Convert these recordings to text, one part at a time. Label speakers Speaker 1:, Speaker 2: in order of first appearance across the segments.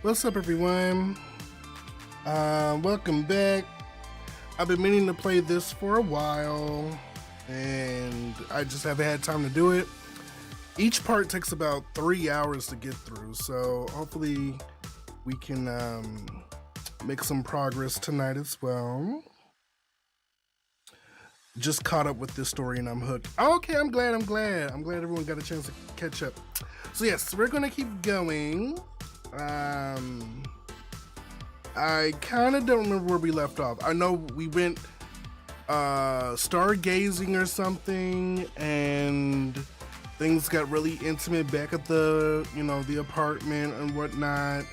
Speaker 1: What's up, everyone? Welcome back. I've been meaning to play this for a while, and I just haven't had time to do it. Each part takes about 3 hours to get through, so hopefully we can make some progress tonight as well. Just caught up with this story and I'm hooked. Okay, I'm glad everyone got a chance to catch up. So yes, we're gonna keep going. I kind of don't remember where we left off. I know we went stargazing or something, and things got really intimate back at the, the apartment and whatnot.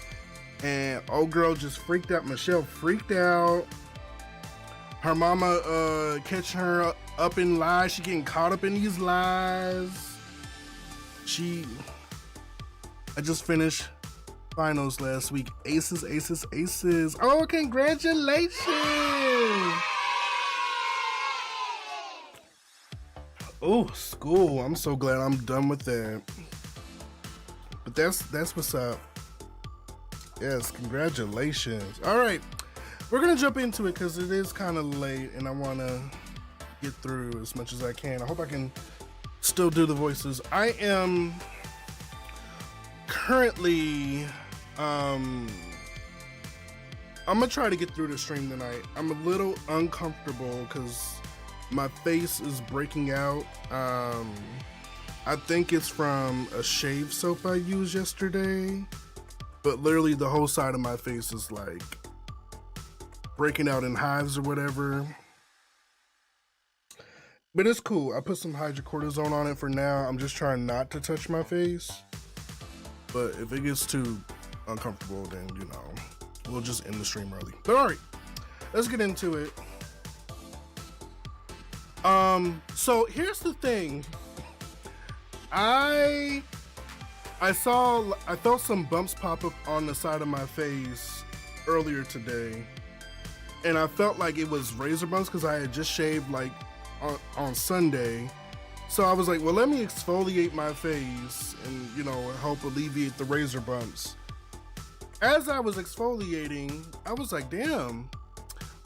Speaker 1: And old girl just freaked out. Michelle freaked out. Her mama catching her up in lies. She getting caught up in these lies. I just finished finals last week. Aces. Oh, congratulations! Oh, school. I'm so glad I'm done with that. But that's what's up. Yes, congratulations. All right, we're gonna jump into it because it is kind of late and I want to get through as much as I can. I hope I can still do the voices. I am currently I'm gonna try to get through the stream tonight. I'm a little uncomfortable because my face is breaking out. I think it's from a shave soap I used yesterday, but literally the whole side of my face is like breaking out in hives or whatever. But it's cool. I put some hydrocortisone on it for now. I'm just trying not to touch my face. But if it gets too uncomfortable, then, we'll just end the stream early. But all right, let's get into it. So here's the thing. I felt some bumps pop up on the side of my face earlier today. And I felt like it was razor bumps because I had just shaved like on Sunday. So I was like, well, let me exfoliate my face and, help alleviate the razor bumps. As I was exfoliating, I was like, damn,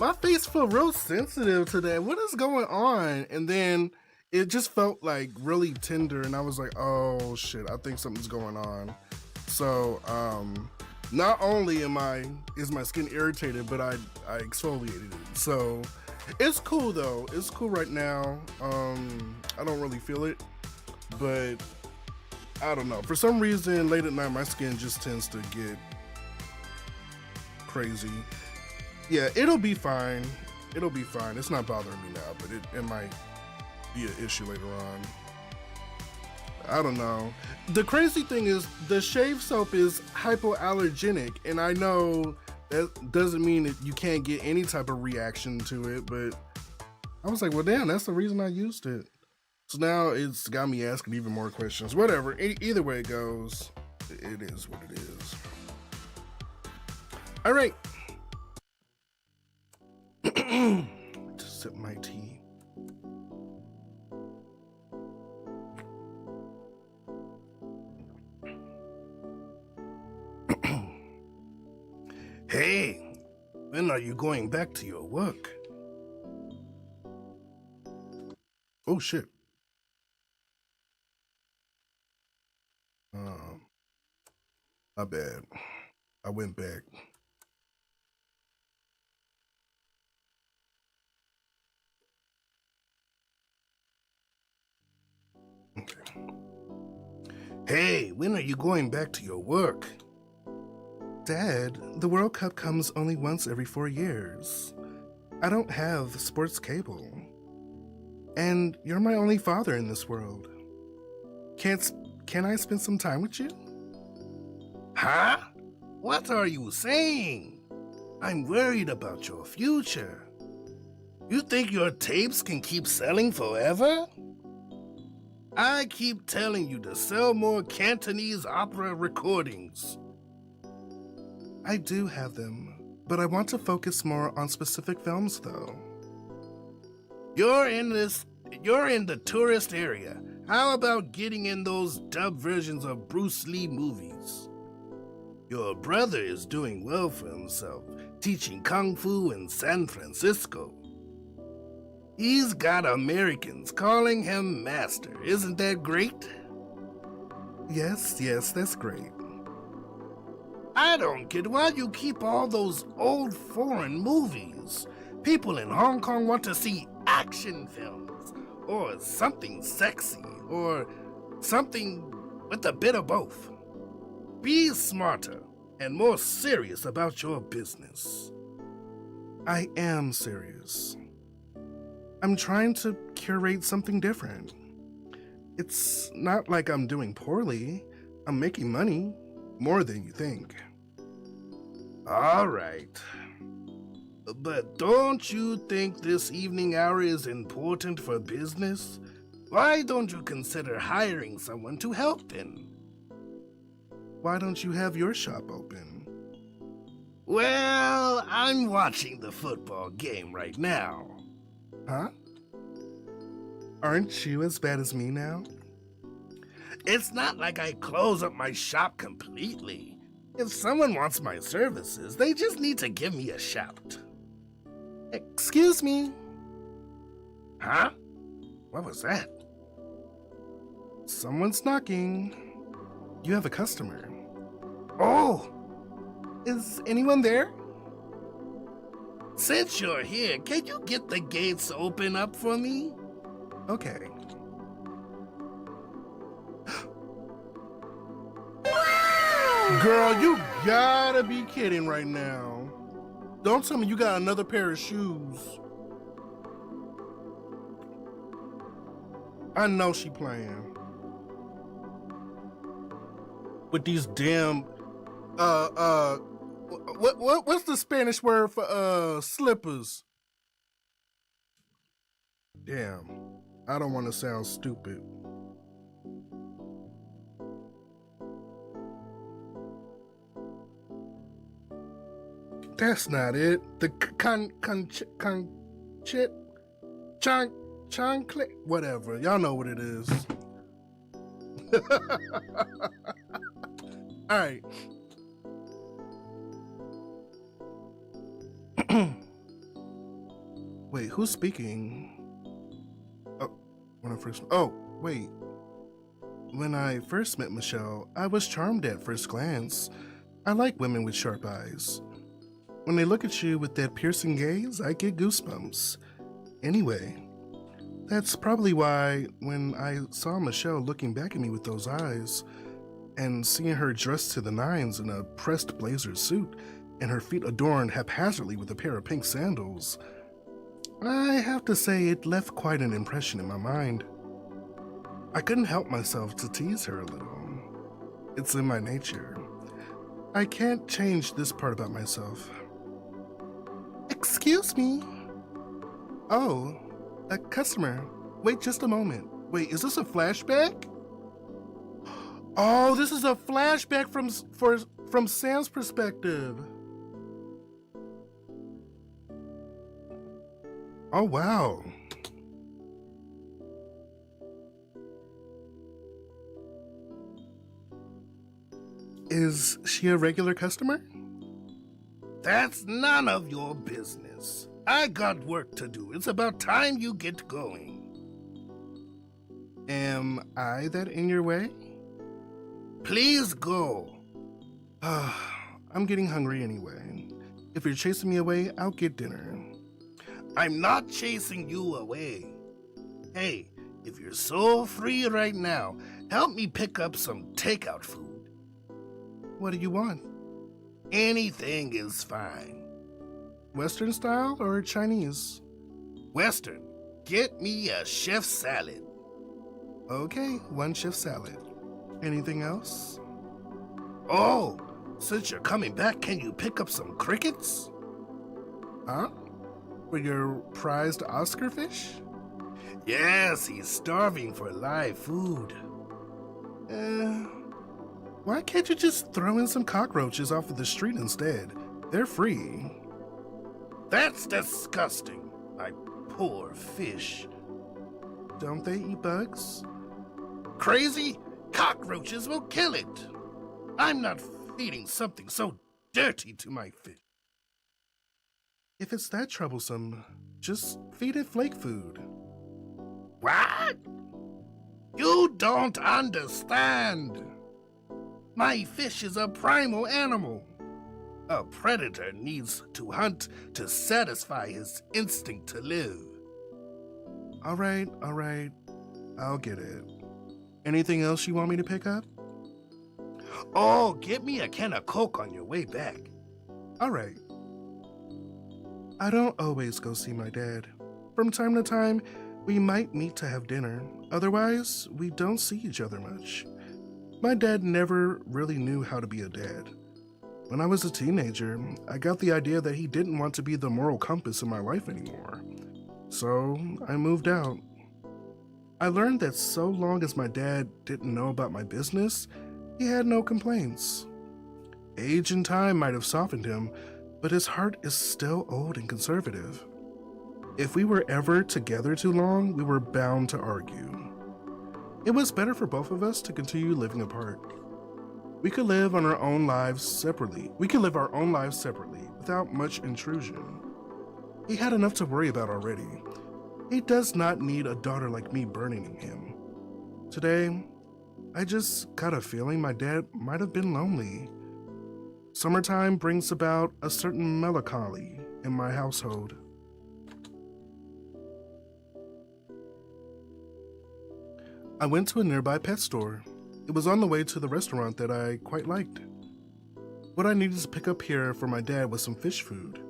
Speaker 1: my face felt real sensitive today. What is going on? And then it just felt like really tender. And I was like, oh shit, I think something's going on. So not only is my skin irritated, but I exfoliated it. So it's cool though. It's cool right now. I don't really feel it, but I don't know. For some reason, late at night, my skin just tends to get crazy. Yeah, it'll be fine. It'll be fine. It's not bothering me now, but it might be an issue later on. I don't know. The crazy thing is the shave soap is hypoallergenic, and I know that doesn't mean that you can't get any type of reaction to it, but I was like, well, damn, that's the reason I used it. So now it's got me asking even more questions. Whatever, either way it goes, it is what it is. All right. Just sip my tea. Hey, when are you going back to your work? Oh shit. My bad. I went back. Okay. Hey, when are you going back to your work? Dad, the World Cup comes only once every 4 years. I don't have sports cable. And you're my only father in this world. Can I spend some time with you? Huh? What are you saying? I'm worried about your future. You think your tapes can keep selling forever? I keep telling you to sell more Cantonese opera recordings. I do have them, but I want to focus more on specific films though. You're in the tourist area. How about getting in those dub versions of Bruce Lee movies?
Speaker 2: Your brother is doing well for himself, teaching Kung Fu in San Francisco. He's got Americans calling him master. Isn't that great?
Speaker 1: Yes, that's great.
Speaker 2: I don't get why you keep all those old foreign movies. People in Hong Kong want to see action films, or something sexy, or something with a bit of both. Be smarter and more serious about your business.
Speaker 1: I am serious. I'm trying to curate something different. It's not like I'm doing poorly. I'm making money, more than you think.
Speaker 2: All right. But don't you think this evening hour is important for business? Why don't you consider hiring someone to help then?
Speaker 1: Why don't you have your shop open?
Speaker 2: Well, I'm watching the football game right now.
Speaker 1: Huh? Aren't you as bad as me now?
Speaker 2: It's not like I close up my shop completely. If someone wants my services, they just need to give me a shout.
Speaker 1: Excuse me.
Speaker 2: Huh? What was that?
Speaker 1: Someone's knocking. You have a customer.
Speaker 2: Oh!
Speaker 1: Is anyone there?
Speaker 2: Since you're here, can you get the gates open up for me?
Speaker 1: Okay. Girl, you gotta be kidding right now. Don't tell me you got another pair of shoes. I know she playing. With these damn, what's the Spanish word for, slippers? Damn, I don't want to sound stupid. That's not it. The chanclet, whatever. Y'all know what it is. All right. Wait, who's speaking? Wait. When I first met Michelle, I was charmed at first glance. I like women with sharp eyes. When they look at you with that piercing gaze, I get goosebumps. Anyway, that's probably why when I saw Michelle looking back at me with those eyes, and seeing her dressed to the nines in a pressed blazer suit, and her feet adorned haphazardly with a pair of pink sandals, I have to say it left quite an impression in my mind. I couldn't help myself to tease her a little. It's in my nature. I can't change this part about myself. Excuse me. Oh, a customer. Wait just a moment. Wait, is this a flashback? Oh, this is a flashback from Sam's perspective. Oh, wow. Is she a regular customer?
Speaker 2: That's none of your business. I got work to do. It's about time you get going.
Speaker 1: Am I that in your way?
Speaker 2: Please go.
Speaker 1: I'm getting hungry anyway. If you're chasing me away, I'll get dinner.
Speaker 2: I'm not chasing you away. Hey, if you're so free right now, help me pick up some takeout food.
Speaker 1: What do you want?
Speaker 2: Anything is fine.
Speaker 1: Western style or Chinese?
Speaker 2: Western. Get me a chef salad.
Speaker 1: Okay, one chef salad. Anything else?
Speaker 2: Oh, since you're coming back, can you pick up some crickets?
Speaker 1: Huh? For your prized Oscar fish?
Speaker 2: Yes, he's starving for live food.
Speaker 1: Why can't you just throw in some cockroaches off of the street instead? They're free.
Speaker 2: That's disgusting. My poor fish.
Speaker 1: Don't they eat bugs?
Speaker 2: Crazy? Cockroaches will kill it. I'm not feeding something so dirty to my fish?
Speaker 1: If it's that troublesome, just feed it flake food.
Speaker 2: What? You don't understand. My fish is a primal animal. A predator needs to hunt to satisfy his instinct to live.
Speaker 1: All right, I'll get it. Anything else you want me to pick up?
Speaker 2: Oh, get me a can of Coke on your way back.
Speaker 1: All right. I don't always go see my dad. From time to time, we might meet to have dinner. Otherwise, we don't see each other much. My dad never really knew how to be a dad. When I was a teenager, I got the idea that he didn't want to be the moral compass in my life anymore. So I moved out. I learned that so long as my dad didn't know about my business, he had no complaints. Age and time might have softened him, but his heart is still old and conservative. If we were ever together too long, we were bound to argue. It was better for both of us to continue living apart. We could live our own lives separately without much intrusion. He had enough to worry about already. He does not need a daughter like me burdening him. Today, I just got a feeling my dad might have been lonely. Summertime brings about a certain melancholy in my household. I went to a nearby pet store. It was on the way to the restaurant that I quite liked. What I needed to pick up here for my dad was some fish food.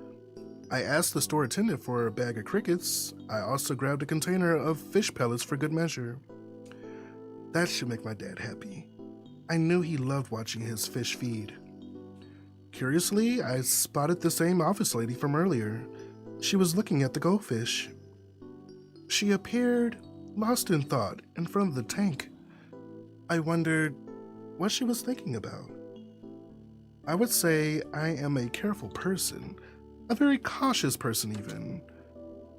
Speaker 1: I asked the store attendant for a bag of crickets. I also grabbed a container of fish pellets for good measure. That should make my dad happy. I knew he loved watching his fish feed. Curiously, I spotted the same office lady from earlier. She was looking at the goldfish. She appeared lost in thought in front of the tank. I wondered what she was thinking about. I would say I am a careful person, a very cautious person even.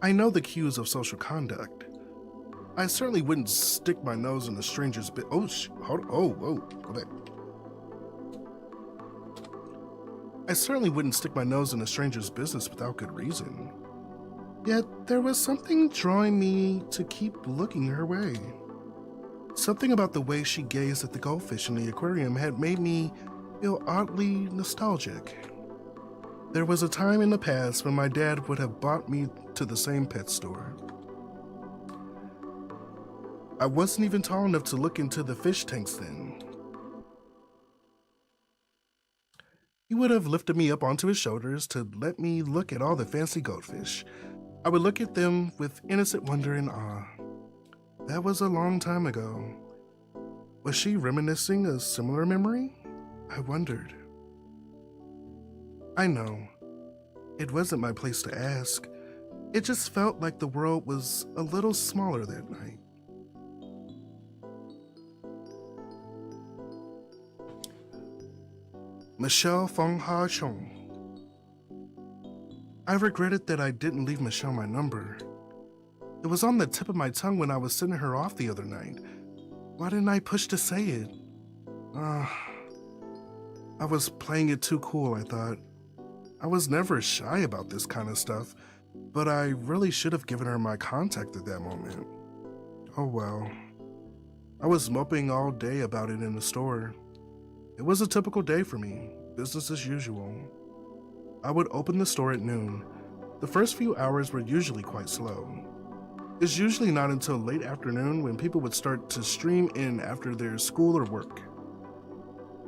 Speaker 1: I know the cues of social conduct. I certainly wouldn't stick my nose in a stranger's I certainly wouldn't stick my nose in a stranger's business without good reason. Yet there was something drawing me to keep looking her way. Something about the way she gazed at the goldfish in the aquarium had made me feel oddly nostalgic. There was a time in the past when my dad would have brought me to the same pet store. I wasn't even tall enough to look into the fish tanks then. He would have lifted me up onto his shoulders to let me look at all the fancy goldfish. I would look at them with innocent wonder and awe. That was a long time ago. Was she reminiscing a similar memory? I wondered. I know. It wasn't my place to ask. It just felt like the world was a little smaller that night. Michelle Fong Ha Chong. I regretted that I didn't leave Michelle my number. It was on the tip of my tongue when I was sending her off the other night. Why didn't I push to say it? I was playing it too cool, I thought. I was never shy about this kind of stuff, but I really should have given her my contact at that moment. Oh well. I was moping all day about it in the store. It was a typical day for me, business as usual. I would open the store at noon. The first few hours were usually quite slow. It's usually not until late afternoon when people would start to stream in after their school or work.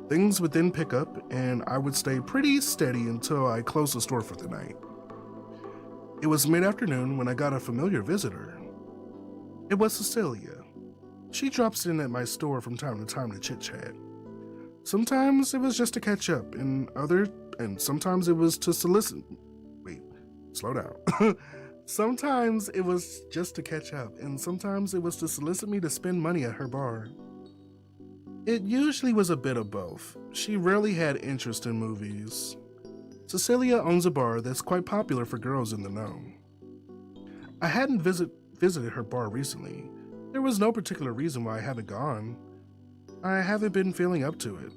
Speaker 1: Things would then pick up, and I would stay pretty steady until I closed the store for the night. It was mid-afternoon when I got a familiar visitor. It was Cecilia. She drops in at my store from time to time to chit-chat. Sometimes it was just to catch up, and sometimes it was to solicit. Wait, slow down. Sometimes it was just to catch up, and sometimes it was to solicit me to spend money at her bar. It usually was a bit of both. She rarely had interest in movies. Cecilia owns a bar that's quite popular for girls in the know. I hadn't visited her bar recently. There was no particular reason why I haven't gone. I haven't been feeling up to it.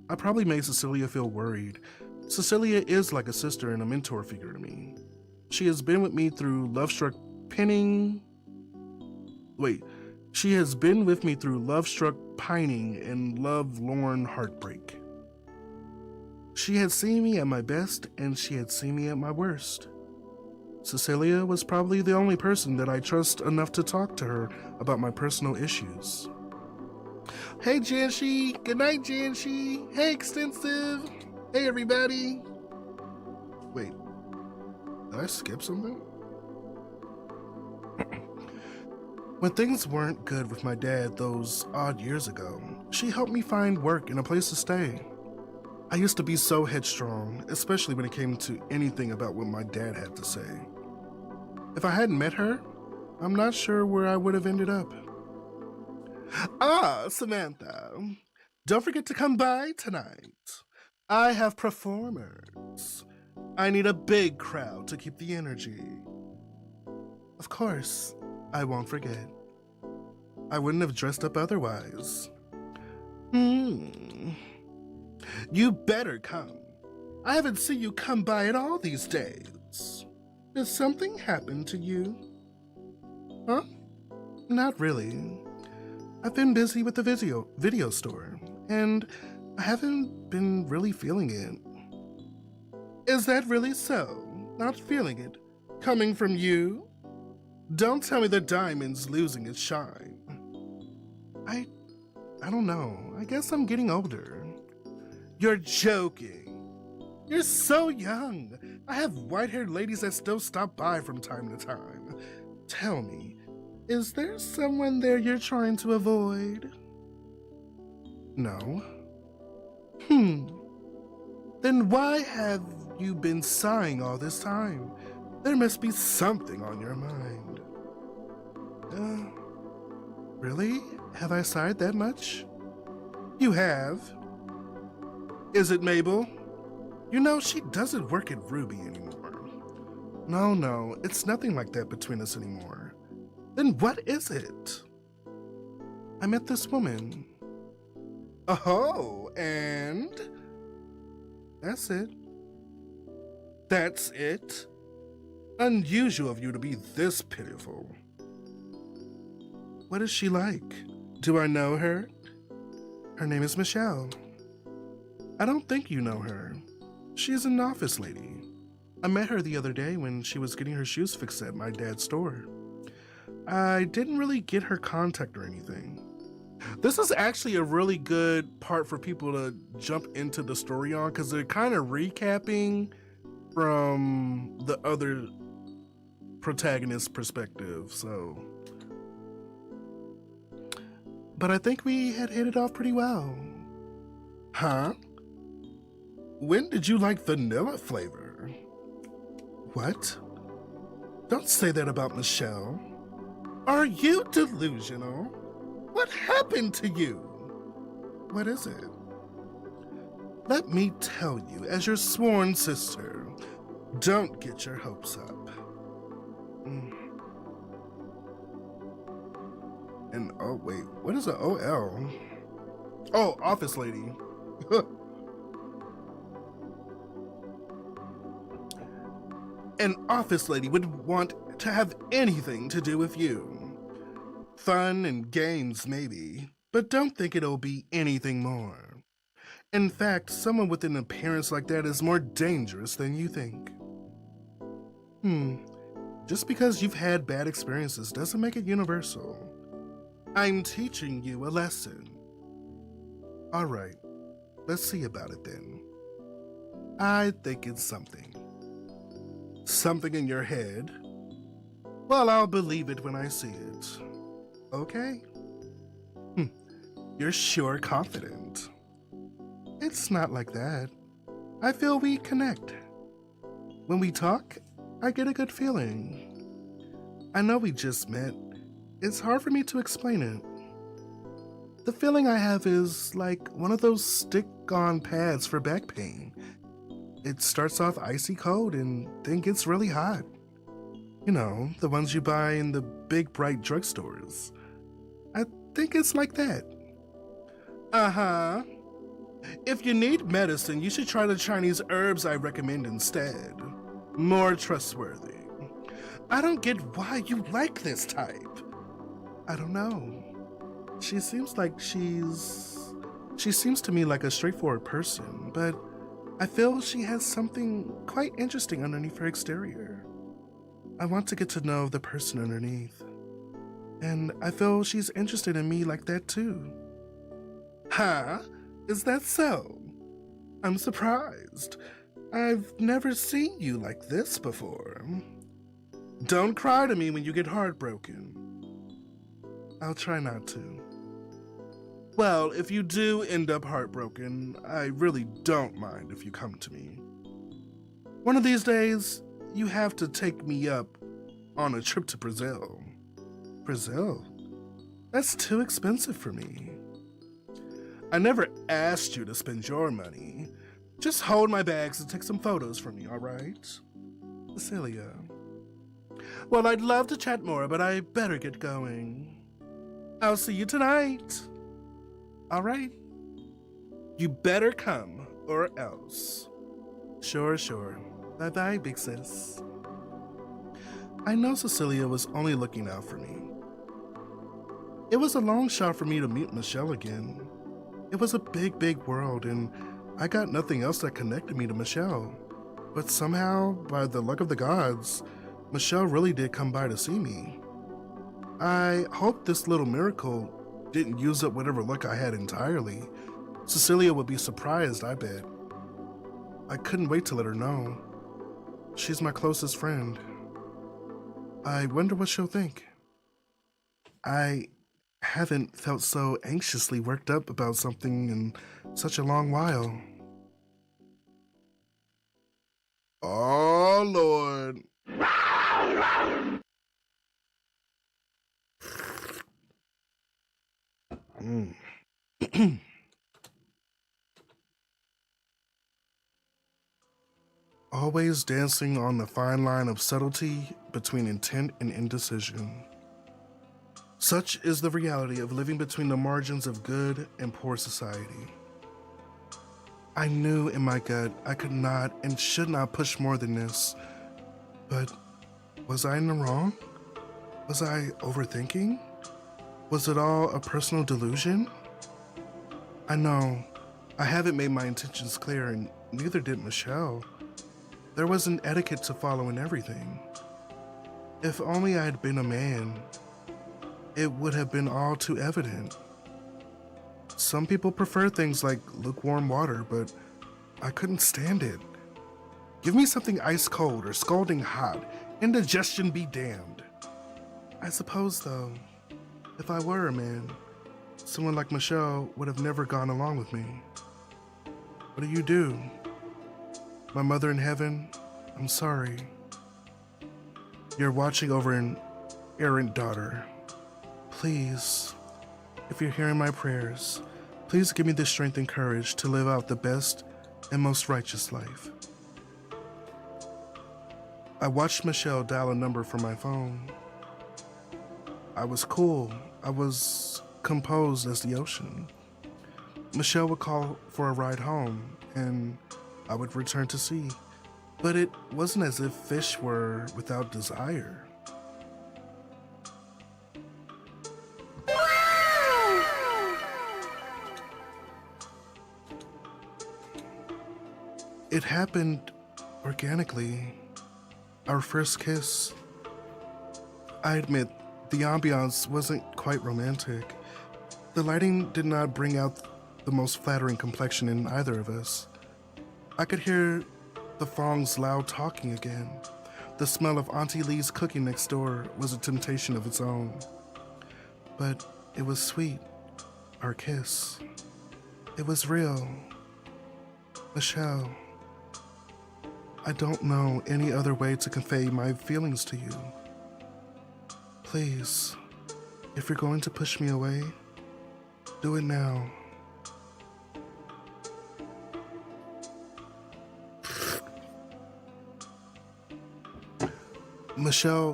Speaker 1: I probably made Cecilia feel worried. Cecilia is like a sister and a mentor figure to me. She has been with me through love-struck pinning. Wait, she has been with me through love-struck pining and love-lorn heartbreak. She had seen me at my best and she had seen me at my worst. Cecilia was probably the only person that I trust enough to talk to her about my personal issues. Hey Janshi, good night Janshi. Hey Extensive. Hey everybody. Wait, did I skip something? When things weren't good with my dad those odd years ago, she helped me find work and a place to stay. I used to be so headstrong, especially when it came to anything about what my dad had to say. If I hadn't met her, I'm not sure where I would have ended up. Ah, Samantha, don't forget to come by tonight. I have performers. I need a big crowd to keep the energy. Of course, I won't forget. I wouldn't have dressed up otherwise. You better come. I haven't seen you come by at all these days. Did something happen to you? Huh? Not really. I've been busy with the video store, and I haven't been really feeling it. Is that really so? Not feeling it? Coming from you? Don't tell me the diamond's losing its shine. I don't know. I guess I'm getting older. You're joking. You're so young. I have white-haired ladies that still stop by from time to time. Tell me, is there someone there you're trying to avoid? No. Then why have you been sighing all this time? There must be something on your mind. Really? Have I sighed that much? You have? Is it Mabel? You know, she doesn't work at Ruby anymore. No, it's nothing like that between us anymore. Then what is it? I met this woman. Oh, and? That's it. That's it? Unusual of you to be this pitiful. What is she like? Do I know her? Her name is Michelle. I don't think you know her. She's an office lady. I met her the other day when she was getting her shoes fixed at my dad's store. I didn't really get her contact or anything. This is actually a really good part for people to jump into the story on because they're kind of recapping from the other protagonist's perspective, so. But I think we had hit it off pretty well. Huh? When did you like vanilla flavor? What? Don't say that about Michelle. Are you delusional? What happened to you? What is it? Let me tell you, as your sworn sister, don't get your hopes up. And oh wait, what is an OL? Oh, office lady. An office lady would want to have anything to do with you. Fun and games maybe, but don't think it'll be anything more. In fact, someone with an appearance like that is more dangerous than you think. Just because you've had bad experiences doesn't make it universal. I'm teaching you a lesson. All right, let's see about it then. I think it's something. Something in your head? Well, I'll believe it when I see it. Okay? You're sure confident. It's not like that. I feel we connect. When we talk, I get a good feeling. I know we just met. It's hard for me to explain it. The feeling I have is like one of those stick-on pads for back pain. It starts off icy cold and then gets really hot. You know, the ones you buy in the big bright drugstores. I think it's like that. Uh-huh. If you need medicine, you should try the Chinese herbs I recommend instead. More trustworthy. I don't get why you like this type. I don't know. She seems to me like a straightforward person, but I feel she has something quite interesting underneath her exterior. I want to get to know the person underneath. And I feel she's interested in me like that too. Huh? Is that so? I'm surprised. I've never seen you like this before. Don't cry to me when you get heartbroken. I'll try not to. Well, if you do end up heartbroken, I really don't mind if you come to me. One of these days, you have to take me up on a trip to Brazil. Brazil? That's too expensive for me. I never asked you to spend your money. Just hold my bags and take some photos for me, all right? Cecilia. Well, I'd love to chat more, but I better get going. I'll see you tonight. All right. You better come, or else. Sure. Bye-bye, big sis. I know Cecilia was only looking out for me. It was a long shot for me to meet Michelle again. It was a big world, and I got nothing else that connected me to Michelle. But somehow, by the luck of the gods, Michelle really did come by to see me. I hope this little miracle didn't use up whatever luck I had entirely. Cecilia would be surprised, I bet. I couldn't wait to let her know. She's my closest friend. I wonder what she'll think. I haven't felt so anxiously worked up about something in such a long while. Oh, Lord. Always dancing on the fine line of subtlety between intent and indecision. Such is the reality of living between the margins of good and poor society. I knew in my gut I could not and should not push more than this, but was I in the wrong? Was I overthinking? Was it all a personal delusion? I know I haven't made my intentions clear, and neither did Michelle. There was an etiquette to follow in everything. If only I had been a man, it would have been all too evident. Some people prefer things like lukewarm water, but I couldn't stand it. Give me something ice cold or scalding hot. Indigestion be damned. I suppose, though, if I were a man, someone like Michelle would have never gone along with me. What do you do? My mother in heaven, I'm sorry. You're watching over an errant daughter. Please, if you're hearing my prayers, please give me the strength and courage to live out the best and most righteous life. I watched Michelle dial a number from my phone. I was cool. I was composed as the ocean. Michelle would call for a ride home, and I would return to sea. But it wasn't as if fish were without desire. It happened organically. Our first kiss. I admit, the ambiance wasn't quite romantic. The lighting did not bring out the most flattering complexion in either of us. I could hear the Fong's loud talking again. The smell of Auntie Lee's cooking next door was a temptation of its own. But it was sweet, our kiss. It was real. Michelle, I don't know any other way to convey my feelings to you. Please, if you're going to push me away, do it now. Michelle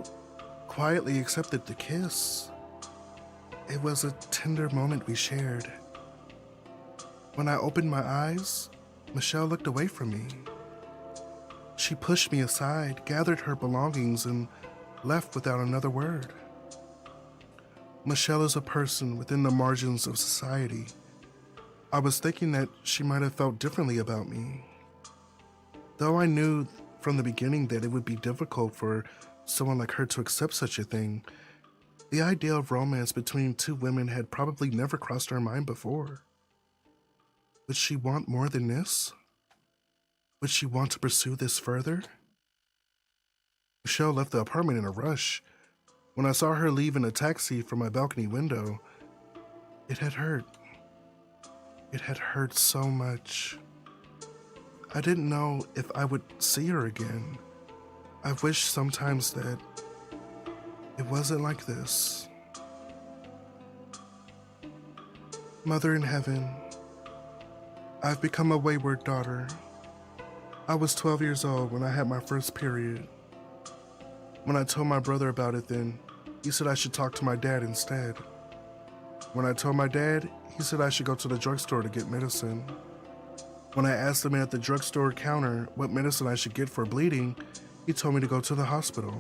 Speaker 1: quietly accepted the kiss. It was a tender moment we shared. When I opened my eyes, Michelle looked away from me. She pushed me aside, gathered her belongings, and left without another word. Michelle is a person within the margins of society. I was thinking that she might have felt differently about me. Though I knew from the beginning that it would be difficult for someone like her to accept such a thing, the idea of romance between two women had probably never crossed her mind before. Would she want more than this? Would she want to pursue this further? Michelle left the apartment in a rush. When I saw her leave in a taxi from my balcony window, it had hurt. It had hurt so much. I didn't know if I would see her again. I wish sometimes that it wasn't like this. Mother in heaven, I've become a wayward daughter. I was 12 years old when I had my first period. When I told my brother about it then, he said I should talk to my dad instead. When I told my dad, he said I should go to the drugstore to get medicine. When I asked the man at the drugstore counter what medicine I should get for bleeding, he told me to go to the hospital.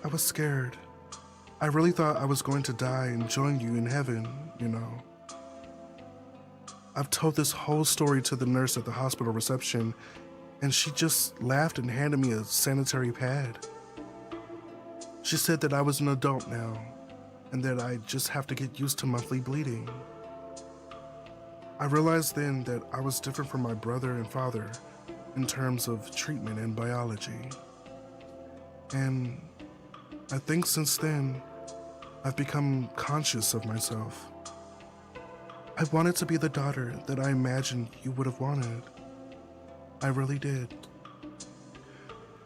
Speaker 1: I was scared. I really thought I was going to die and join you in heaven, you know. I've told this whole story to the nurse at the hospital reception, and she just laughed and handed me a sanitary pad. She said that I was an adult now, and that I just have to get used to monthly bleeding. I realized then that I was different from my brother and father in terms of treatment and biology. And I think since then, I've become conscious of myself. I wanted to be the daughter that I imagined you would have wanted. I really did.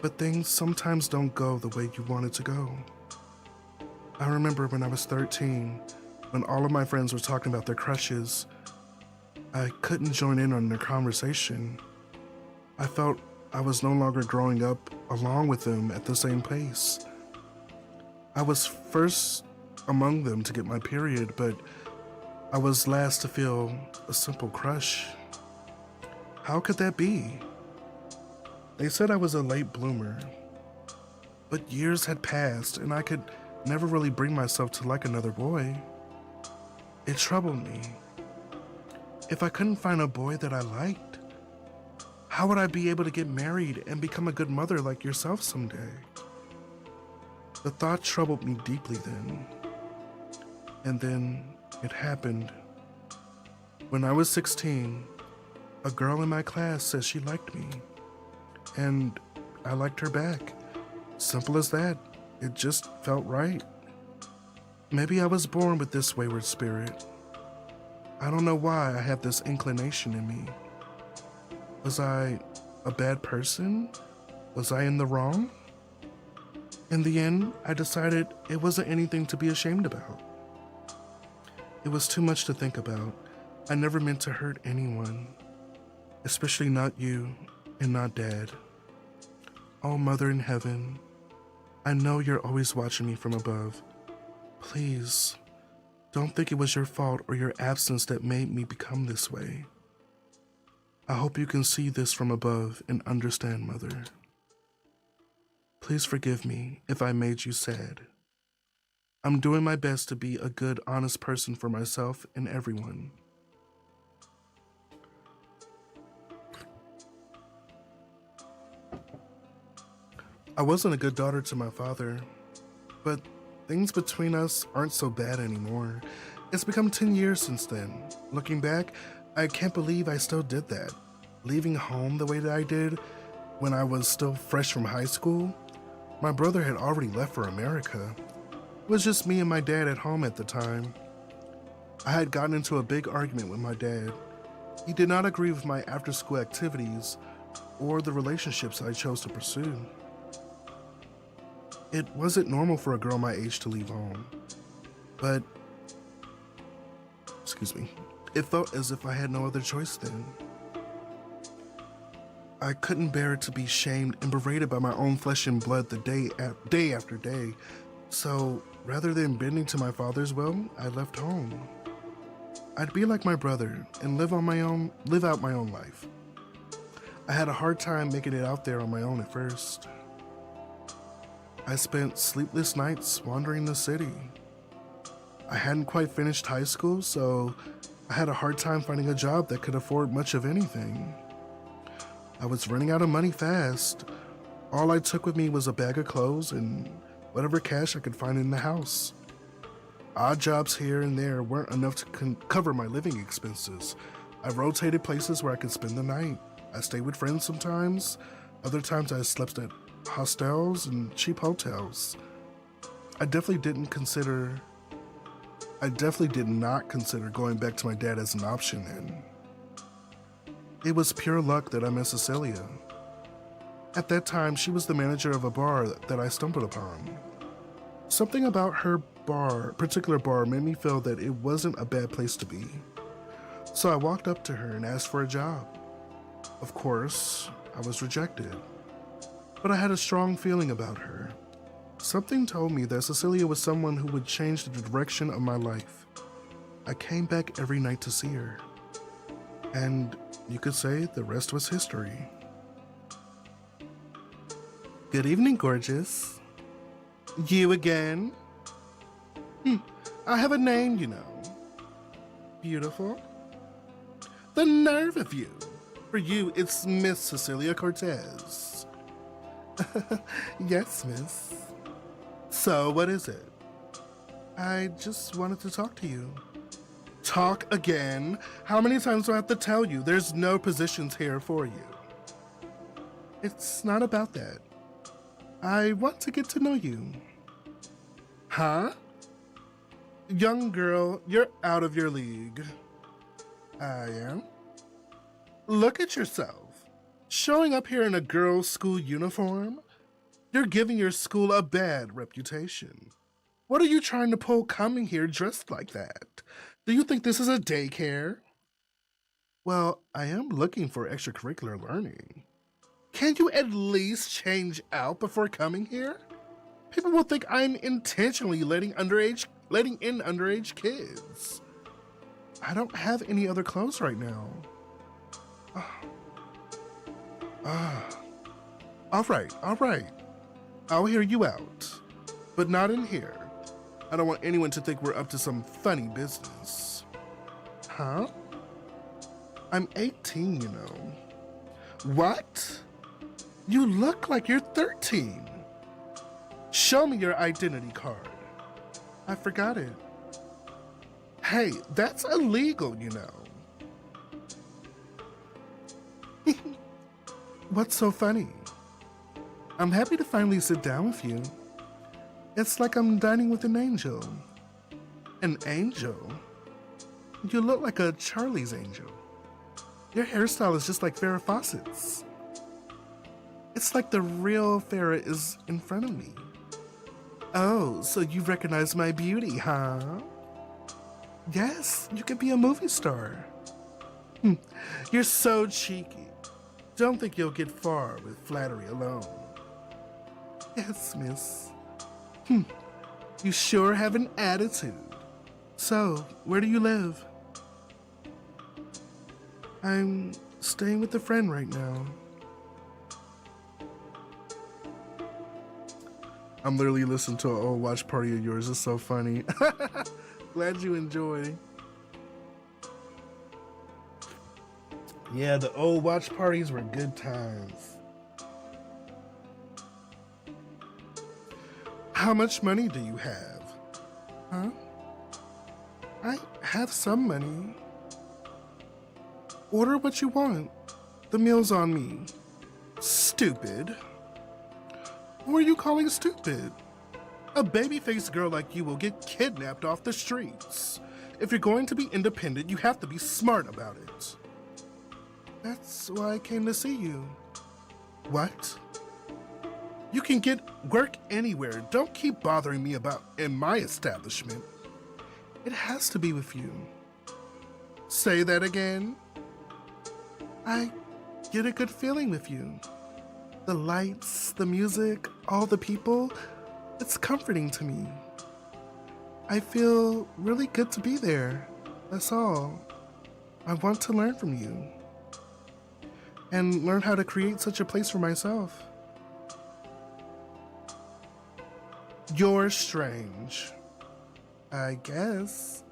Speaker 1: But things sometimes don't go the way you want it to go. I remember when I was 13, when all of my friends were talking about their crushes, I couldn't join in on their conversation. I felt I was no longer growing up along with them at the same pace. I was first among them to get my period, but I was last to feel a simple crush. How could that be? They said I was a late bloomer, but years had passed and I could never really bring myself to like another boy. It troubled me. If I couldn't find a boy that I liked, how would I be able to get married and become a good mother like yourself someday? The thought troubled me deeply then. And then it happened. When I was 16, a girl in my class said she liked me. And I liked her back. Simple as that. It just felt right. Maybe I was born with this wayward spirit. I don't know why I have this inclination in me. Was I a bad person? Was I in the wrong? In the end, I decided it wasn't anything to be ashamed about. It was too much to think about. I never meant to hurt anyone, especially not you and not Dad. Oh, Mother in heaven, I know you're always watching me from above. Please, don't think it was your fault or your absence that made me become this way. I hope you can see this from above and understand, Mother. Please forgive me if I made you sad. I'm doing my best to be a good, honest person for myself and everyone. I wasn't a good daughter to my father, but things between us aren't so bad anymore. It's become 10 years since then. Looking back, I can't believe I still did that. Leaving home the way that I did when I was still fresh from high school. My brother had already left for America. It was just me and my dad at home at the time. I had gotten into a big argument with my dad. He did not agree with my after-school activities or the relationships I chose to pursue. It wasn't normal for a girl my age to leave home, but, it felt as if I had no other choice then. I couldn't bear to be shamed and berated by my own flesh and blood day after day, so rather than bending to my father's will, I left home. I'd be like my brother and live out my own life. I had a hard time making it out there on my own at first. I spent sleepless nights wandering the city. I hadn't quite finished high school, so I had a hard time finding a job that could afford much of anything. I was running out of money fast. All I took with me was a bag of clothes and whatever cash I could find in the house. Odd jobs here and there weren't enough to cover my living expenses. I rotated places where I could spend the night. I stayed with friends sometimes. Other times I slept at hostels and cheap hotels. I definitely did not consider going back to my dad as an option then. It was pure luck that I met Cecilia. At that time, she was the manager of a bar that I stumbled upon. Something about her particular bar made me feel that it wasn't a bad place to be. So I walked up to her and asked for a job. Of course, I was rejected. But I had a strong feeling about her. Something told me that Cecilia was someone who would change the direction of my life. I came back every night to see her. And you could say the rest was history. Good evening, gorgeous. You again? I have a name, you know. Beautiful. The nerve of you. For you, it's Miss Cecilia Cortez. Yes, miss. So, what is it? I just wanted to talk to you. Talk again? How many times do I have to tell you there's no positions here for you? It's not about that. I want to get to know you. Huh? Young girl, you're out of your league. I am? Look at yourself. Showing up here in a girls' school uniform? You're giving your school a bad reputation. What are you trying to pull coming here dressed like that? Do you think this is a daycare? Well, I am looking for extracurricular learning. Can't you at least change out before coming here? People will think I'm intentionally letting in underage kids. I don't have any other clothes right now. All right. I'll hear you out, but not in here. I don't want anyone to think we're up to some funny business. Huh? I'm 18, you know. What? You look like you're 13. Show me your identity card. I forgot it. Hey, that's illegal, you know. What's so funny? I'm happy to finally sit down with you. It's like I'm dining with an angel. An angel? You look like a Charlie's Angel. Your hairstyle is just like Farrah Fawcett's. It's like the real Farrah is in front of me. Oh, so you recognize my beauty, huh? Yes, you could be a movie star. You're so cheeky. Don't think you'll get far with flattery alone. Yes, miss. You sure have an attitude. So, where do you live? I'm staying with a friend right now. I'm literally listening to an old watch party of yours. It's so funny. Glad you enjoy. Yeah, the old watch parties were good times. How much money do you have? Huh? I have some money. Order what you want. The meal's on me. Stupid. Who are you calling stupid? A baby-faced girl like you will get kidnapped off the streets. If you're going to be independent, you have to be smart about it. That's why I came to see you. What? You can get work anywhere. Don't keep bothering me about in my establishment. It has to be with you. Say that again. I get a good feeling with you. The lights, the music, all the people, it's comforting to me. I feel really good to be there. That's all. I want to learn from you. And learn how to create such a place for myself. You're strange. I guess.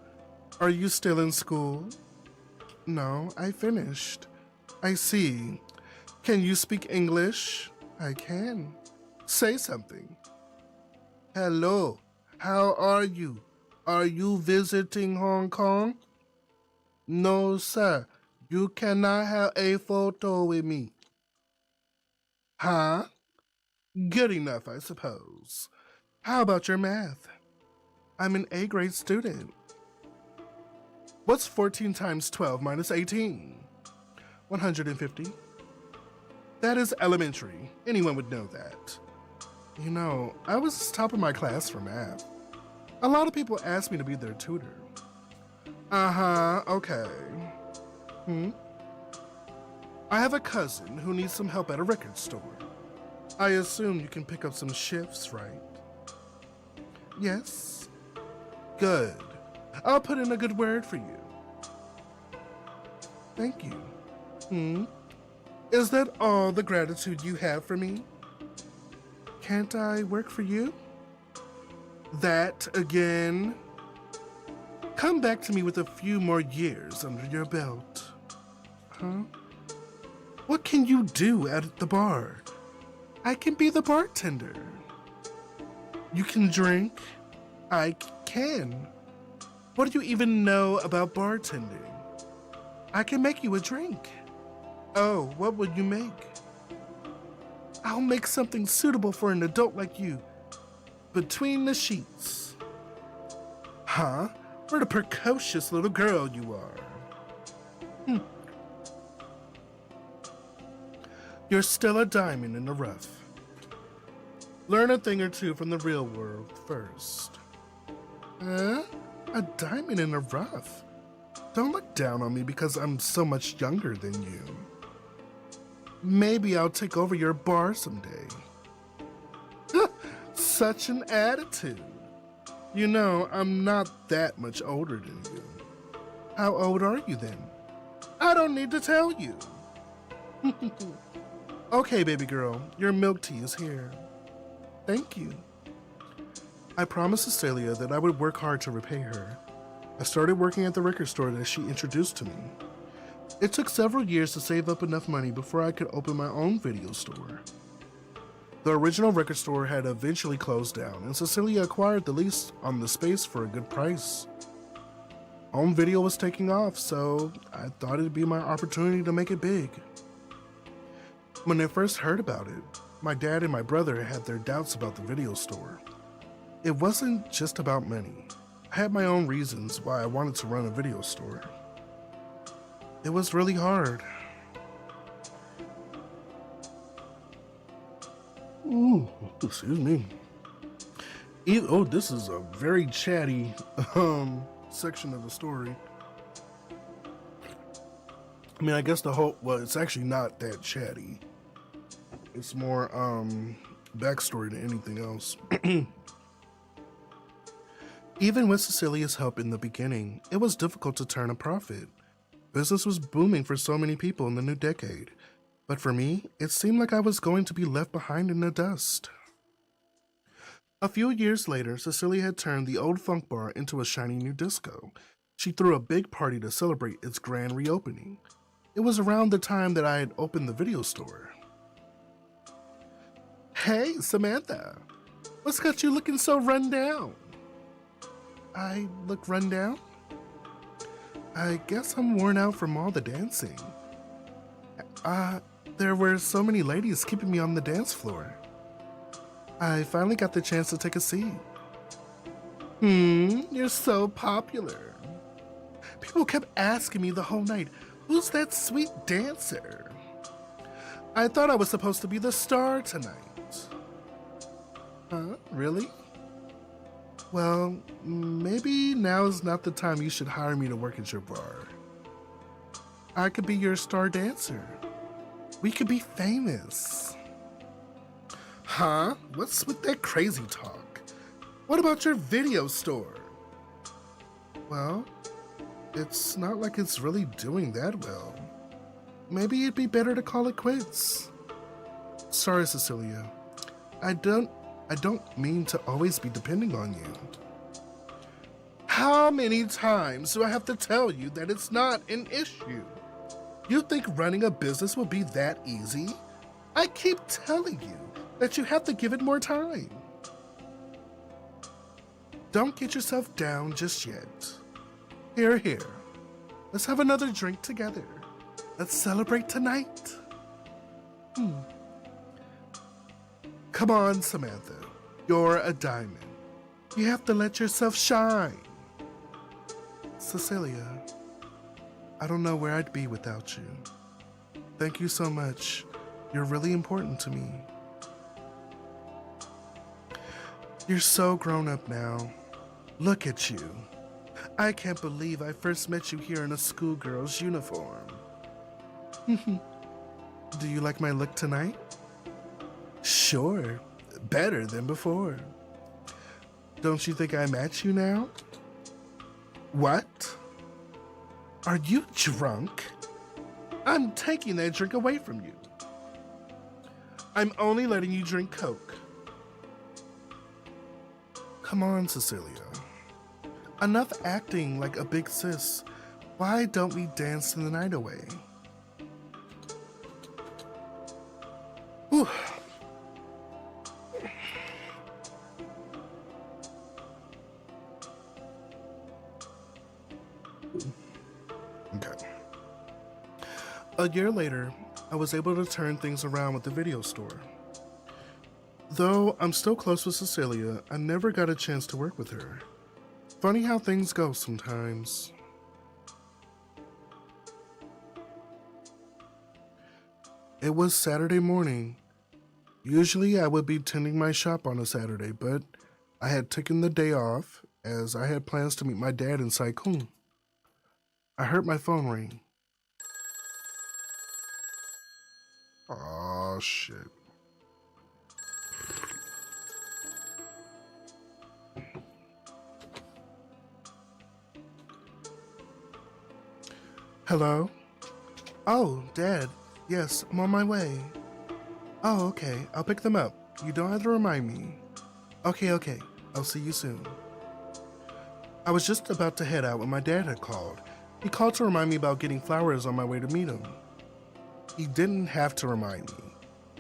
Speaker 1: Are you still in school? No, I finished. I see. Can you speak English? I can. Say something. Hello, how are you? Are you visiting Hong Kong? No, sir. You cannot have a photo with me. Huh? Good enough, I suppose. How about your math? I'm an A-grade student. What's 14 times 12 minus 18? 150. That is elementary. Anyone would know that. You know, I was top of my class for math. A lot of people asked me to be their tutor. Uh-huh, okay. I have a cousin who needs some help at a record store. I assume you can pick up some shifts, right? Yes. Good. I'll put in a good word for you. Thank you. Is that all the gratitude you have for me? Can't I work for you? That again? Come back to me with a few more years under your belt. Huh? What can you do at the bar? I can be the bartender. You can drink? I can. What do you even know about bartending? I can make you a drink. Oh, what would you make? I'll make something suitable for an adult like you. Between the sheets. Huh? What a precocious little girl you are. You're still a diamond in the rough. Learn a thing or two from the real world first. Huh? A diamond in the rough? Don't look down on me because I'm so much younger than you. Maybe I'll take over your bar someday. Such an attitude. You know, I'm not that much older than you. How old are you then? I don't need to tell you. Okay, baby girl, your milk tea is here. Thank you. I promised Cecilia that I would work hard to repay her. I started working at the record store that she introduced to me. It took several years to save up enough money before I could open my own video store. The original record store had eventually closed down, and Cecilia acquired the lease on the space for a good price. Home video was taking off, so I thought it'd be my opportunity to make it big. When I first heard about it, my dad and my brother had their doubts about the video store. It wasn't just about money. I had my own reasons why I wanted to run a video store. It was really hard. Ooh, excuse me. Oh, this is a very chatty section of the story. I mean, I guess well, it's actually not that chatty. It's more backstory than anything else. Even with Cecilia's help in the beginning, it was difficult to turn a profit. Business was booming for so many people in the new decade. But for me, it seemed like I was going to be left behind in the dust. A few years later, Cecilia had turned the old funk bar into a shiny new disco. She threw a big party to celebrate its grand reopening. It was around the time that I had opened the video store. Hey, Samantha, what's got you looking so run down? I look run down? I guess I'm worn out from all the dancing. There were so many ladies keeping me on the dance floor. I finally got the chance to take a seat. You're so popular. People kept asking me the whole night, who's that sweet dancer? I thought I was supposed to be the star tonight. Huh? Really? Well, maybe now is not the time you should hire me to work at your bar. I could be your star dancer. We could be famous. Huh? What's with that crazy talk? What about your video store? Well, It's not like it's really doing that well. Maybe it'd be better to call it quits. Sorry, Cecilia. I don't mean to always be depending on you. How many times do I have to tell you that it's not an issue? You think running a business will be that easy? I keep telling you that you have to give it more time. Don't get yourself down just yet. Here, here. Let's have another drink together. Let's celebrate tonight. Come on, Samantha. You're a diamond. You have to let yourself shine. Cecilia, I don't know where I'd be without you. Thank you so much. You're really important to me. You're so grown up now. Look at you. I can't believe I first met you here in a schoolgirl's uniform. Do you like my look tonight? Sure, better than before. Don't you think I match you now? What? Are you drunk? I'm taking that drink away from you. I'm only letting you drink Coke. Come on, Cecilia. Enough acting like a big sis. Why don't we dance the night away? Whew. Okay. A year later, I was able to turn things around with the video store. Though I'm still close with Cecilia, I never got a chance to work with her. Funny how things go sometimes. It was Saturday morning. Usually I would be tending my shop on a Saturday, but I had taken the day off as I had plans to meet my dad in Saikun. I heard my phone ring. Aw, shit. Hello? Oh, Dad. Yes, I'm on my way. Oh, okay. I'll pick them up. You don't have to remind me. Okay. I'll see you soon. I was just about to head out when my dad had called. He called to remind me about getting flowers on my way to meet him. He didn't have to remind me.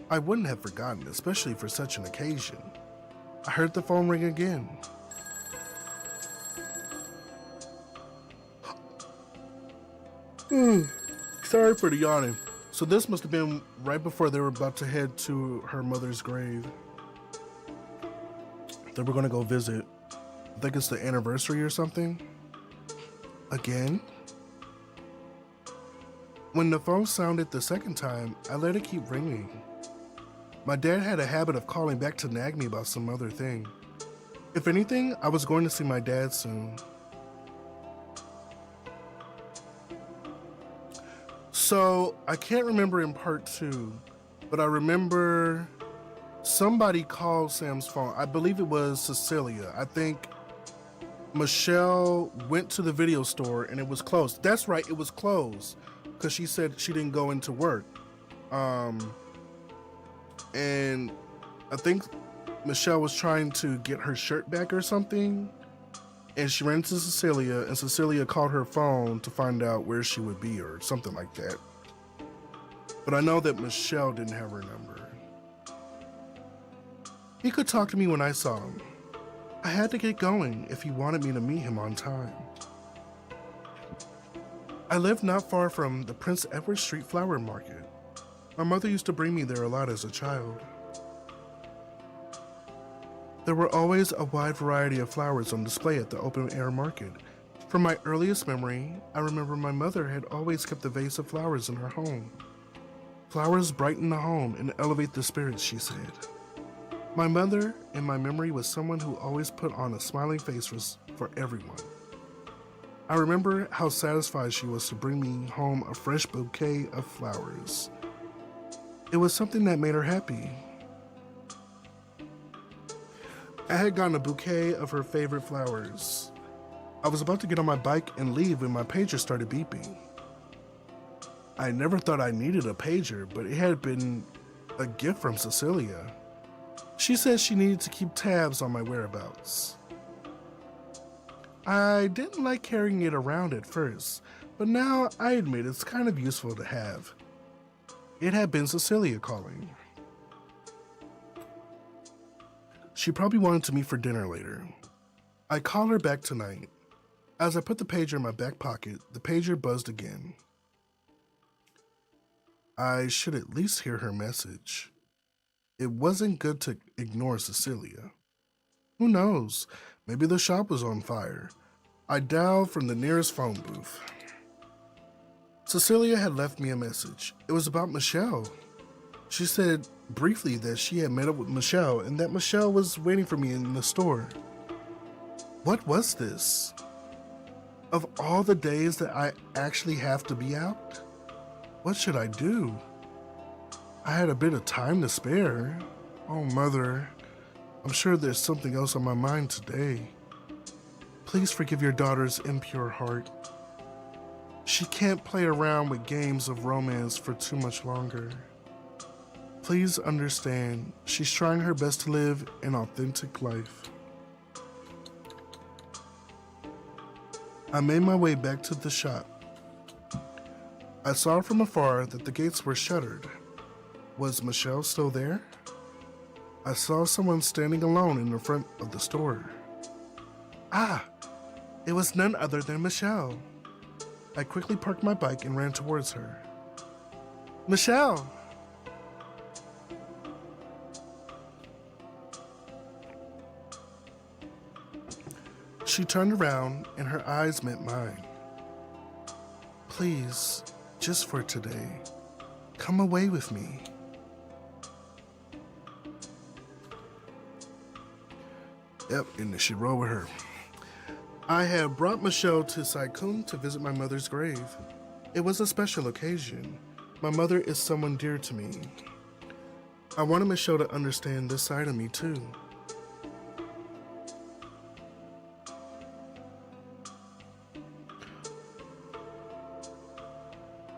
Speaker 1: I wouldn't have forgotten, especially for such an occasion. I heard the phone ring again. Sorry for the yawning. So this must have been right before they were about to head to her mother's grave. They were going to go visit. I think it's the anniversary or something. Again? When the phone sounded the second time, I let it keep ringing. My dad had a habit of calling back to nag me about some other thing. If anything, I was going to see my dad soon. So, I can't remember in part 2, but I remember somebody called Sam's phone. I believe it was Cecilia. I think Michelle went to the video store and it was closed. That's right, it was closed because she said she didn't go into work. And I think Michelle was trying to get her shirt back or something. And she ran into Cecilia, and Cecilia called her phone to find out where she would be or something like that. But I know that Michelle didn't have her number. He could talk to me when I saw him. I had to get going if he wanted me to meet him on time. I lived not far from the Prince Edward Street Flower Market. My mother used to bring me there a lot as a child. There were always a wide variety of flowers on display at the open-air market. From my earliest memory, I remember my mother had always kept a vase of flowers in her home. Flowers brighten the home and elevate the spirits, she said. My mother, in my memory, was someone who always put on a smiling face for everyone. I remember how satisfied she was to bring me home a fresh bouquet of flowers. It was something that made her happy. I had gotten a bouquet of her favorite flowers. I was about to get on my bike and leave when my pager started beeping. I never thought I needed a pager, but it had been a gift from Cecilia. She said she needed to keep tabs on my whereabouts. I didn't like carrying it around at first, but now I admit it's kind of useful to have. It had been Cecilia calling. She probably wanted to meet for dinner later. I called her back tonight. As I put the pager in my back pocket, the pager buzzed again. I should at least hear her message. It wasn't good to ignore Cecilia. Who knows? Maybe the shop was on fire. I dialed from the nearest phone booth. Cecilia had left me a message. It was about Michelle. She said briefly that she had met up with Michelle and that Michelle was waiting for me in the store. What was this? Of all the days that I actually have to be out, what should I do? I had a bit of time to spare. Oh, Mother, I'm sure there's something else on my mind today. Please forgive your daughter's impure heart. She can't play around with games of romance for too much longer. Please understand, she's trying her best to live an authentic life. I made my way back to the shop. I saw from afar that the gates were shuttered. Was Michelle still there? I saw someone standing alone in the front of the store. Ah, it was none other than Michelle. I quickly parked my bike and ran towards her. Michelle! She turned around and her eyes met mine. Please, just for today, come away with me. Yep, and she rolled with her. I had brought Michelle to Saikun to visit my mother's grave. It was a special occasion. My mother is someone dear to me. I wanted Michelle to understand this side of me too.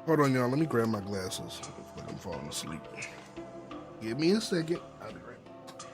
Speaker 1: Hold on, y'all. Let me grab my glasses. I feel like I'm falling asleep. Give me a second. I'll be right back.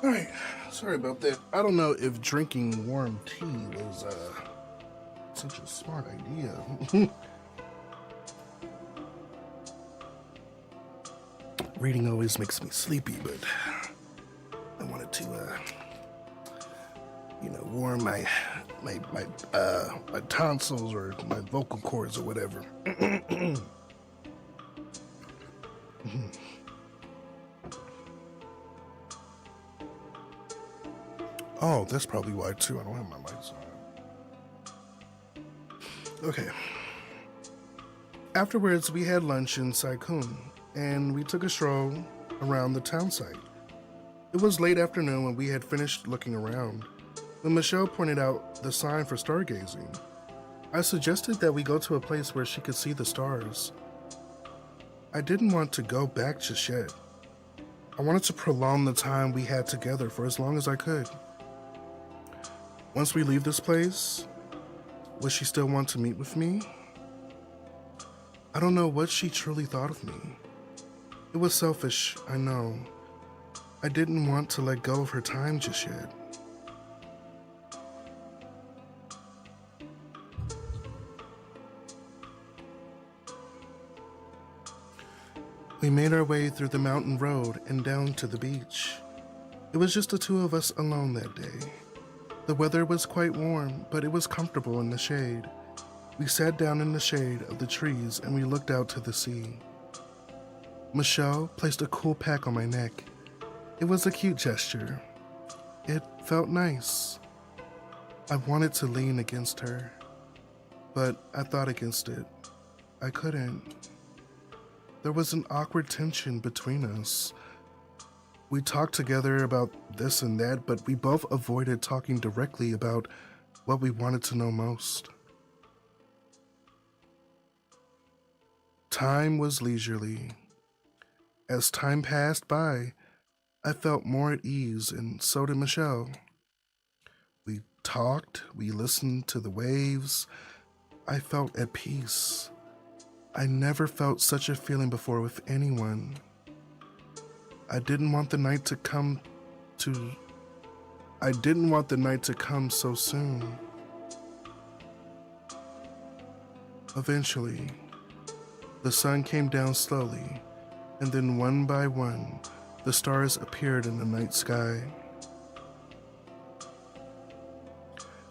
Speaker 1: All right, sorry about that. I don't know if drinking warm tea was such a smart idea. Reading always makes me sleepy, but I wanted to, warm my tonsils or my vocal cords or whatever. Oh, that's probably why too. I don't have my lights on. Okay. Afterwards, we had lunch in Saikun, and we took a stroll around the town site. It was late afternoon when we had finished looking around, when Michelle pointed out the sign for stargazing. I suggested that we go to a place where she could see the stars. I didn't want to go back just yet. I wanted to prolong the time we had together for as long as I could. Once we leave this place, would she still want to meet with me? I don't know what she truly thought of me. It was selfish, I know. I didn't want to let go of her time just yet. We made our way through the mountain road and down to the beach. It was just the two of us alone that day. The weather was quite warm, but it was comfortable in the shade. We sat down in the shade of the trees and we looked out to the sea. Michelle placed a cool pack on my neck. It was a cute gesture. It felt nice. I wanted to lean against her, but I thought against it. I couldn't. There was an awkward tension between us. We talked together about this and that, but we both avoided talking directly about what we wanted to know most. Time was leisurely. As time passed by, I felt more at ease, and so did Michelle. We talked, we listened to the waves. I felt at peace. I never felt such a feeling before with anyone. I didn't want the night to come so soon. Eventually, the sun came down slowly, and then one by one, the stars appeared in the night sky.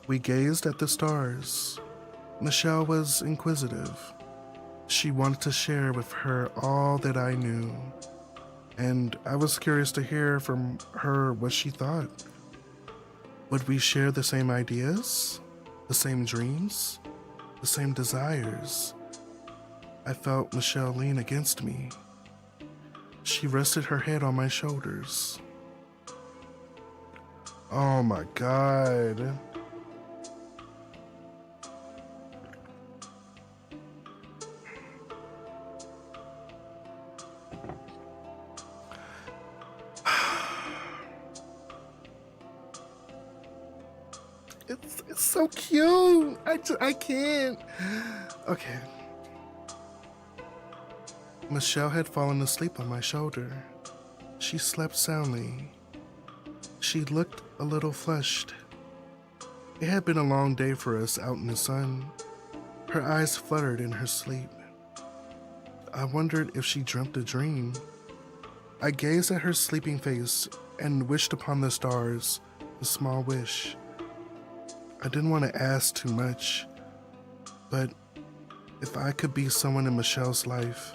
Speaker 1: We gazed at the stars. Michelle was inquisitive. She wanted to share with her all that I knew, and I was curious to hear from her what she thought. Would we share the same ideas, the same dreams, the same desires? I felt Michelle lean against me. She rested her head on my shoulders. Oh my God. It's so cute. I can't. Okay. Michelle had fallen asleep on my shoulder. She slept soundly. She looked a little flushed. It had been a long day for us out in the sun. Her eyes fluttered in her sleep. I wondered if she dreamt a dream. I gazed at her sleeping face and wished upon the stars, a small wish. I didn't want to ask too much, but if I could be someone in Michelle's life,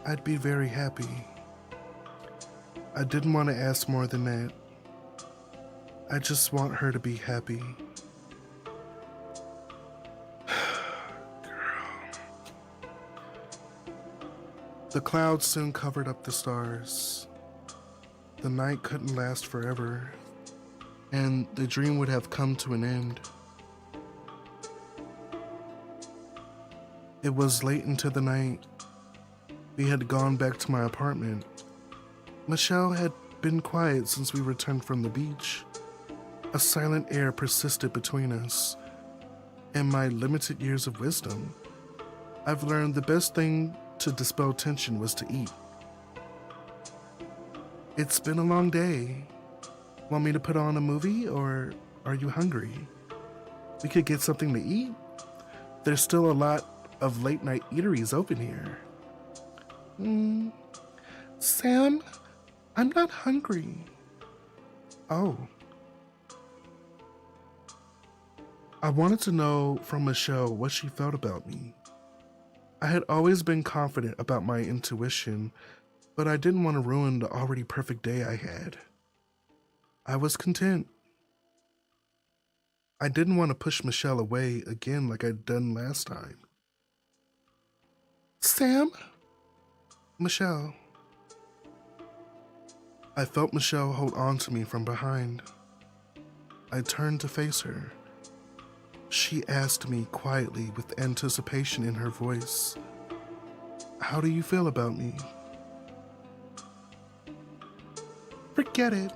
Speaker 1: I'd be very happy. I didn't want to ask more than that. I just want her to be happy. The clouds soon covered up the stars. The night couldn't last forever, and the dream would have come to an end. It was late into the night. We had gone back to my apartment. Michelle had been quiet since we returned from the beach. A silent air persisted between us. In my limited years of wisdom, I've learned the best thing to dispel tension was to eat. It's been a long day. Want me to put on a movie, or are you hungry? We could get something to eat. There's still a lot of late night eateries open here. Sam, I'm not hungry. Oh. I wanted to know from Michelle what she felt about me. I had always been confident about my intuition, but I didn't want to ruin the already perfect day I had. I was content. I didn't want to push Michelle away again like I'd done last time. Sam? Michelle. I felt Michelle hold on to me from behind. I turned to face her. She asked me quietly with anticipation in her voice, "How do you feel about me?" Forget it.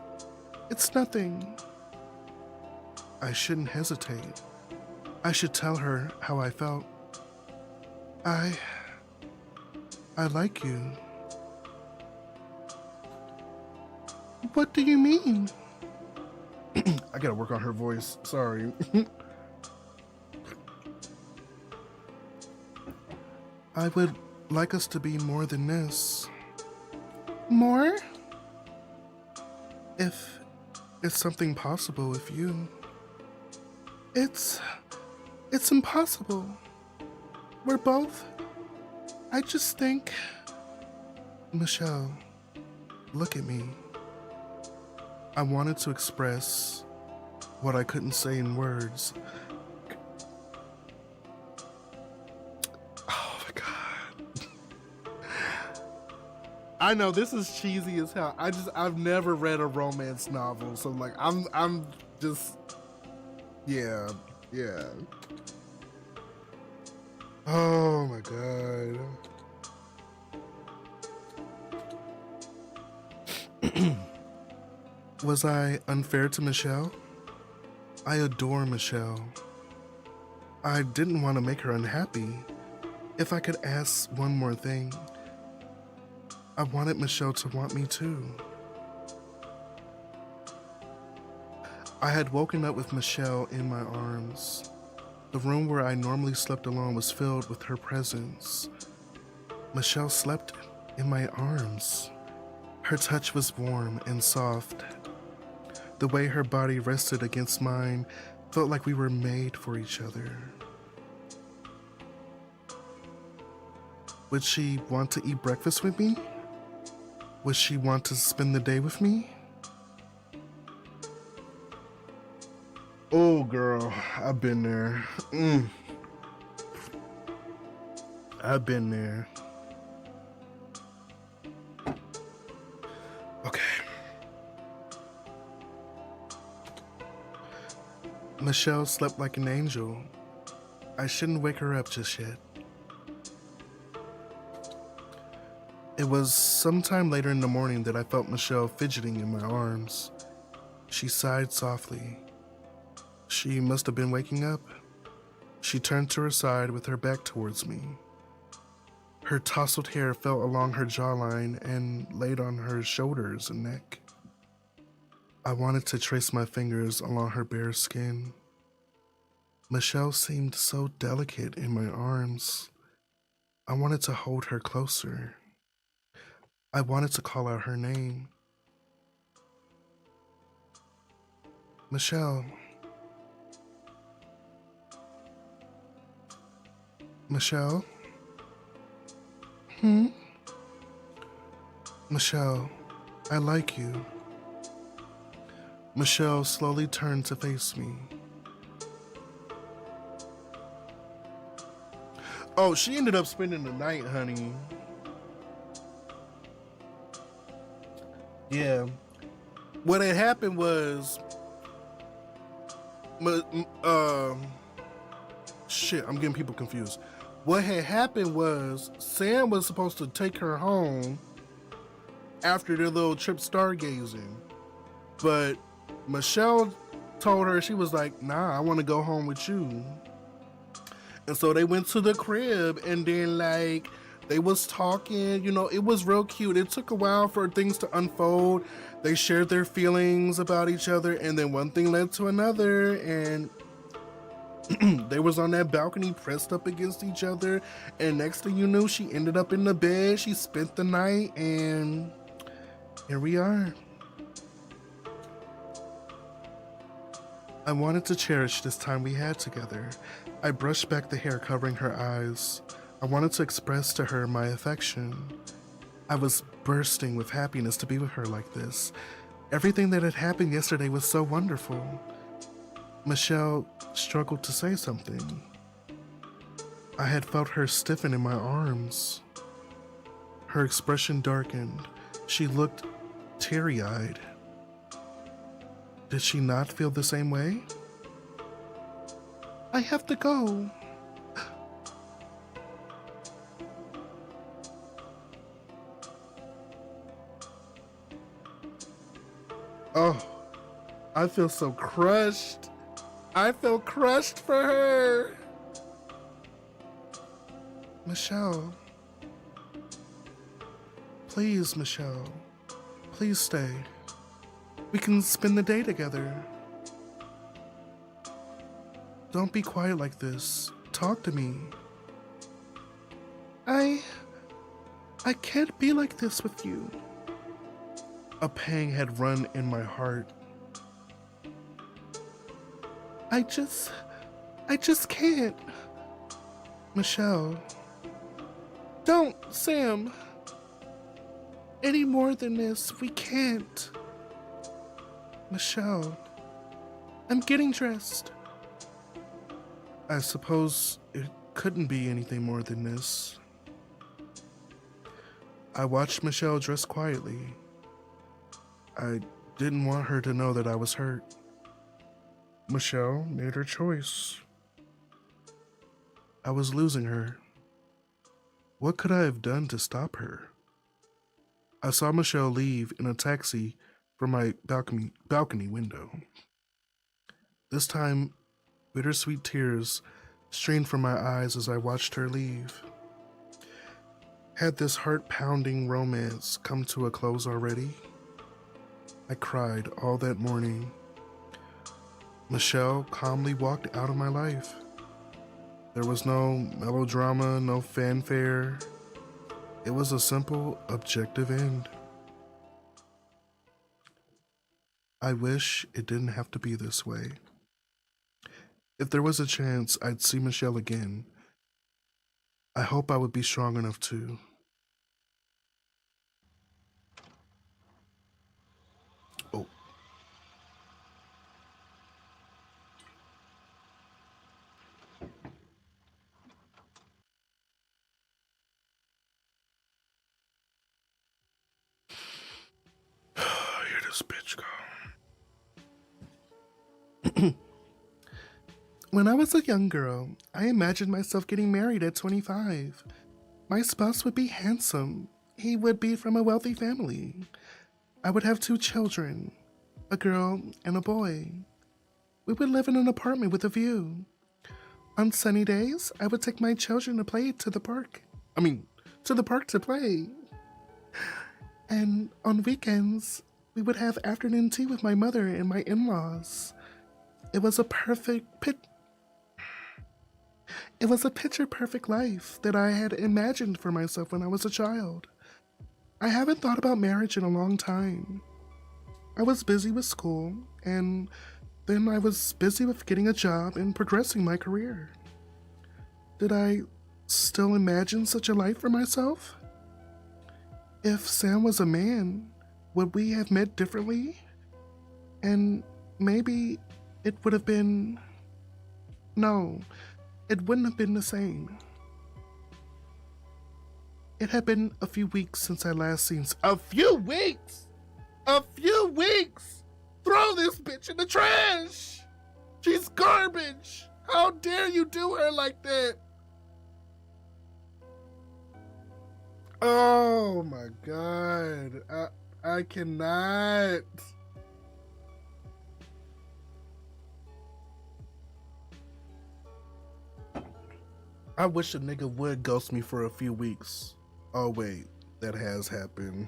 Speaker 1: It's nothing. I shouldn't hesitate. I should tell her how I felt. I like you. What do you mean? I gotta work on her voice. Sorry. I would like us to be more than this. More? If it's something possible with you. It's impossible. We're both. I just think. Michelle, look at me. I wanted to express what I couldn't say in words. Oh my God. I know this is cheesy as hell. I've never read a romance novel, so like I'm just yeah. Oh my God. Was I unfair to Michelle? I adore Michelle. I didn't want to make her unhappy. If I could ask one more thing, I wanted Michelle to want me too. I had woken up with Michelle in my arms. The room where I normally slept alone was filled with her presence. Michelle slept in my arms. Her touch was warm and soft. The way her body rested against mine felt like we were made for each other. Would she want to eat breakfast with me? Would she want to spend the day with me? Oh, girl, I've been there. I've been there. Okay. Michelle slept like an angel. I shouldn't wake her up just yet. It was sometime later in the morning that I felt Michelle fidgeting in my arms. She sighed softly. She must have been waking up. She turned to her side with her back towards me. Her tousled hair fell along her jawline and laid on her shoulders and neck. I wanted to trace my fingers along her bare skin. Michelle seemed so delicate in my arms. I wanted to hold her closer. I wanted to call out her name. Michelle. Michelle? Michelle, I like you. Michelle slowly turned to face me. Oh, she ended up spending the night, honey. Yeah. What had happened was, shit, I'm getting people confused. What had happened was Sam was supposed to take her home after their little trip stargazing, but Michelle told her, she was like, nah, I want to go home with you. And so they went to the crib, and then like They was talking, it was real cute. It took a while for things to unfold. They shared their feelings about each other, and then one thing led to another, and they was on that balcony pressed up against each other, and next thing you knew, she ended up in the bed. She spent the night, and here we are. I wanted to cherish this time we had together. I brushed back the hair covering her eyes. I wanted to express to her my affection. I was bursting with happiness to be with her like this. Everything that had happened yesterday was so wonderful. Michelle struggled to say something. I had felt her stiffen in my arms. Her expression darkened. She looked teary-eyed. Did she not feel the same way? I have to go. Oh, I feel so crushed. I feel crushed for her. Michelle. Please, Michelle. Please stay. We can spend the day together. Don't be quiet like this. Talk to me. I can't be like this with you. A pang had run in my heart. I just can't. Michelle. Don't, Sam. Any more than this, we can't. Michelle, I'm getting dressed. I suppose it couldn't be anything more than this. I watched Michelle dress quietly. I didn't want her to know that I was hurt. Michelle made her choice. I was losing her. What could I have done to stop her? I saw Michelle leave in a taxi from my balcony window. This time, bittersweet tears streamed from my eyes as I watched her leave. Had this heart-pounding romance come to a close already? I cried all that morning. Michelle calmly walked out of my life. There was no melodrama, no fanfare. It was a simple, objective end. I wish it didn't have to be this way. If there was a chance I'd see Michelle again, I hope I would be strong enough to. Oh. Here this bitch go. When I was a young girl, I imagined myself getting married at 25. My spouse would be handsome. He would be from a wealthy family. I would have 2 children, a girl and a boy. We would live in an apartment with a view. On sunny days, I would take my children to play to the park. To the park to play. And on weekends, we would have afternoon tea with my mother and my in-laws. It was a picture-perfect life that I had imagined for myself when I was a child. I haven't thought about marriage in a long time. I was busy with school, and then I was busy with getting a job and progressing my career. Did I still imagine such a life for myself? If Sam was a man, would we have met differently? And maybe it would have been... No, it wouldn't have been the same. It had been a few weeks since I last seen... A few weeks? A few weeks? Throw this bitch in the trash! She's garbage! How dare you do her like that? Oh my god. I cannot. I wish a nigga would ghost me for a few weeks. Oh wait, that has happened.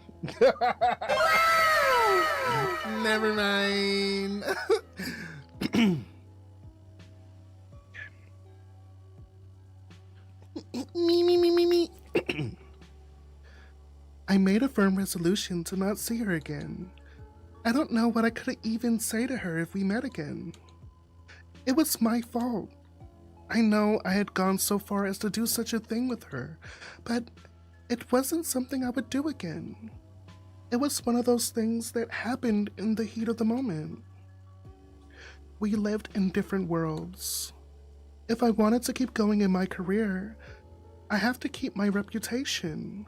Speaker 1: Never mind. Me. I made a firm resolution to not see her again. I don't know what I could even say to her if we met again. It was my fault. I know I had gone so far as to do such a thing with her, but it wasn't something I would do again. It was one of those things that happened in the heat of the moment. We lived in different worlds. If I wanted to keep going in my career, I have to keep my reputation.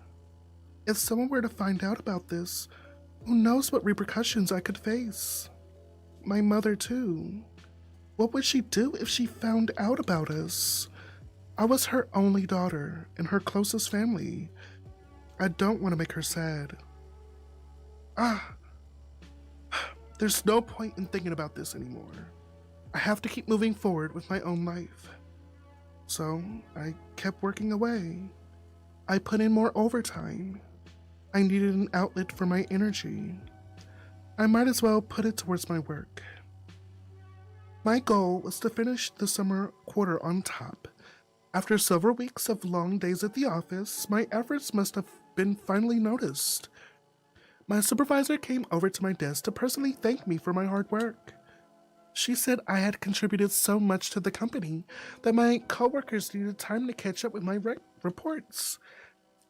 Speaker 1: If someone were to find out about this, who knows what repercussions I could face? My mother, too. What would she do if she found out about us? I was her only daughter and her closest family. I don't want to make her sad. There's no point in thinking about this anymore. I have to keep moving forward with my own life. So I kept working away. I put in more overtime. I needed an outlet for my energy. I might as well put it towards my work. My goal was to finish the summer quarter on top. After several weeks of long days at the office, my efforts must have been finally noticed. My supervisor came over to my desk to personally thank me for my hard work. She said I had contributed so much to the company that my coworkers needed time to catch up with my reports.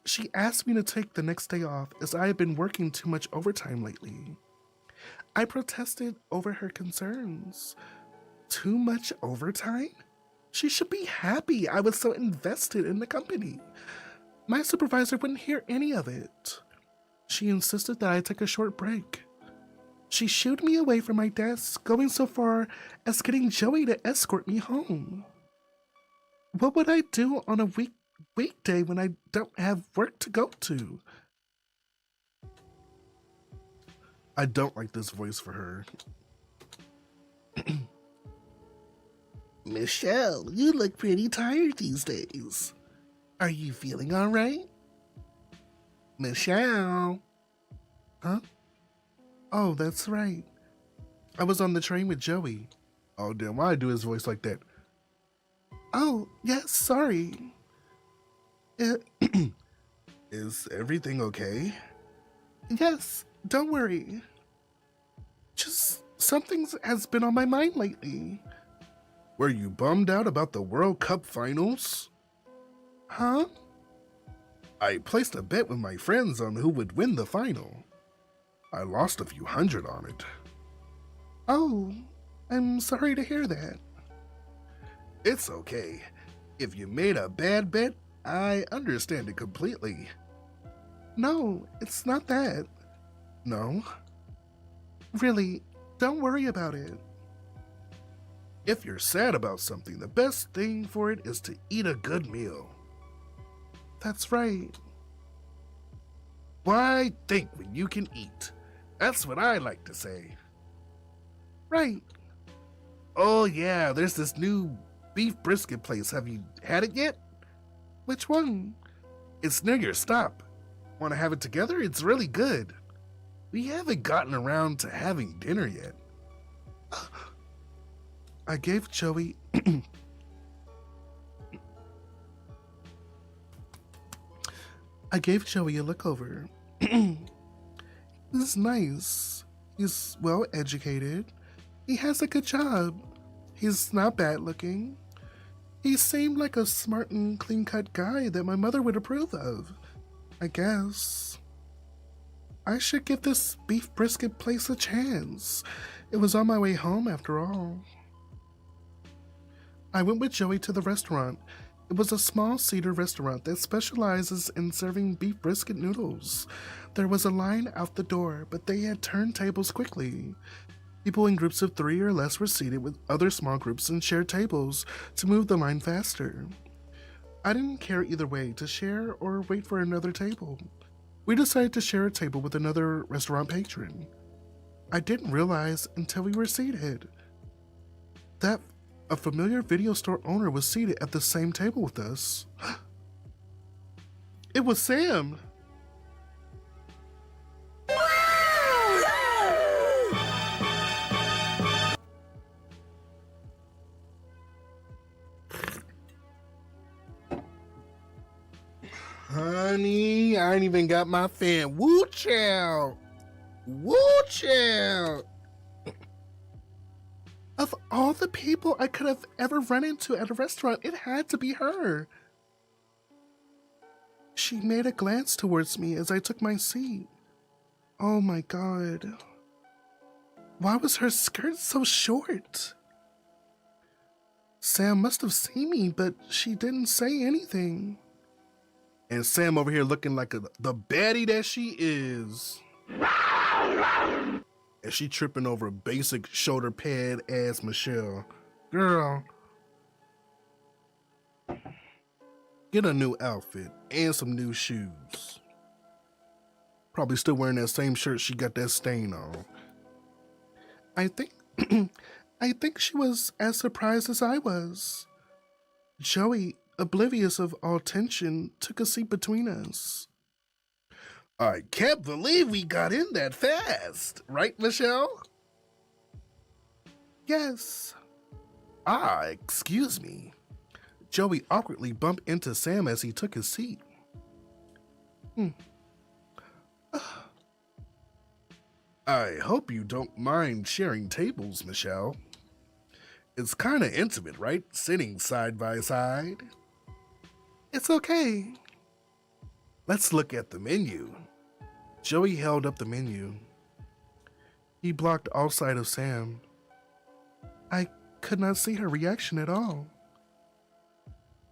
Speaker 1: She asked me to take the next day off as I had been working too much overtime lately. I protested over her concerns. Too much overtime? She should be happy I was so invested in the company. My supervisor wouldn't hear any of it. She insisted that I take a short break. She shooed me away from my desk, going so far as getting Joey to escort me home. What would I do on a weekday when I don't have work to go to? I don't like this voice for her. Michelle, you look pretty tired these days. Are you feeling all right? Michelle? Huh? Oh, that's right. I was on the train with Joey. Oh, damn, why I do his voice like that? Oh, yes, sorry. Is everything okay? Yes, don't worry. Just something has been on my mind lately. Were you bummed out about the World Cup finals? Huh? I placed a bet with my friends on who would win the final. I lost a few hundred on it. Oh, I'm sorry to hear that. It's okay. If you made a bad bet, I understand it completely. No, it's not that. No? Really, don't worry about it. If you're sad about something, the best thing for it is to eat a good meal. That's right. Why think when you can eat? That's what I like to say. Right. Oh yeah, there's this new beef brisket place. Have you had it yet? Which one? It's near your stop. Want to have it together? It's really good. We haven't gotten around to having dinner yet. I gave Joey... I gave Joey a look over. He's nice. He's well educated. He has a good job. He's not bad looking. He seemed like a smart and clean-cut guy that my mother would approve of, I guess. I should give this beef brisket place a chance. It was on my way home after all. I went with Joey to the restaurant. It was a small cedar restaurant that specializes in serving beef brisket noodles. There was a line out the door, but they had turned tables quickly. People in groups of 3 or less were seated with other small groups and shared tables to move the line faster. I didn't care either way, to share or wait for another table. We decided to share a table with another restaurant patron. I didn't realize until we were seated. That A familiar video store owner was seated at the same table with us. It was Sam.
Speaker 2: Honey, I ain't even got my fan. Woo child. Woo child.
Speaker 1: Of all the people I could have ever run into at a restaurant, it had to be her. She made a glance towards me as I took my seat. Oh my God. Why was her skirt so short? Sam must have seen me, but she didn't say anything.
Speaker 2: And Sam over here looking like the baddie that she is. And she tripping over a basic shoulder pad ass Michelle. Girl, get a new outfit and some new shoes. Probably still wearing that same shirt she got that stain on.
Speaker 1: I think I think she was as surprised as I was. Joey, oblivious of all tension, took a seat between us.
Speaker 2: I can't believe we got in that fast. Right, Michelle?
Speaker 1: Yes.
Speaker 2: Excuse me.
Speaker 1: Joey awkwardly bumped into Sam as he took his seat.
Speaker 2: I hope you don't mind sharing tables, Michelle. It's kind of intimate, right? Sitting side by side.
Speaker 1: It's okay.
Speaker 2: Let's look at the menu.
Speaker 1: Joey held up the menu. He blocked all sight of Sam. I could not see her reaction at all.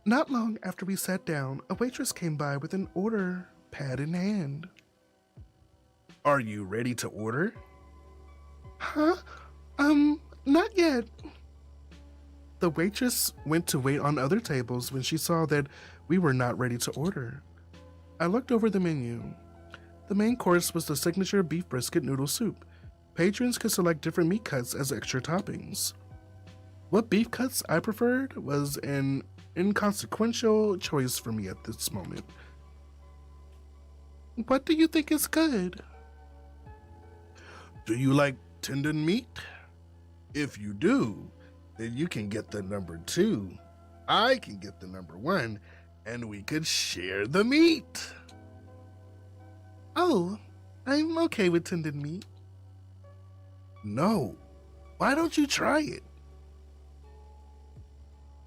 Speaker 1: Not long after we sat down, a waitress came by with an order pad in hand.
Speaker 2: Are you ready to order?
Speaker 1: Huh? Not yet. The waitress went to wait on other tables when she saw that we were not ready to order. I looked over the menu. The main course was the signature beef brisket noodle soup. Patrons could select different meat cuts as extra toppings. What beef cuts I preferred was an inconsequential choice for me at this moment. What do you think is good?
Speaker 2: Do you like tender meat? If you do, then you can get the number 2. I can get the number 1, and we could share the meat.
Speaker 1: Oh, I'm okay with tender meat.
Speaker 2: No, why don't you try it?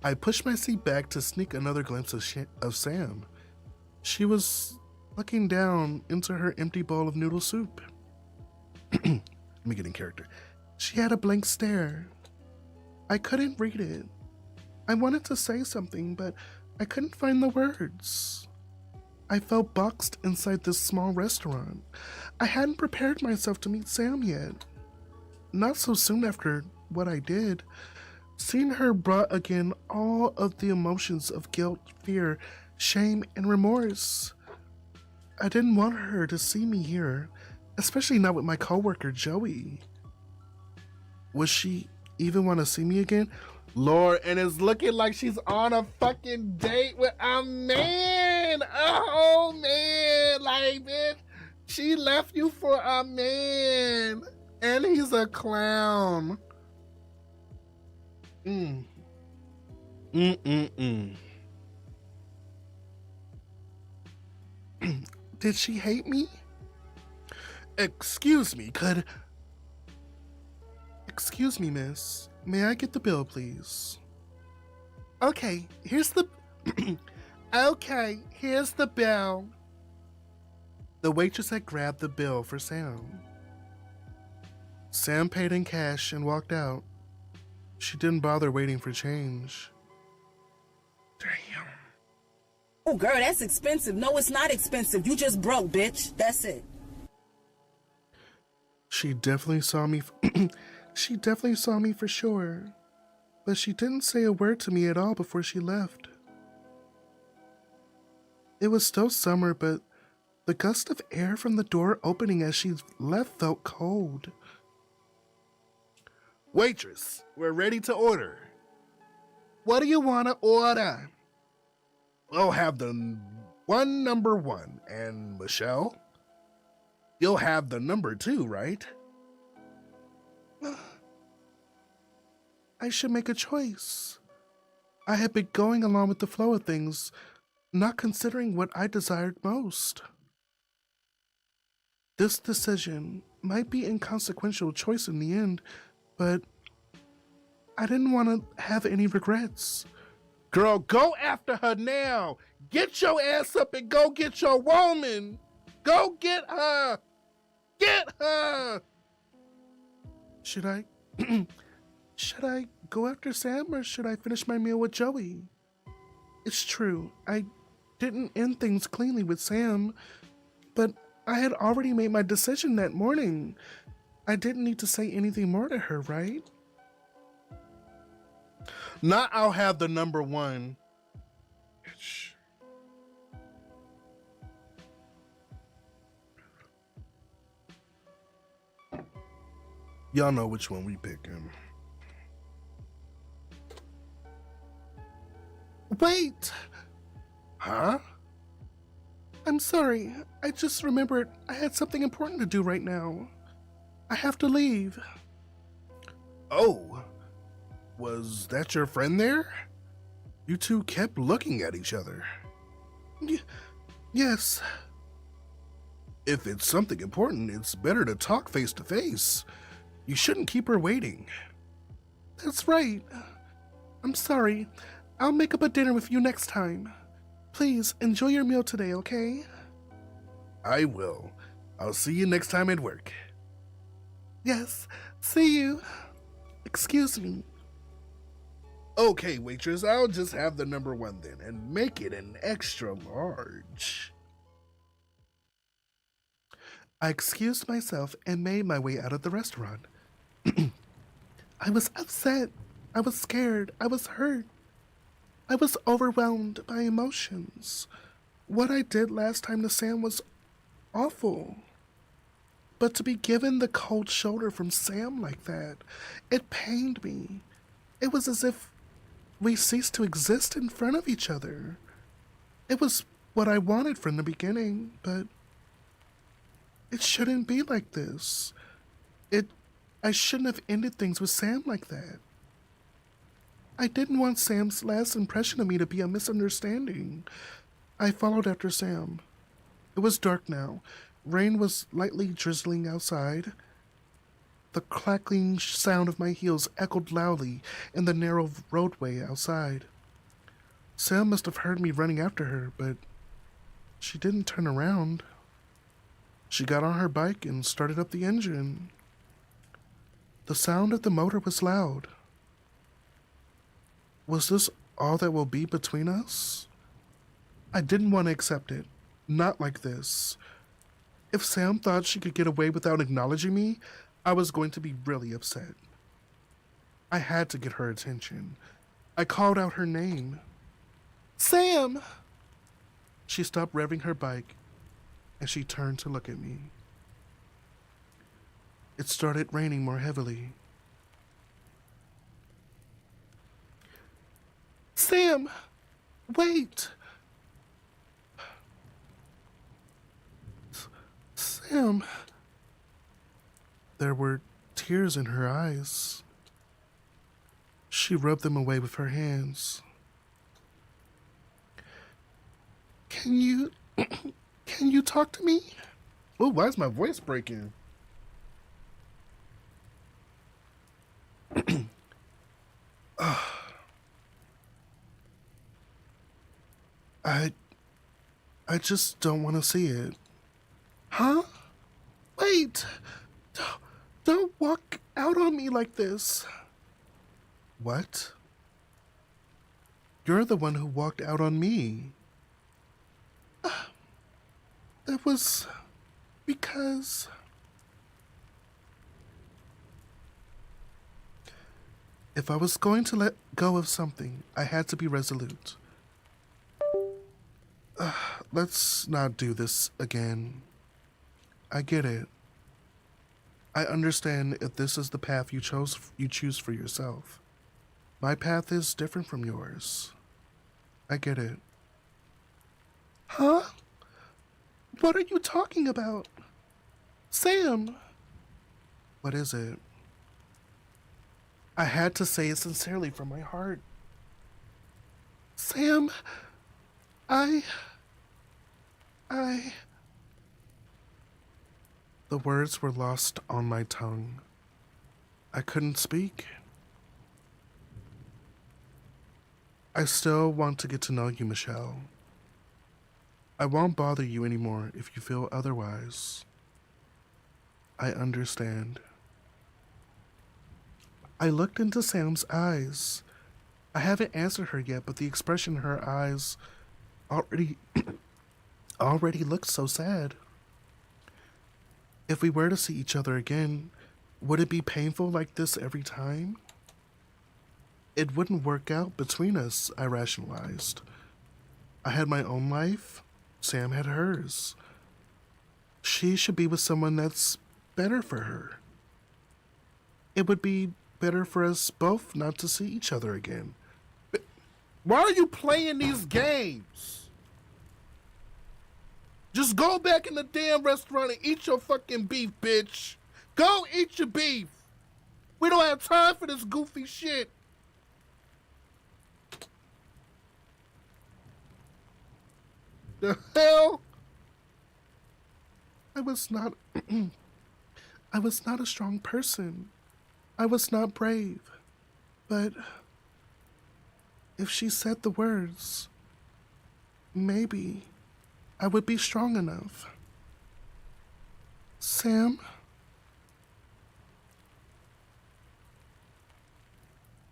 Speaker 1: I pushed my seat back to sneak another glimpse of Sam. She was looking down into her empty bowl of noodle soup. Let me get in character. She had a blank stare. I couldn't read it. I wanted to say something, but I couldn't find the words. I felt boxed inside this small restaurant. I hadn't prepared myself to meet Sam yet. Not so soon after what I did. Seeing her brought again all of the emotions of guilt, fear, shame, and remorse. I didn't want her to see me here, especially not with my coworker Joey. Would she even want to see me again?
Speaker 2: Lord, and it's looking like she's on a fucking date with a man. Oh, man. Like, bitch, she left you for a man. And he's a clown.
Speaker 1: Did she hate me?
Speaker 2: Excuse me,
Speaker 1: Excuse me, miss. May I get the bill, please? Okay, here's the... Okay, here's the bill. The waitress had grabbed the bill for Sam. Sam paid in cash and walked out. She didn't bother waiting for change.
Speaker 2: Damn.
Speaker 3: Oh, girl, that's expensive. No, it's not expensive. You just broke, bitch. That's it.
Speaker 1: She definitely saw me... She definitely saw me for sure. But she didn't say a word to me at all before she left. It was still summer, but the gust of air from the door opening as she left felt cold.
Speaker 2: Waitress, we're ready to order.
Speaker 1: What do you want to order? I'll have the one number one. And Michelle? You'll have the number two, right? I should make a choice. I had been going along with the flow of things, not considering what I desired most. This decision might be an inconsequential choice in the end, but I didn't want to have any regrets. Girl, go after her now. Get your ass up and go get your woman. Go get her. Get her. Should I should I go after Sam or should I finish my meal with Joey? It's true, I didn't end things cleanly with Sam, but I had already made my decision that morning. I didn't need to say anything more to her, right? Not I'll have the number one. Bitch. Y'all know which one we picking. Wait! Huh? I'm sorry. I just remembered I had something important to do right now. I have to leave. Oh. Was that your friend there? You two kept looking at each other. Yes. If it's something important, it's better to talk face to face. You shouldn't keep her waiting. That's right. I'm sorry. I'll make up a dinner with you next time. Please enjoy your meal today, okay? I will. I'll see you next time at work. Yes, see you. Excuse me. Okay, waitress, I'll just have the number one then, and make it an extra large. I excused myself and made my way out of the restaurant. I was upset. I was scared. I was hurt. I was overwhelmed by emotions. What I did last time to Sam was awful. But to be given the cold shoulder from Sam like that, it pained me. It was as if we ceased to exist in front of each other. It was what I wanted from the beginning, but it shouldn't be like this. I shouldn't have ended things with Sam like that. I didn't want Sam's last impression of me to be a misunderstanding. I followed after Sam. It was dark now. Rain was lightly drizzling outside. The clacking sound of my heels echoed loudly in the narrow roadway outside. Sam must have heard me running after her, but she didn't turn around. She got on her bike and started up the engine. The sound of the motor was loud. Was this all that will be between us? I didn't want to accept it. Not like this. If Sam thought she could get away without acknowledging me, I was going to be really upset. I had to get her attention. I called out her name. Sam! She stopped revving her bike, and she turned to look at me. It started raining more heavily. Sam! Wait! Sam! There were tears in her eyes. She rubbed them away with her hands. Can you talk to me? Oh, why is my voice breaking? I just don't want to see it. Huh? Wait! Don't walk out on me like this. What? You're the one who walked out on me. That was because... If I was going to let go of something, I had to be resolute. Let's not do this again. I get it. I understand if this is the path you choose for yourself. My path is different from yours. I get it. Huh? What are you talking about? Sam! What is it? I had to say it sincerely from my heart. Sam, I... The words were lost on my tongue. I couldn't speak. I still want to get to know you, Michelle. I won't bother you anymore if you feel otherwise. I understand. I looked into Sam's eyes. I haven't answered her yet, but the expression in her eyes already looked so sad. If we were to see each other again, would it be painful like this every time? It wouldn't work out between us, I rationalized. I had my own life. Sam had hers. She should be with someone that's better for her. It would be better for us both not to see each other again.
Speaker 2: Why are you playing these games? Just go back in the damn restaurant and eat your fucking beef, bitch. Go eat your beef. We don't have time for this goofy shit. The hell?
Speaker 1: I was not I was not a strong person. I was not brave. But if she said the words, maybe I would be strong enough. Sam?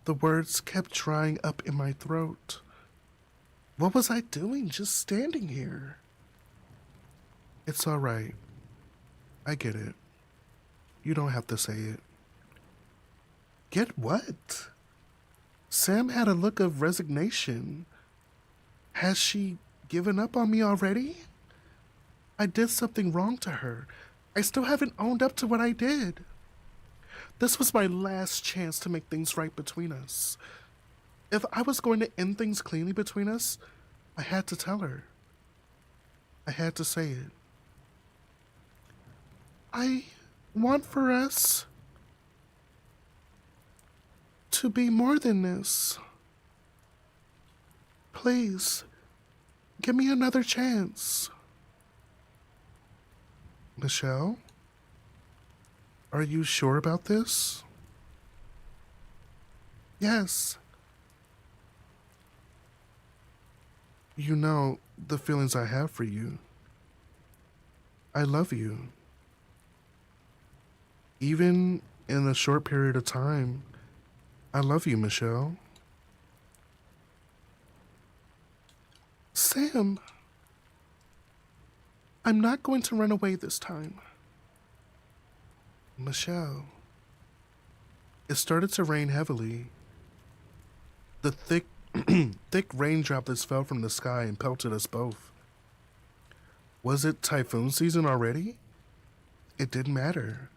Speaker 1: The words kept drying up in my throat. What was I doing just standing here? It's all right. I get it. You don't have to say it. Get what? Sam had a look of resignation. Has she given up on me already? I did something wrong to her. I still haven't owned up to what I did. This was my last chance to make things right between us. If I was going to end things cleanly between us, I had to tell her. I had to say it. I want for us to be more than this. Please, give me another chance. Michelle? Are you sure about this? Yes. You know the feelings I have for you. I love you. Even in a short period of time, I love you, Michelle. Sam, I'm not going to run away this time. Michelle. It started to rain heavily. The thick rain droplets fell from the sky and pelted us both. Was it typhoon season already? It didn't matter.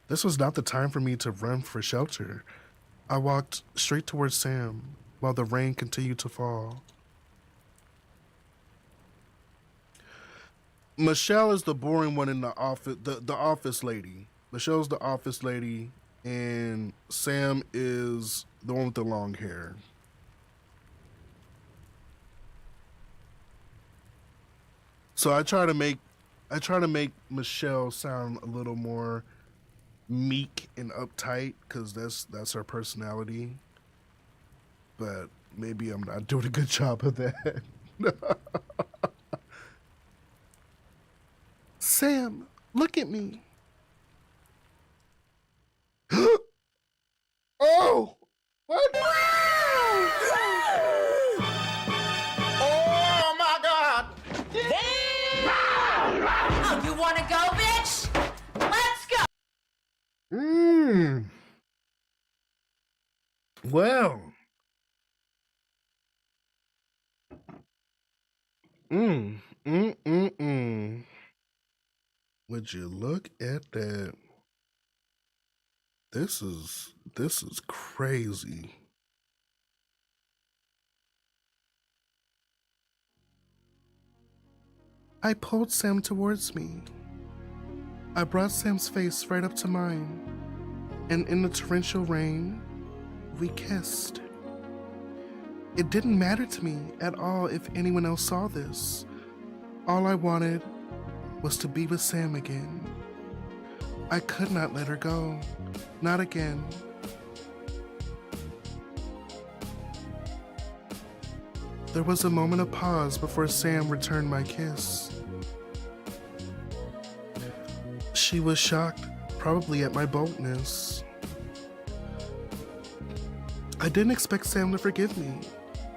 Speaker 1: This was not the time for me to run for shelter. I walked straight towards Sam while the rain continued to fall.
Speaker 2: Michelle is the boring one in the office, the office lady. Michelle's the office lady, and Sam is the one with the long hair. So I try to make Michelle sound a little more meek and uptight because that's her personality. But maybe I'm not doing a good job of that.
Speaker 1: Sam, look at me.
Speaker 2: Oh! What?
Speaker 4: Oh my God!
Speaker 5: Oh, you want to go, bitch? Let's go.
Speaker 2: Well.
Speaker 1: Would you look at that? This is crazy. I pulled Sam towards me. I brought Sam's face right up to mine, and in the torrential rain, we kissed. It didn't matter to me at all if anyone else saw this. All I wanted was to be with Sam again. I could not let her go. Not again. There was a moment of pause before Sam returned my kiss. She was shocked, probably at my boldness. I didn't expect Sam to forgive me.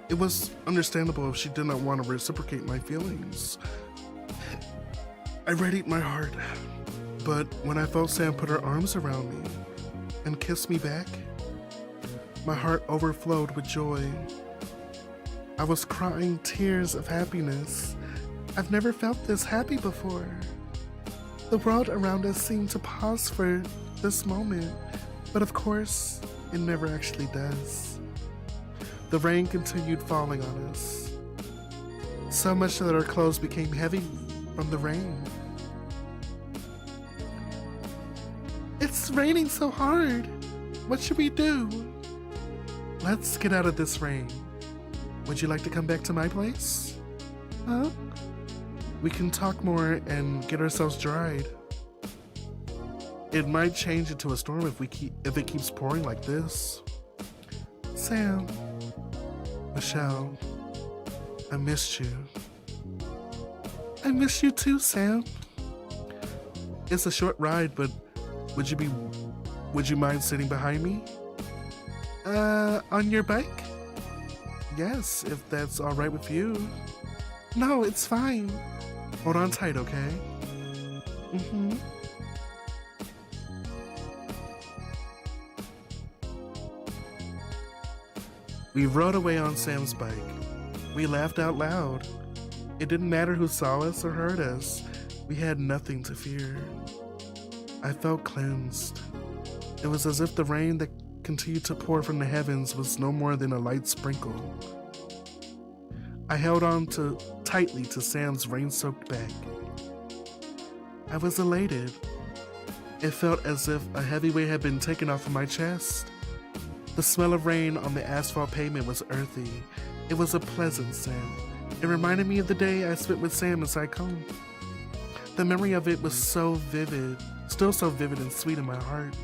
Speaker 1: It was understandable if she did not want to reciprocate my feelings. I readied my heart, but when I felt Sam put her arms around me and kiss me back, my heart overflowed with joy. I was crying tears of happiness. I've never felt this happy before. The world around us seemed to pause for this moment, but of course, it never actually does. The rain continued falling on us, so much that our clothes became heavy from the rain. It's raining so hard. What should we do? Let's get out of this rain. Would you like to come back to my place? Huh? We can talk more and get ourselves dried. It might change into a storm if it keeps pouring like this. Sam, Michelle, I missed you. I miss you too, Sam. It's a short ride, but would you mind sitting behind me? On your bike? Yes, if that's all right with you. No, it's fine. Hold on tight, okay? Mm-hmm. We rode away on Sam's bike. We laughed out loud. It didn't matter who saw us or heard us. We had nothing to fear. I felt cleansed. It was as if the rain that continued to pour from the heavens was no more than a light sprinkle. I held on tightly to Sam's rain-soaked back. I was elated. It felt as if a heavy weight had been taken off of my chest. The smell of rain on the asphalt pavement was earthy. It was a pleasant scent. It reminded me of the day I spent with Sam inside home. The memory of it was so vivid, still so vivid and sweet in my heart.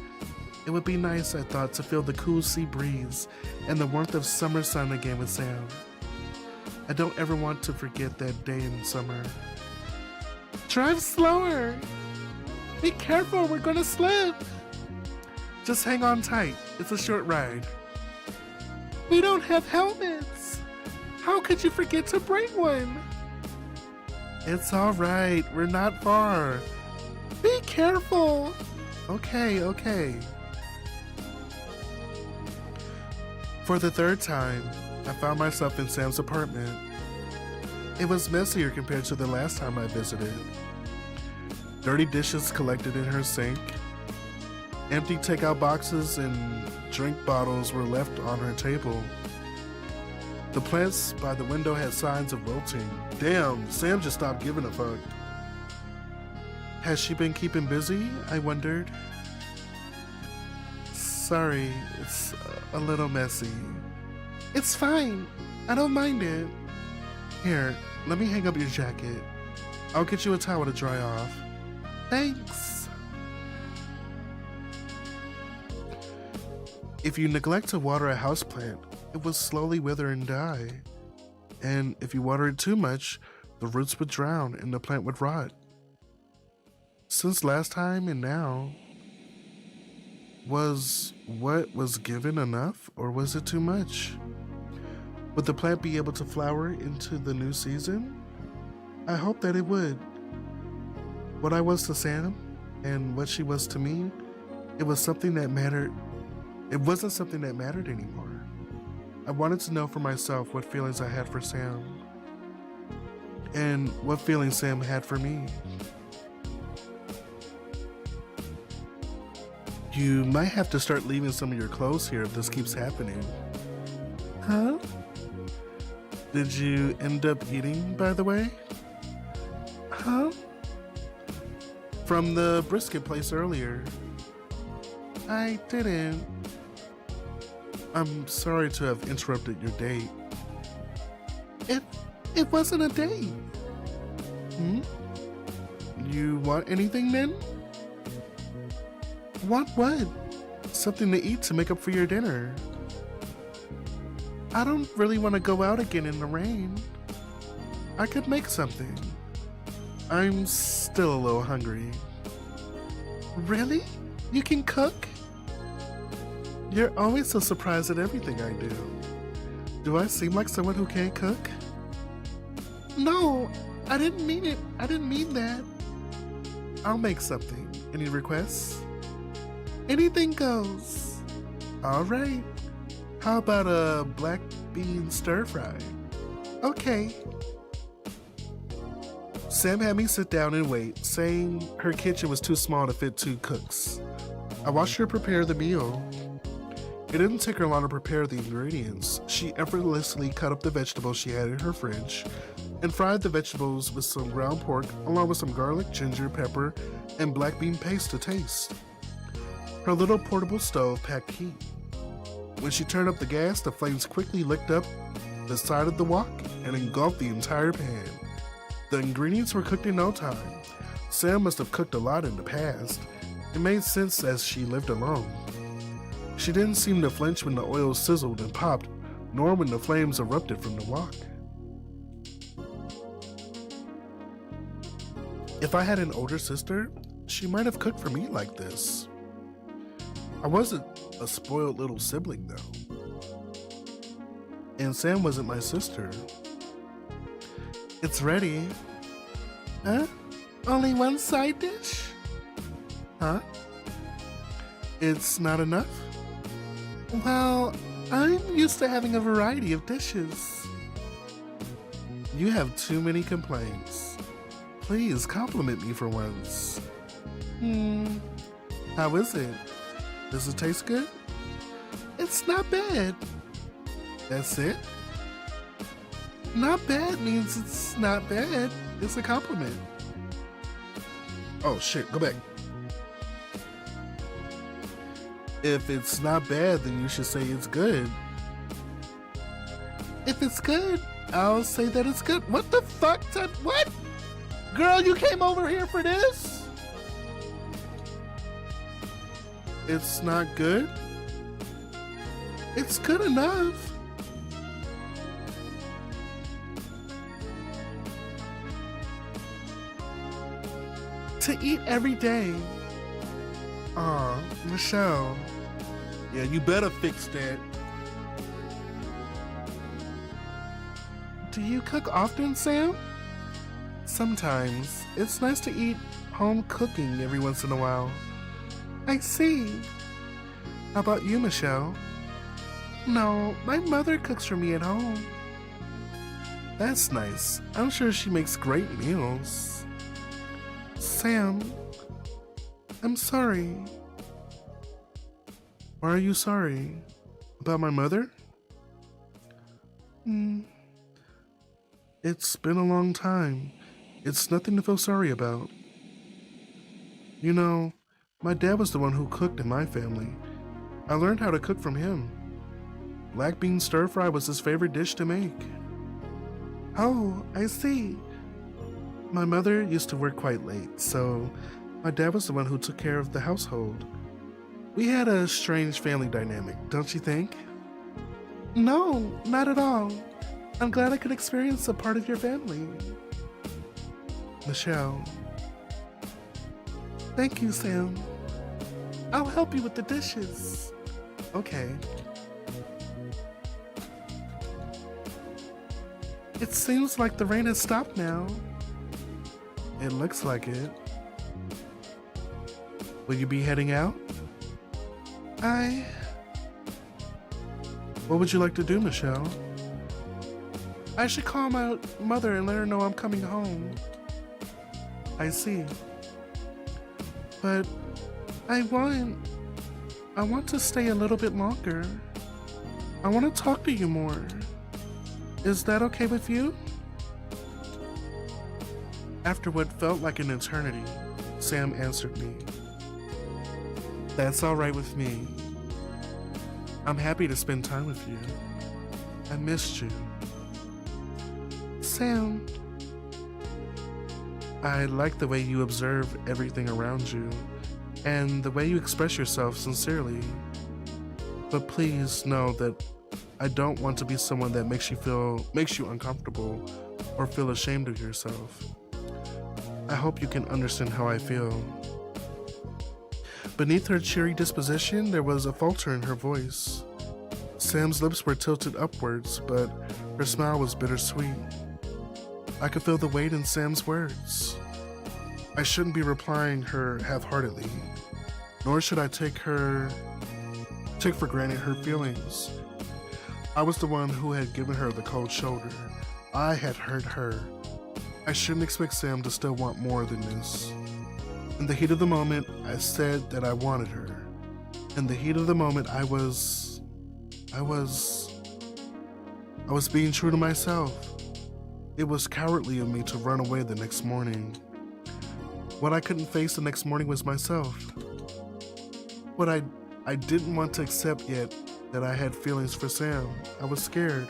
Speaker 1: It would be nice, I thought, to feel the cool sea breeze and the warmth of summer sun again with Sam. I don't ever want to forget that day in summer. Drive slower! Be careful, we're gonna slip! Just hang on tight, it's a short ride. We don't have helmets! How could you forget to bring one? It's alright, we're not far. Be careful! Okay. For the third time, I found myself in Sam's apartment. It was messier compared to the last time I visited. Dirty dishes collected in her sink. Empty takeout boxes and drink bottles were left on her table. The plants by the window had signs of wilting. Damn, Sam just stopped giving a fuck. Has she been keeping busy? I wondered. Sorry, it's a little messy. It's fine. I don't mind it. Here, let me hang up your jacket. I'll get you a towel to dry off. Thanks. If you neglect to water a houseplant, it will slowly wither and die. And if you water it too much, the roots would drown and the plant would rot. Since last time and now, was what was given enough, or was it too much? Would the plant be able to flower into the new season? I hope that it would. What I was to Sam and what she was to me, it was something that mattered. It wasn't something that mattered anymore. I wanted to know for myself what feelings I had for Sam and what feelings Sam had for me. You might have to start leaving some of your clothes here if this keeps happening. Huh? Did you end up eating, by the way? Huh? From the brisket place earlier. I didn't. I'm sorry to have interrupted your date. It wasn't a date. You want anything then? Want what? Something to eat to make up for your dinner. I don't really want to go out again in the rain. I could make something. I'm still a little hungry. Really? You can cook? You're always so surprised at everything I do. Do I seem like someone who can't cook? No, I didn't mean it. I didn't mean that. I'll make something. Any requests? Anything goes. All right. How about a black bean stir fry? Okay. Sam had me sit down and wait, saying her kitchen was too small to fit 2 cooks. I watched her prepare the meal. It didn't take her long to prepare the ingredients. She effortlessly cut up the vegetables she had in her fridge and fried the vegetables with some ground pork along with some garlic, ginger, pepper, and black bean paste to taste. Her little portable stove packed heat. When she turned up the gas, the flames quickly licked up the side of the wok and engulfed the entire pan. The ingredients were cooked in no time. Sam must have cooked a lot in the past. It made sense as she lived alone. She didn't seem to flinch when the oil sizzled and popped, nor when the flames erupted from the wok. If I had an older sister, she might have cooked for me like this. I wasn't a spoiled little sibling, though. And Sam wasn't my sister. It's ready. Huh? Only one side dish? Huh? It's not enough? Well, I'm used to having a variety of dishes. You have too many complaints. Please compliment me for once. How is it? Does it taste good? It's not bad. That's it? Not bad means it's not bad. It's a compliment. Oh shit, go back. If it's not bad, then you should say it's good. If it's good, I'll say that it's good. What the fuck? What? Girl, you came over here for this? It's not good? It's good enough. To eat every day. Aw, Michelle. Yeah, you better fix that. Do you cook often, Sam? Sometimes. It's nice to eat home cooking every once in a while. I see. How about you, Michelle? No, my mother cooks for me at home. That's nice. I'm sure she makes great meals. Sam, I'm sorry. Why are you sorry? About my mother? It's been a long time. It's nothing to feel sorry about. You know, my dad was the one who cooked in my family. I learned how to cook from him. Black bean stir fry was his favorite dish to make. Oh, I see. My mother used to work quite late, so my dad was the one who took care of the household. We had a strange family dynamic, don't you think? No, not at all. I'm glad I could experience a part of your family. Michelle. Thank you, Sam. I'll help you with the dishes. Okay. It seems like the rain has stopped now. It looks like it. Will you be heading out? What would you like to do, Michelle? I should call my mother and let her know I'm coming home. I see. But I want to stay a little bit longer. I want to talk to you more. Is that okay with you? After what felt like an eternity, Sam answered me. That's all right with me. I'm happy to spend time with you. I missed you. Sam, I like the way you observe everything around you and the way you express yourself sincerely. But please know that I don't want to be someone that makes you uncomfortable or feel ashamed of yourself. I hope you can understand how I feel. Beneath her cheery disposition, there was a falter in her voice. Sam's lips were tilted upwards, but her smile was bittersweet. I could feel the weight in Sam's words. I shouldn't be replying her half-heartedly, nor should I take for granted her feelings. I was the one who had given her the cold shoulder. I had hurt her. I shouldn't expect Sam to still want more than this. In the heat of the moment, I said that I wanted her. In the heat of the moment, I was being true to myself. It was cowardly of me to run away the next morning. What I couldn't face the next morning was myself. What I didn't want to accept yet that I had feelings for Sam. I was scared.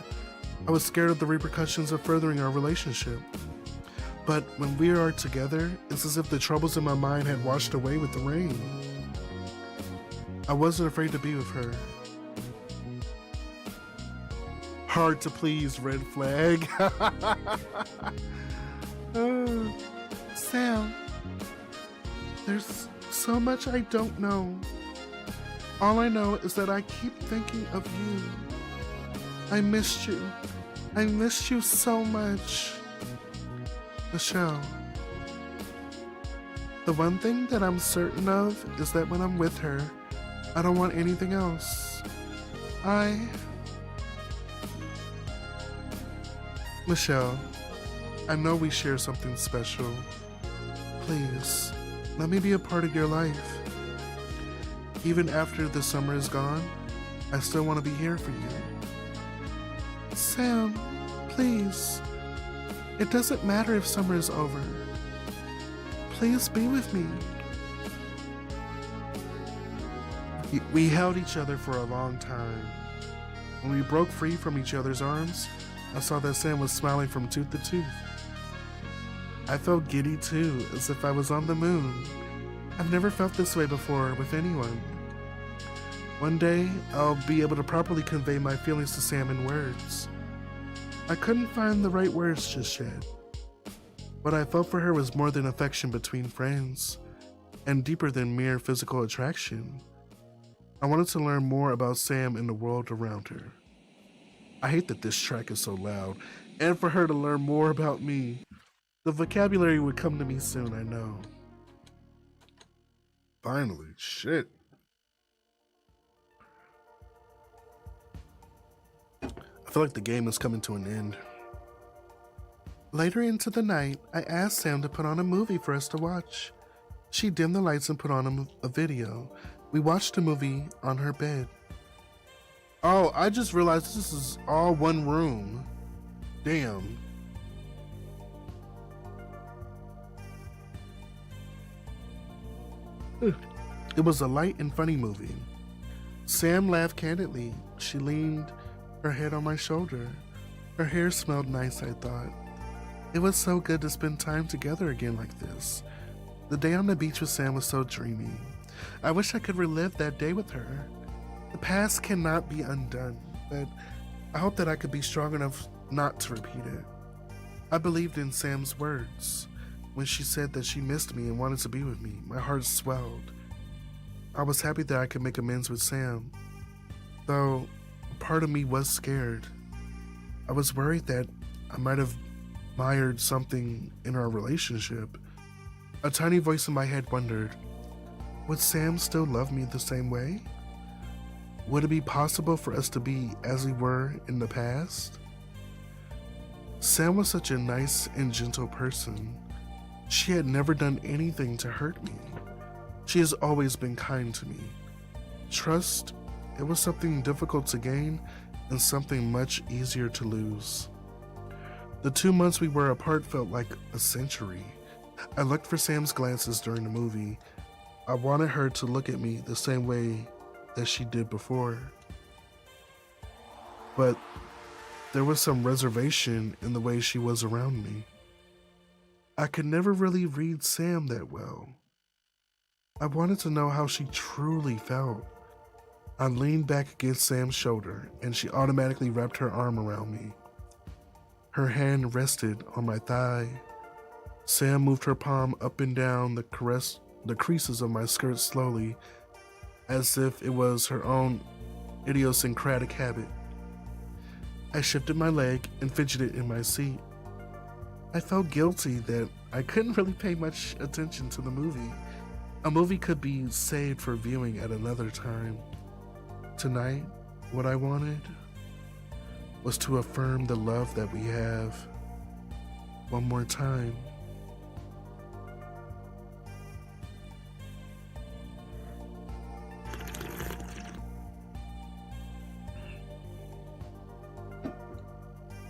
Speaker 1: I was scared of the repercussions of furthering our relationship. But when we are together, it's as if the troubles in my mind had washed away with the rain. I wasn't afraid to be with her. Hard to please, red flag. Sam, there's so much I don't know. All I know is that I keep thinking of you. I missed you. I missed you so much. Michelle, the one thing that I'm certain of is that when I'm with her, I don't want anything else. Michelle, I know we share something special. Please, let me be a part of your life. Even after the summer is gone, I still want to be here for you. Sam, please. It doesn't matter if summer is over. Please be with me. We held each other for a long time. When we broke free from each other's arms, I saw that Sam was smiling from tooth to tooth. I felt giddy too, as if I was on the moon. I've never felt this way before with anyone. One day, I'll be able to properly convey my feelings to Sam in words. I couldn't find the right words just yet. What I felt for her was more than affection between friends, and deeper than mere physical attraction. I wanted to learn more about Sam and the world around her. I hate that this track is so loud, and for her to learn more about me. The vocabulary would come to me soon, I know. Finally, shit. I feel like the game is coming to an end. Later into the night, I asked Sam to put on a movie for us to watch. She dimmed the lights and put on a video. We watched a movie on her bed. Oh, I just realized this is all one room. Damn. It was a light and funny movie. Sam laughed candidly. She leaned her head on my shoulder. Her hair smelled nice, I thought. It was so good to spend time together again like this. The day on the beach with Sam was so dreamy. I wish I could relive that day with her. The past cannot be undone, but I hope that I could be strong enough not to repeat it. I believed in Sam's words. When she said that she missed me and wanted to be with me, my heart swelled. I was happy that I could make amends with Sam, though a part of me was scared. I was worried that I might have mired something in our relationship. A tiny voice in my head wondered, would Sam still love me the same way? Would it be possible for us to be as we were in the past? Sam was such a nice and gentle person. She had never done anything to hurt me. She has always been kind to me. Trust, it was something difficult to gain and something much easier to lose. The 2 months we were apart felt like a century. I looked for Sam's glances during the movie. I wanted her to look at me the same way that she did before. But there was some reservation in the way she was around me. I could never really read Sam that well. I wanted to know how she truly felt. I leaned back against Sam's shoulder, and she automatically wrapped her arm around me. Her hand rested on my thigh. Sam moved her palm up and down the creases of my skirt slowly, as if it was her own idiosyncratic habit. I shifted my leg and fidgeted in my seat. I felt guilty that I couldn't really pay much attention to the movie. A movie could be saved for viewing at another time. Tonight, what I wanted was to affirm the love that we have one more time.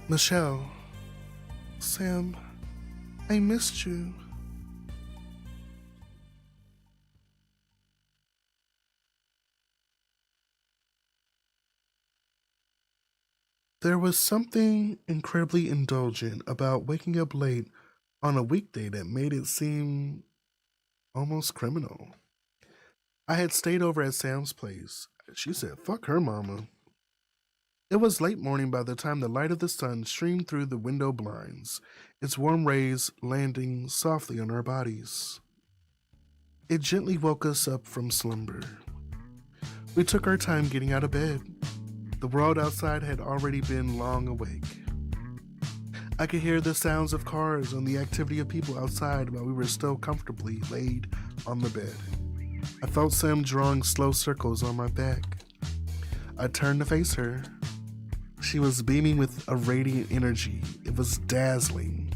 Speaker 1: Michelle, Sam, I missed you. There was something incredibly indulgent about waking up late on a weekday that made it seem almost criminal. I had stayed over at Sam's place. She said, fuck her mama. It was late morning by the time the light of the sun streamed through the window blinds, its warm rays landing softly on our bodies. It gently woke us up from slumber. We took our time getting out of bed. The world outside had already been long awake. I could hear the sounds of cars and the activity of people outside while we were still comfortably laid on the bed. I felt Sam drawing slow circles on my back. I turned to face her. She was beaming with a radiant energy. It was dazzling.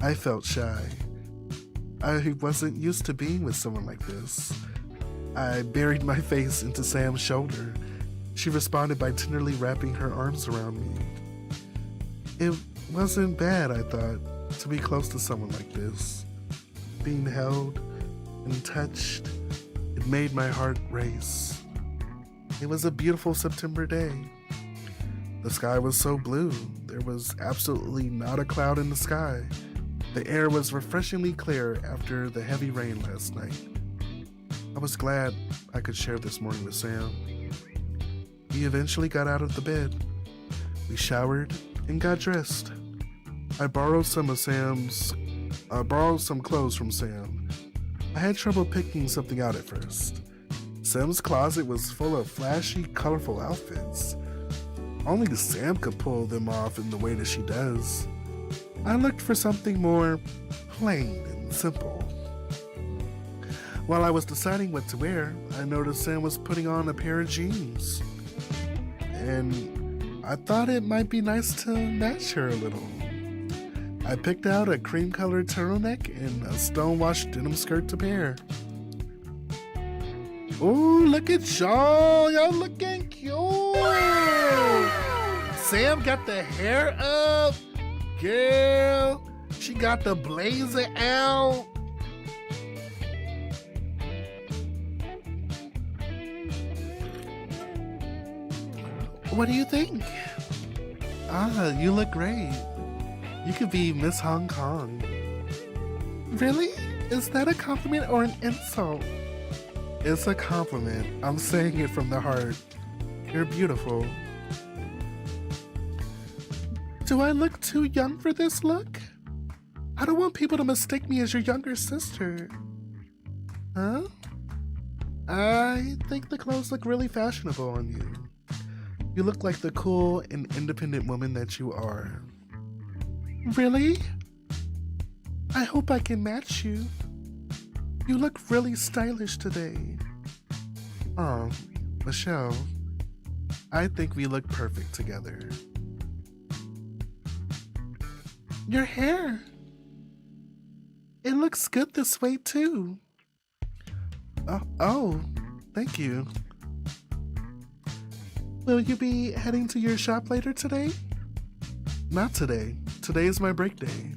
Speaker 1: I felt shy. I wasn't used to being with someone like this. I buried my face into Sam's shoulder. She responded by tenderly wrapping her arms around me. It wasn't bad, I thought, to be close to someone like this. Being held and touched, it made my heart race. It was a beautiful September day. The sky was so blue, there was absolutely not a cloud in the sky. The air was refreshingly clear after the heavy rain last night. I was glad I could share this morning with Sam. We eventually got out of the bed. We showered and got dressed. I borrowed some clothes from Sam. I had trouble picking something out at first. Sam's closet was full of flashy, colorful outfits. Only Sam could pull them off in the way that she does. I looked for something more plain and simple. While I was deciding what to wear, I noticed Sam was putting on a pair of jeans. And I thought it might be nice to match her a little. I picked out a cream-colored turtleneck and a stonewashed denim skirt to pair. Ooh, look at y'all! Y'all looking cute! Sam got the hair up. Girl, she got the blazer out. What do you think? You look great. You could be Miss Hong Kong. Really? Is that a compliment or an insult? It's a compliment. I'm saying it from the heart. You're beautiful. Do I look too young for this look? I don't want people to mistake me as your younger sister. Huh? I think the clothes look really fashionable on you. You look like the cool and independent woman that you are. Really? I hope I can match you. You look really stylish today. Oh, Michelle, I think we look perfect together. Your hair. It looks good this way too. Oh, thank you. Will you be heading to your shop later today? Not today. Today is my break day.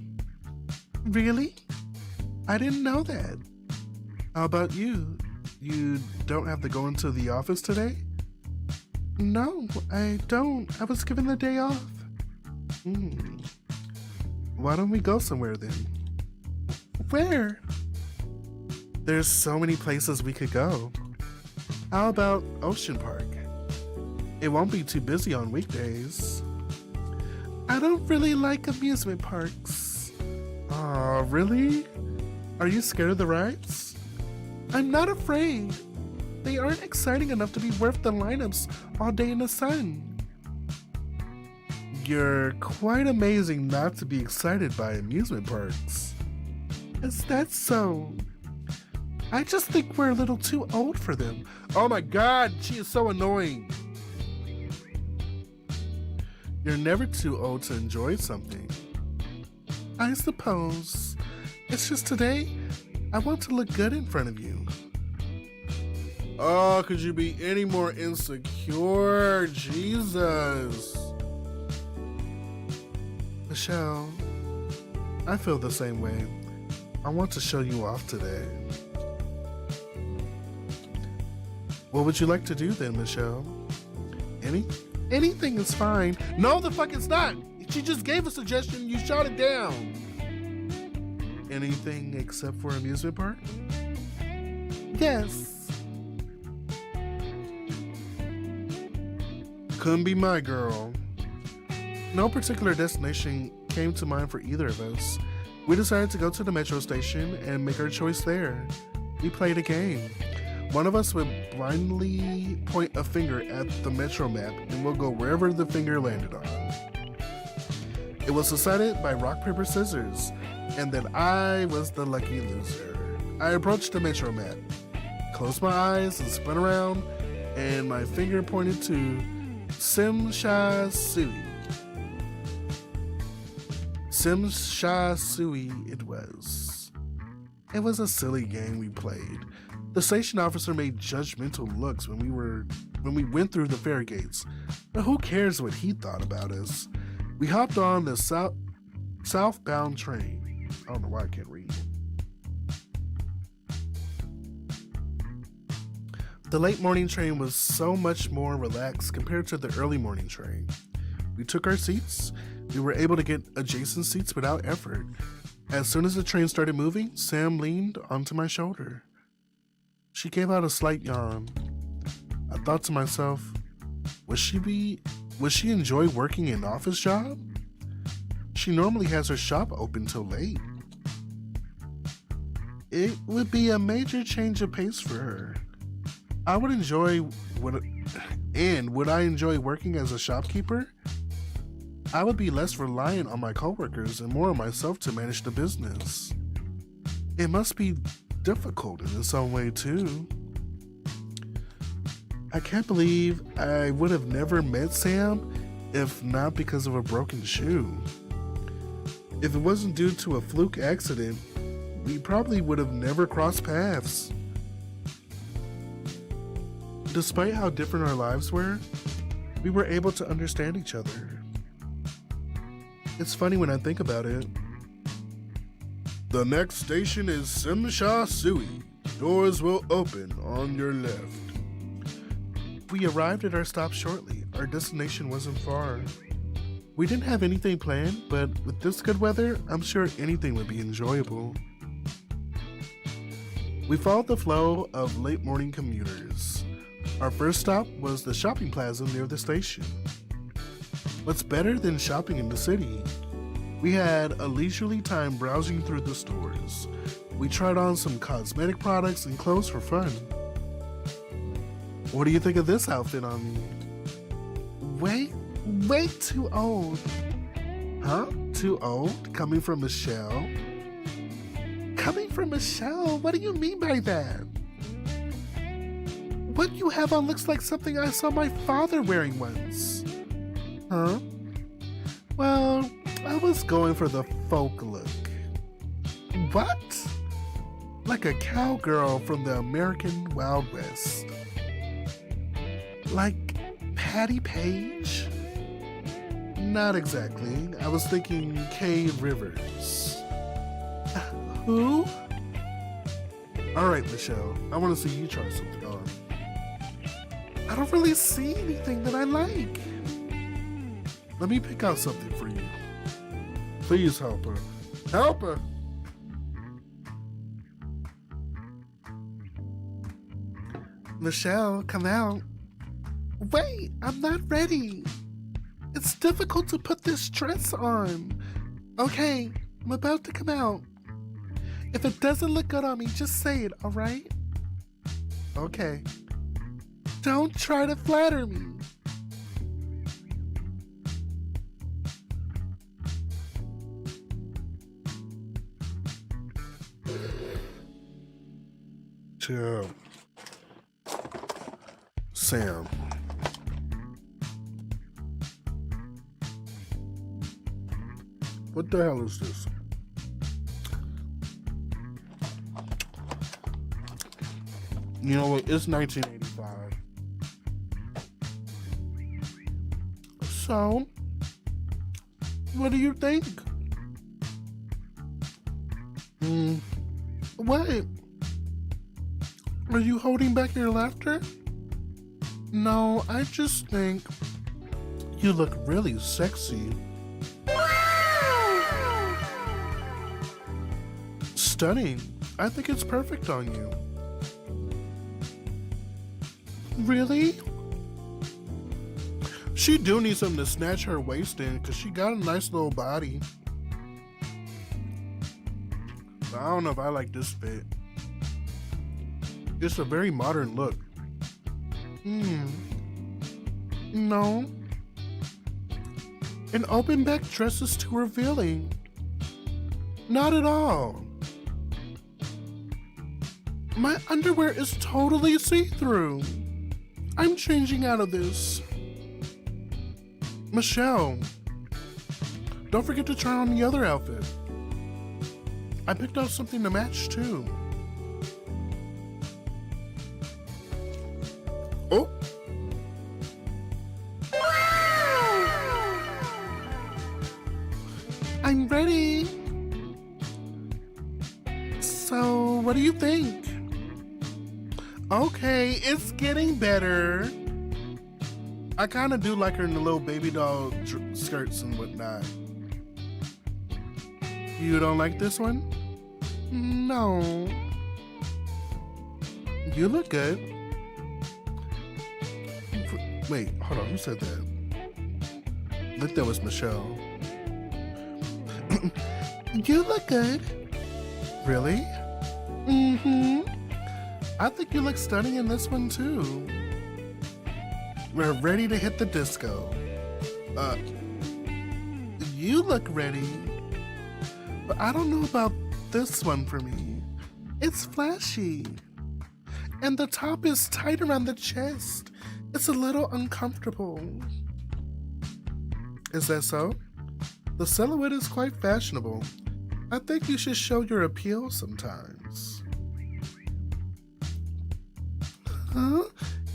Speaker 1: Really? I didn't know that. How about you? You don't have to go into the office today? No, I don't. I was given the day off. Why don't we go somewhere then? Where? There's so many places we could go. How about Ocean Park? It won't be too busy on weekdays. I don't really like amusement parks. Aw, really? Are you scared of the rides? I'm not afraid. They aren't exciting enough to be worth the lineups all day in the sun. You're quite amazing not to be excited by amusement parks. Is that so? I just think we're a little too old for them. Oh my god, she is so annoying. You're never too old to enjoy something. I suppose. It's just today, I want to look good in front of you. Oh, could you be any more insecure? Jesus. Michelle, I feel the same way. I want to show you off today. What would you like to do then, Michelle? Anything is fine. No, the fuck it's not. She just gave a suggestion. You shot it down. Anything except for amusement park? Yes. Couldn't be my girl. No particular destination came to mind for either of us. We decided to go to the metro station and make our choice there. We played a game. One of us would blindly point a finger at the metro map and we'll go wherever the finger landed on. It was decided by rock, paper, scissors, and then I was the lucky loser. I approached the metro map, closed my eyes and spun around, and my finger pointed to Simsha Sui. Simsha Sui it was. It was a silly game we played. The station officer made judgmental looks when we went through the fare gates, but who cares what he thought about us? We hopped on the southbound train. I don't know why I can't read. The late morning train was so much more relaxed compared to the early morning train. We took our seats. We were able to get adjacent seats without effort. As soon as the train started moving, Sam leaned onto my shoulder. She gave out a slight yawn. I thought to myself, would she enjoy working an office job? She normally has her shop open till late. It would be a major change of pace for her. Would I enjoy working as a shopkeeper? I would be less reliant on my coworkers and more on myself to manage the business. It must be difficult in some way too. I can't believe I would have never met Sam if not because of a broken shoe. If it wasn't due to a fluke accident, we probably would have never crossed paths. Despite how different our lives were, we were able to understand each other. It's funny when I think about it. The next station is Simsha Sui. Doors will open on your left. We arrived at our stop shortly. Our destination wasn't far. We didn't have anything planned, but with this good weather, I'm sure anything would be enjoyable. We followed the flow of late morning commuters. Our first stop was the shopping plaza near the station. What's better than shopping in the city? We had a leisurely time browsing through the stores. We tried on some cosmetic products and clothes for fun. What do you think of this outfit on me? Way too old. Huh? Too old? Coming from Michelle? Coming from Michelle? What do you mean by that? What you have on looks like something I saw my father wearing once. Huh? Well, I was going for the folk look. What? Like a cowgirl from the American Wild West. Like Patty Page? Not exactly. I was thinking Kay Rivers. Who? All right, Michelle, I want to see you try something on. I don't really see anything that I like. Let me pick out something for you. Please help her. Help her! Michelle, come out. Wait, I'm not ready. It's difficult to put this dress on. Okay, I'm about to come out. If it doesn't look good on me, just say it, all right? Okay. Don't try to flatter me. To Sam. What the hell is this? You know what? It's 1985. So, what do you think? What? Are you holding back your laughter? No, I just think you look really sexy. Stunning. I think it's perfect on you. Really? She do need something to snatch her waist in because she got a nice little body. But I don't know if I like this fit. It's a very modern look. No. An open back dress is too revealing. Not at all. My underwear is totally see-through. I'm changing out of this. Michelle, don't forget to try on the other outfit. I picked out something to match too. Oh. I'm ready. So, what do you think? Okay, it's getting better. I kind of do like her in the little baby doll skirts and whatnot. You don't like this one? No. You look good. Wait, hold on, who said that? I think that was Michelle. You look good. Really? I think you look stunning in this one too. We're ready to hit the disco. You look ready. But I don't know about this one for me. It's flashy. And the top is tight around the chest. It's a little uncomfortable. Is that so? The silhouette is quite fashionable. I think you should show your appeal sometimes. Huh?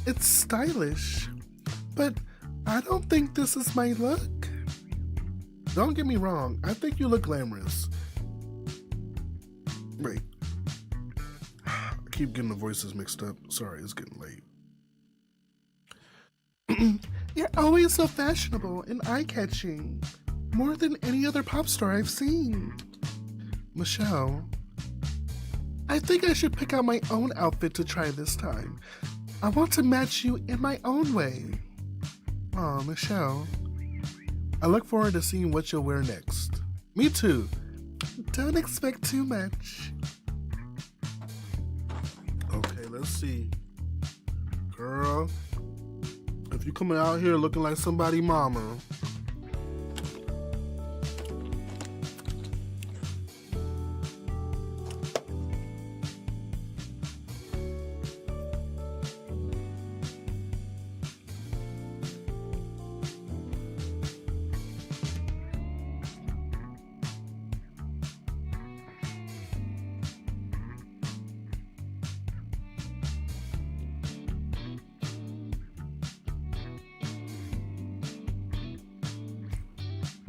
Speaker 1: It's stylish. But I don't think this is my look. Don't get me wrong, I think you look glamorous. Wait. I keep getting the voices mixed up. Sorry, it's getting late. You're always so fashionable and eye-catching. More than any other pop star I've seen. Michelle, I think I should pick out my own outfit to try this time. I want to match you in my own way. Aw, Michelle. I look forward to seeing what you'll wear next. Me too. Don't expect too much. Okay, let's see. Girl, if you coming out here looking like somebody mama,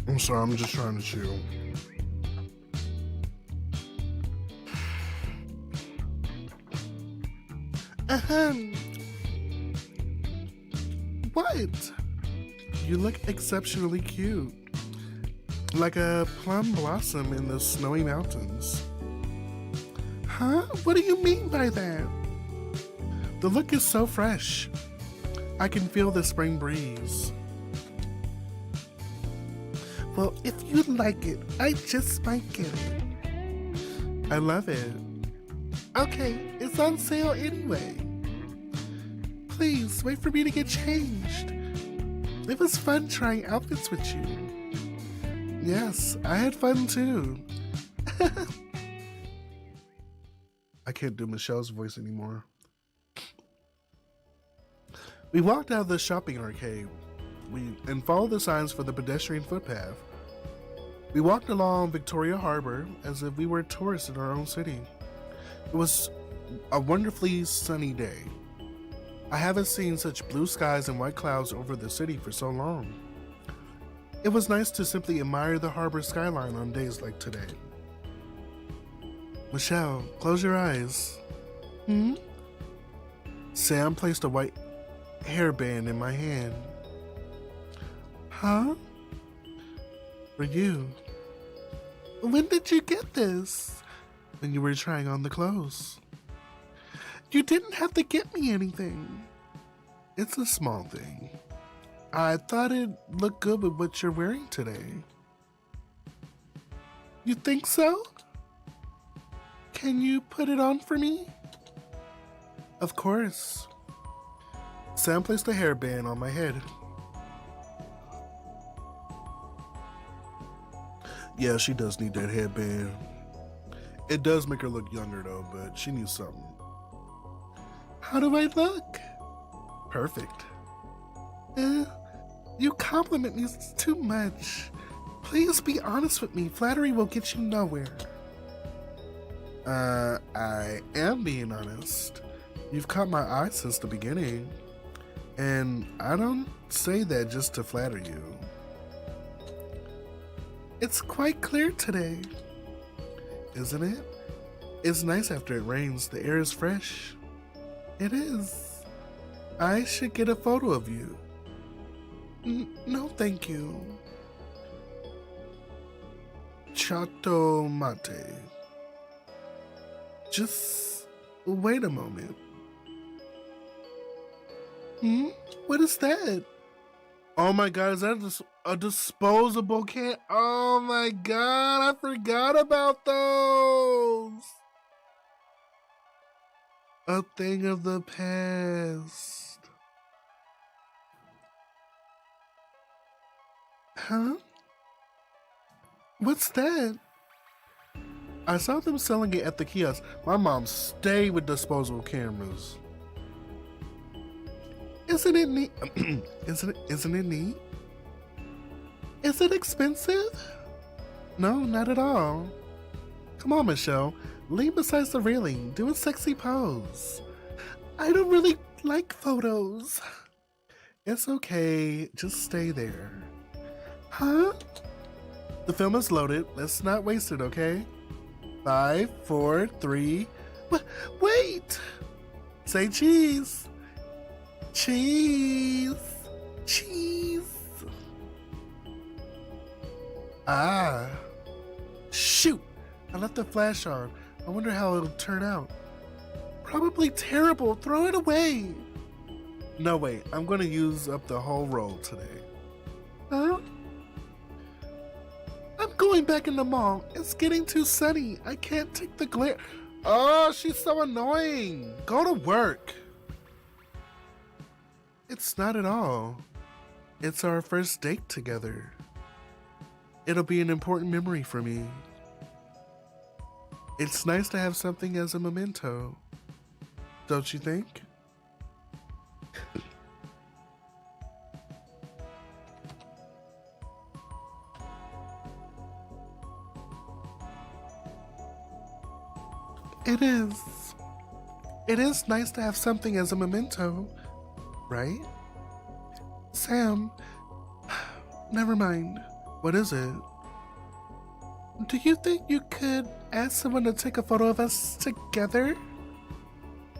Speaker 1: I'm sorry, I'm just trying to chill. Ahem. What? You look exceptionally cute. Like a plum blossom in the snowy mountains. Huh? What do you mean by that? The look is so fresh. I can feel the spring breeze. Well, if you like it, I just might get it. I love it. Okay, it's on sale anyway. Please, wait for me to get changed. It was fun trying outfits with you. Yes, I had fun too. I can't do Michelle's voice anymore. We walked out of the shopping arcade and followed the signs for the pedestrian footpath. We walked along Victoria Harbor as if we were tourists in our own city. It was a wonderfully sunny day. I haven't seen such blue skies and white clouds over the city for so long. It was nice to simply admire the harbor skyline on days like today. Michelle, close your eyes. Sam placed a white hairband in my hand. Huh? For you. When did you get this? When you were trying on the clothes. You didn't have to get me anything. It's a small thing. I thought it looked good with what you're wearing today. You think so? Can you put it on for me? Of course. Sam placed a hairband on my head. Yeah, she does need that headband. It does make her look younger though, but she needs something. How do I look? Perfect. You compliment me too much. Please be honest with me. Flattery will get you nowhere. I am being honest. You've caught my eye since the beginning. And I don't say that just to flatter you. It's quite clear today. Isn't it? It's nice after it rains. The air is fresh. It is. I should get a photo of you. No, thank you. Chato mate. Just wait a moment. What is that? Oh my god, is that a disposable can? Oh my god, I forgot about those. A thing of the past. Huh? What's that? I saw them selling it at the kiosk. My mom stayed with disposable cameras. Isn't it neat? Isn't it neat? Is it expensive? No, not at all. Come on, Michelle. Lean beside the railing. Do a sexy pose. I don't really like photos. It's okay. Just stay there. Huh? The film is loaded. Let's not waste it, okay? 5, 4, 3. Wait! Say cheese. Cheese. Cheese. Ah. Shoot! I left the flash on. I wonder how it'll turn out. Probably terrible. Throw it away. No, wait. I'm gonna use up the whole roll today. Huh? I'm going back in the mall. It's getting too sunny. I can't take the glare. Oh, she's so annoying. Go to work. It's not at all. It's our first date together. It'll be an important memory for me. It's nice to have something as a memento. Don't you think? It is. It is nice to have something as a memento, right? Sam, never mind. What is it? Do you think you could ask someone to take a photo of us together?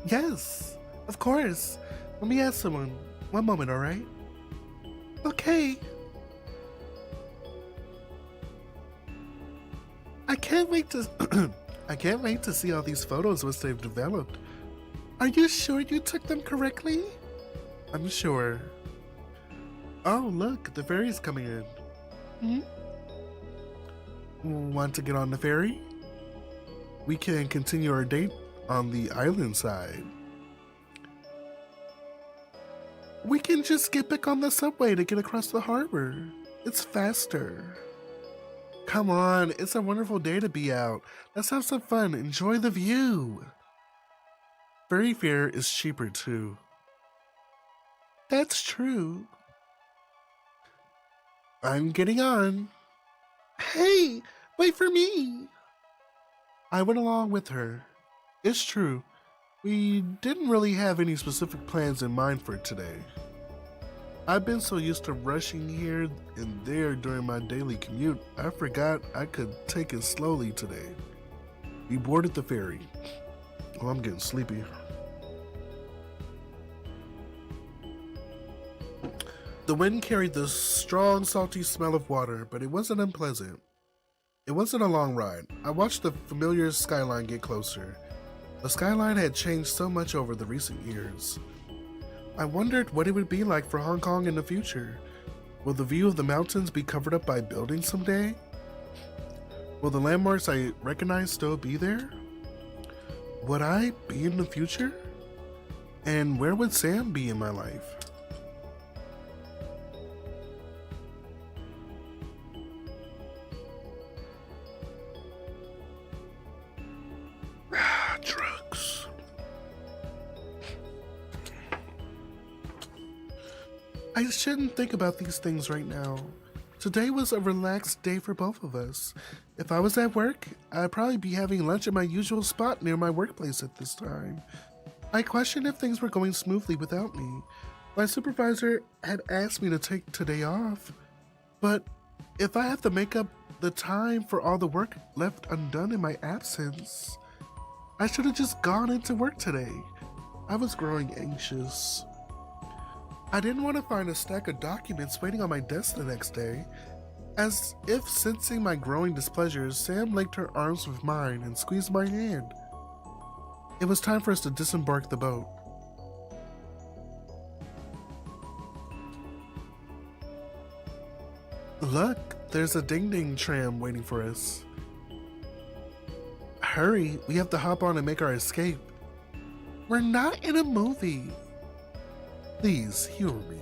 Speaker 1: Yes, Of course. Let me ask someone. One moment, alright? Okay. I can't wait to see all these photos once they've developed. Are you sure you took them correctly? I'm sure. Oh, look, the ferry's coming in. Want to get on the ferry? We can continue our date on the island side. We can just get back on the subway to get across the harbor. It's faster. Come on, it's a wonderful day to be out. Let's have some fun. Enjoy the view. Ferry fare is cheaper too. That's true. I'm getting on. Hey, wait for me. I went along with her. It's true. We didn't really have any specific plans in mind for today. I've been so used to rushing here and there during my daily commute, I forgot I could take it slowly today. We boarded the ferry. Oh, I'm getting sleepy. The wind carried the strong, salty smell of water, but it wasn't unpleasant. It wasn't a long ride. I watched the familiar skyline get closer. The skyline had changed so much over the recent years. I wondered what it would be like for Hong Kong in the future. Will the view of the mountains be covered up by buildings someday? Will the landmarks I recognize still be there? Would I be in the future? And where would Sam be in my life? Drugs. I shouldn't think about these things right now. Today was a relaxed day for both of us. If I was at work, I'd probably be having lunch at my usual spot near my workplace at this time. I questioned if things were going smoothly without me. My supervisor had asked me to take today off, but if I have to make up the time for all the work left undone in my absence, I should have just gone into work today. I was growing anxious. I didn't want to find a stack of documents waiting on my desk the next day. As if sensing my growing displeasure, Sam linked her arms with mine and squeezed my hand. It was time for us to disembark the boat. Look, there's a ding-ding tram waiting for us. Hurry, we have to hop on and make our escape. We're not in a movie. Please, humor me.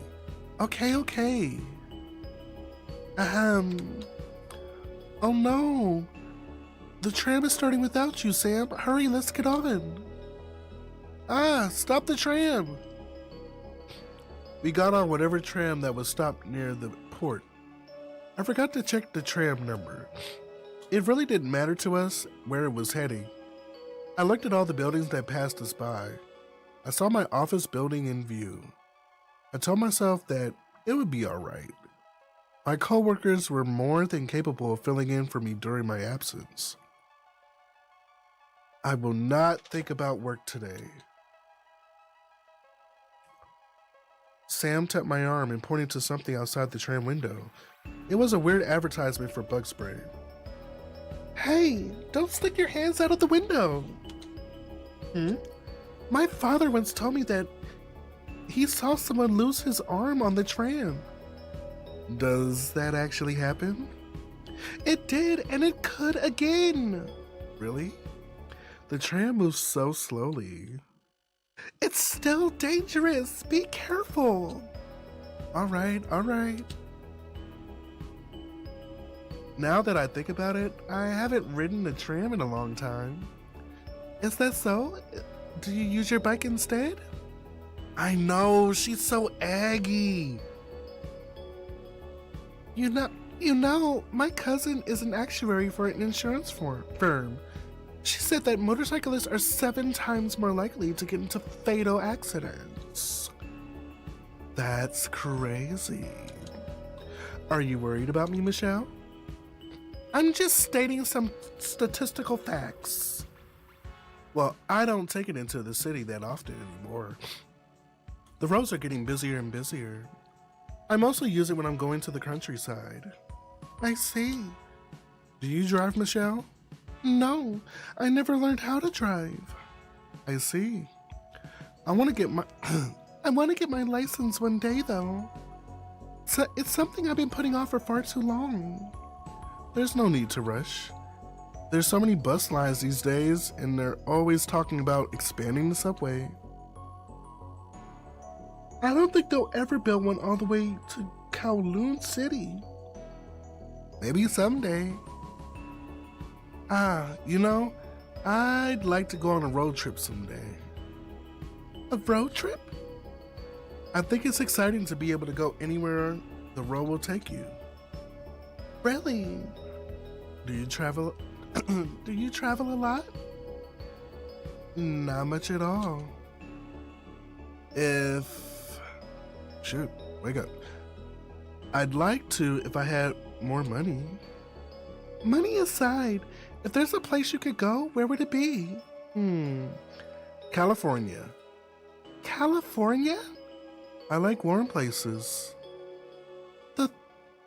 Speaker 1: Okay. Oh no. The tram is starting without you, Sam. Hurry, let's get on. Stop the tram. We got on whatever tram that was stopped near the port. I forgot to check the tram number. It really didn't matter to us where it was heading. I looked at all the buildings that passed us by. I saw my office building in view. I told myself that it would be alright. My coworkers were more than capable of filling in for me during my absence. I will not think about work today. Sam tapped my arm and pointed to something outside the tram window. It was a weird advertisement for bug spray. Hey, don't stick your hands out of the window. My father once told me that he saw someone lose his arm on the tram. Does that actually happen? It did, and it could again. Really? The tram moves so slowly. It's still dangerous. Be careful. All right. Now that I think about it, I haven't ridden a tram in a long time. Is that so? Do you use your bike instead? I know, she's so aggy. You know, my cousin is an actuary for an insurance firm. She said that motorcyclists are 7 times more likely to get into fatal accidents. That's crazy. Are you worried about me, Michelle? I'm just stating some statistical facts. Well, I don't take it into the city that often anymore. The roads are getting busier and busier. I mostly use it when I'm going to the countryside. I see. Do you drive, Michelle? No, I never learned how to drive. I see. I want to get my I want to get my license one day though. So it's something I've been putting off for far too long. There's no need to rush. There's so many bus lines these days, and they're always talking about expanding the subway. I don't think they'll ever build one all the way to Kowloon City. Maybe someday. I'd like to go on a road trip someday. A road trip? I think it's exciting to be able to go anywhere the road will take you. Really? Do you travel? Do you travel a lot? Not much at all. Shoot, wake up. I'd like to if I had more money. Money aside, if there's a place you could go, where would it be? California. California? I like warm places.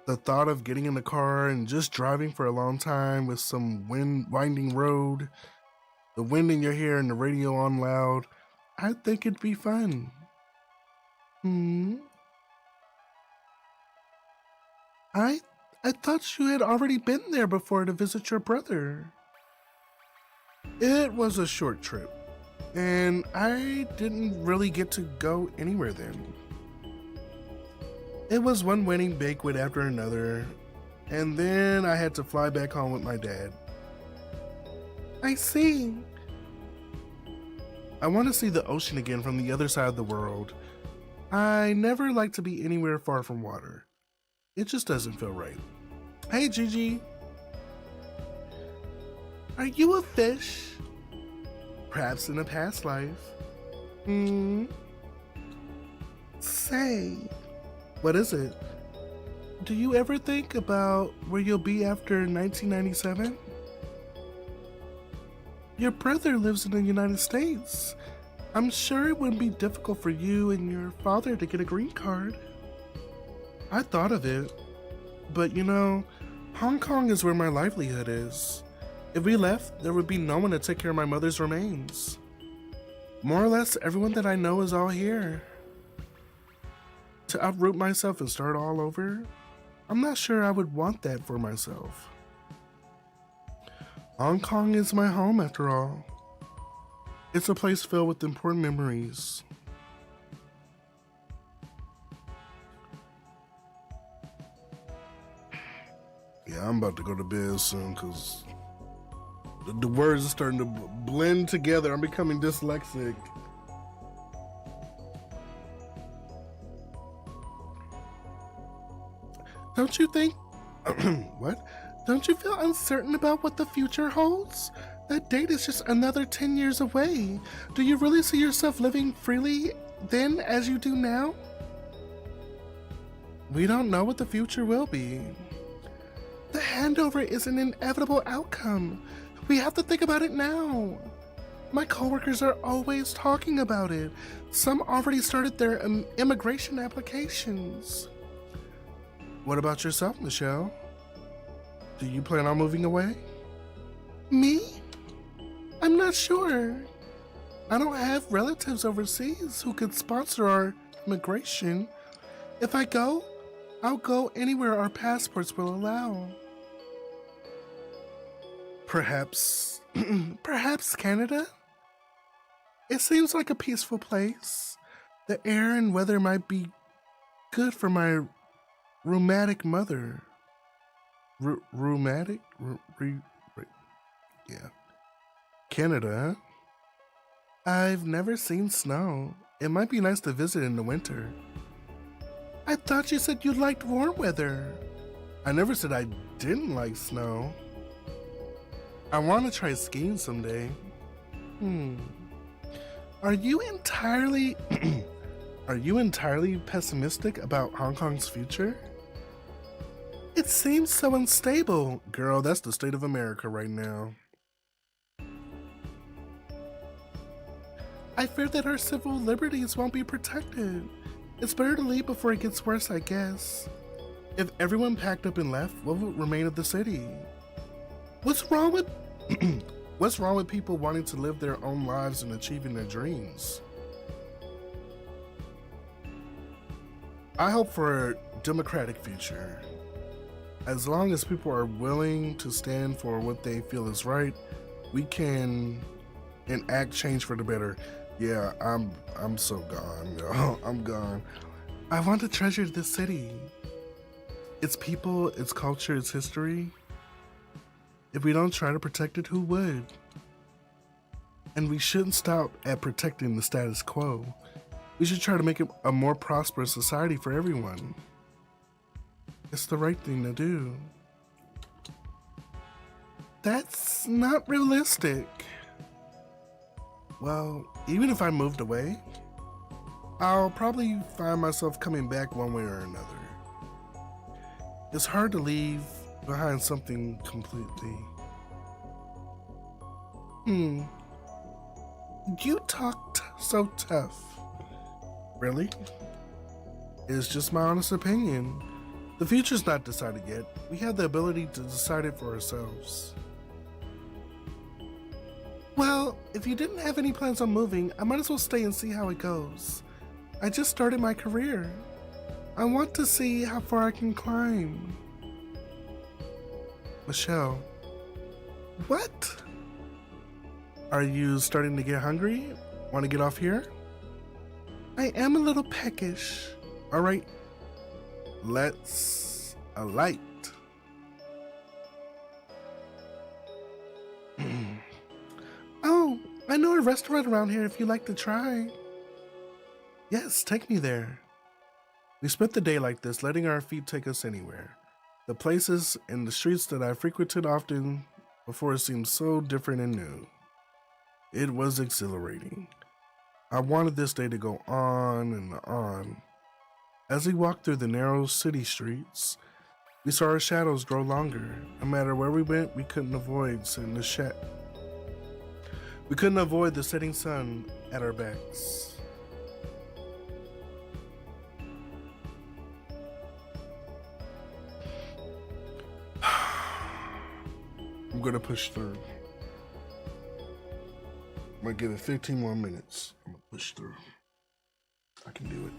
Speaker 1: The thought of getting in the car and just driving for a long time with some winding road, the wind in your hair and the radio on loud, I think it'd be fun. I thought you had already been there before to visit your brother. It was a short trip, and I didn't really get to go anywhere then. It was one wedding banquet after another, and then I had to fly back home with my dad. I see. I want to see the ocean again from the other side of the world. I never like to be anywhere far from water. It just doesn't feel right. Hey, Gigi. Are you a fish? Perhaps in a past life. Say, what is it? Do you ever think about where you'll be after 1997? Your brother lives in the United States. I'm sure it wouldn't be difficult for you and your father to get a green card. I thought of it, but Hong Kong is where my livelihood is. If we left, there would be no one to take care of my mother's remains. More or less, everyone that I know is all here. To uproot myself and start all over, I'm not sure I would want that for myself. Hong Kong is my home after all. It's a place filled with important memories. Yeah, I'm about to go to bed soon because the words are starting to blend together. I'm becoming dyslexic. Don't you think? What? Don't you feel uncertain about what the future holds? That date is just another 10 years away. Do you really see yourself living freely then as you do now? We don't know what the future will be. The handover is an inevitable outcome. We have to think about it now. My coworkers are always talking about it. Some already started their immigration applications. What about yourself, Michelle? Do you plan on moving away? Me? I'm not sure. I don't have relatives overseas who could sponsor our immigration. If I go, I'll go anywhere our passports will allow. Perhaps Canada? It seems like a peaceful place. The air and weather might be good for my rheumatic mother. Rheumatic? Yeah. Canada, huh? I've never seen snow. It might be nice to visit in the winter. I thought you said you liked warm weather. I never said I didn't like snow. I want to try skiing someday. Are you entirely pessimistic about Hong Kong's future? It seems so unstable. Girl, that's the state of America right now. I fear that our civil liberties won't be protected. It's better to leave before it gets worse, I guess. If everyone packed up and left, what would remain of the city? What's wrong with what's wrong with people wanting to live their own lives and achieving their dreams? I hope for a democratic future. As long as people are willing to stand for what they feel is right, we can enact change for the better. Yeah, I'm so gone, yo. I'm gone. I want to treasure this city. Its people, its culture, its history. If we don't try to protect it, who would? And we shouldn't stop at protecting the status quo. We should try to make it a more prosperous society for everyone. It's the right thing to do. That's not realistic. Well, even if I moved away, I'll probably find myself coming back one way or another. It's hard to leave behind something completely. You talked so tough. Really? It's just my honest opinion. The future's not decided yet. We have the ability to decide it for ourselves. Well, if you didn't have any plans on moving, I might as well stay and see how it goes. I just started my career. I want to see how far I can climb. Michelle. What? Are you starting to get hungry? Want to get off here? I am a little peckish. All right, let's alight. Oh, I know a restaurant around here if you'd like to try. Yes, take me there. We spent the day like this, letting our feet take us anywhere. The places and the streets that I frequented often before seemed so different and new. It was exhilarating. I wanted this day to go on and on. As we walked through the narrow city streets, we saw our shadows grow longer. No matter where we went, we couldn't avoid the setting sun at our backs. I'm gonna push through. I'm gonna give it 15 more minutes. I'm gonna push through. I can do it.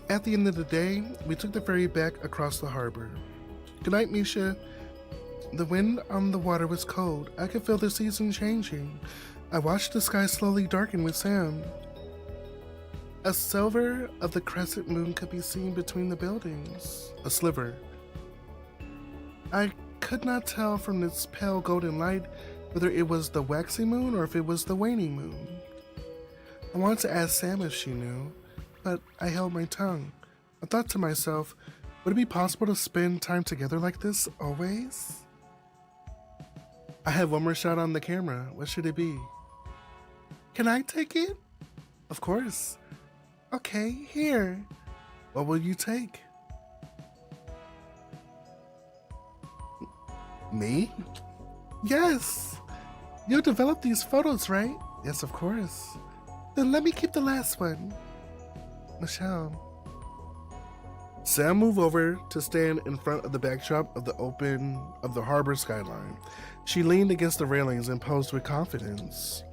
Speaker 1: At the end of the day, we took the ferry back across the harbor. Good night, Misha. The wind on the water was cold. I could feel the season changing. I watched the sky slowly darken with Sam. A silver of the crescent moon could be seen between the buildings. A sliver. I could not tell from its pale golden light whether it was the waxing moon or if it was the waning moon. I wanted to ask Sam if she knew, but I held my tongue. I thought to myself, would it be possible to spend time together like this always? I have one more shot on the camera. What should it be? Can I take it? Of course. Okay, here. What will you take? Me? Yes. You'll develop these photos, right? Yes, of course. Then let me keep the last one. Michelle. Sam moved over to stand in front of the backdrop of the harbor skyline. She leaned against the railings and posed with confidence.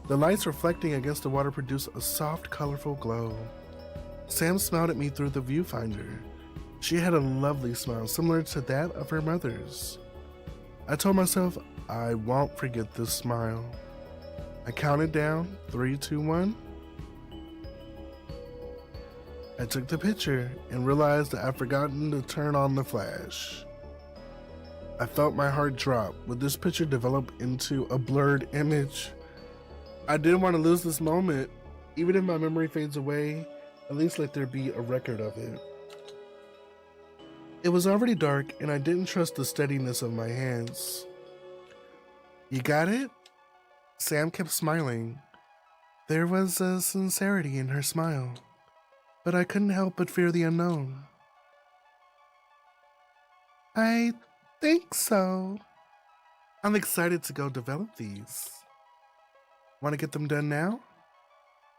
Speaker 1: The lights reflecting against the water produced a soft, colorful glow. Sam smiled at me through the viewfinder. She had a lovely smile, similar to that of her mother's. I told myself I won't forget this smile. I counted down, 3, 2, 1. I took the picture and realized that I'd forgotten to turn on the flash. I felt my heart drop. Would this picture develop into a blurred image? I didn't want to lose this moment. Even if my memory fades away, at least let there be a record of it. It was already dark and I didn't trust the steadiness of my hands. You got it? Sam kept smiling. There was a sincerity in her smile. but I couldn't help but fear the unknown. I think so. I'm excited to go develop these. Want to get them done now?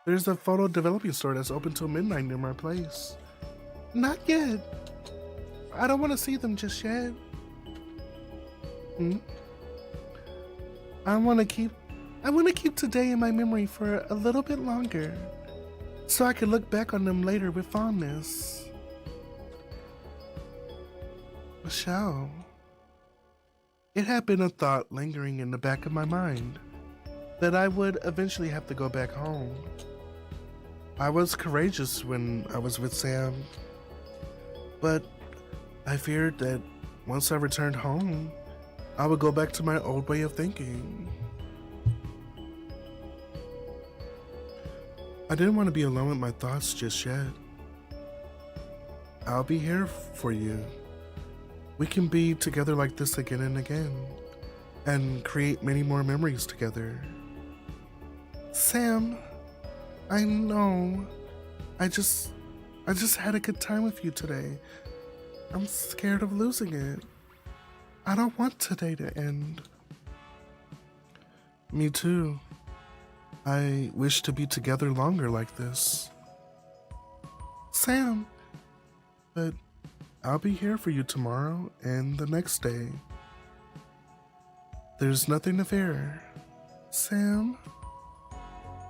Speaker 1: There's a photo developing store that's open till midnight near my place. Not yet. I don't want to see them just yet. I want to keep today in my memory for a little bit longer, so I can look back on them later with fondness. Michelle. It had been a thought lingering in the back of my mind that I would eventually have to go back home. I was courageous when I was with Sam, but I feared that once I returned home, I would go back to my old way of thinking. I didn't want to be alone with my thoughts just yet. I'll be here for you. We can be together like this again and again, and create many more memories together. Sam, I know. I just had a good time with you today. I'm scared of losing it. I don't want today to end. Me too. I wish to be together longer like this. Sam, but I'll be here for you tomorrow and the next day. There's nothing to fear. Sam,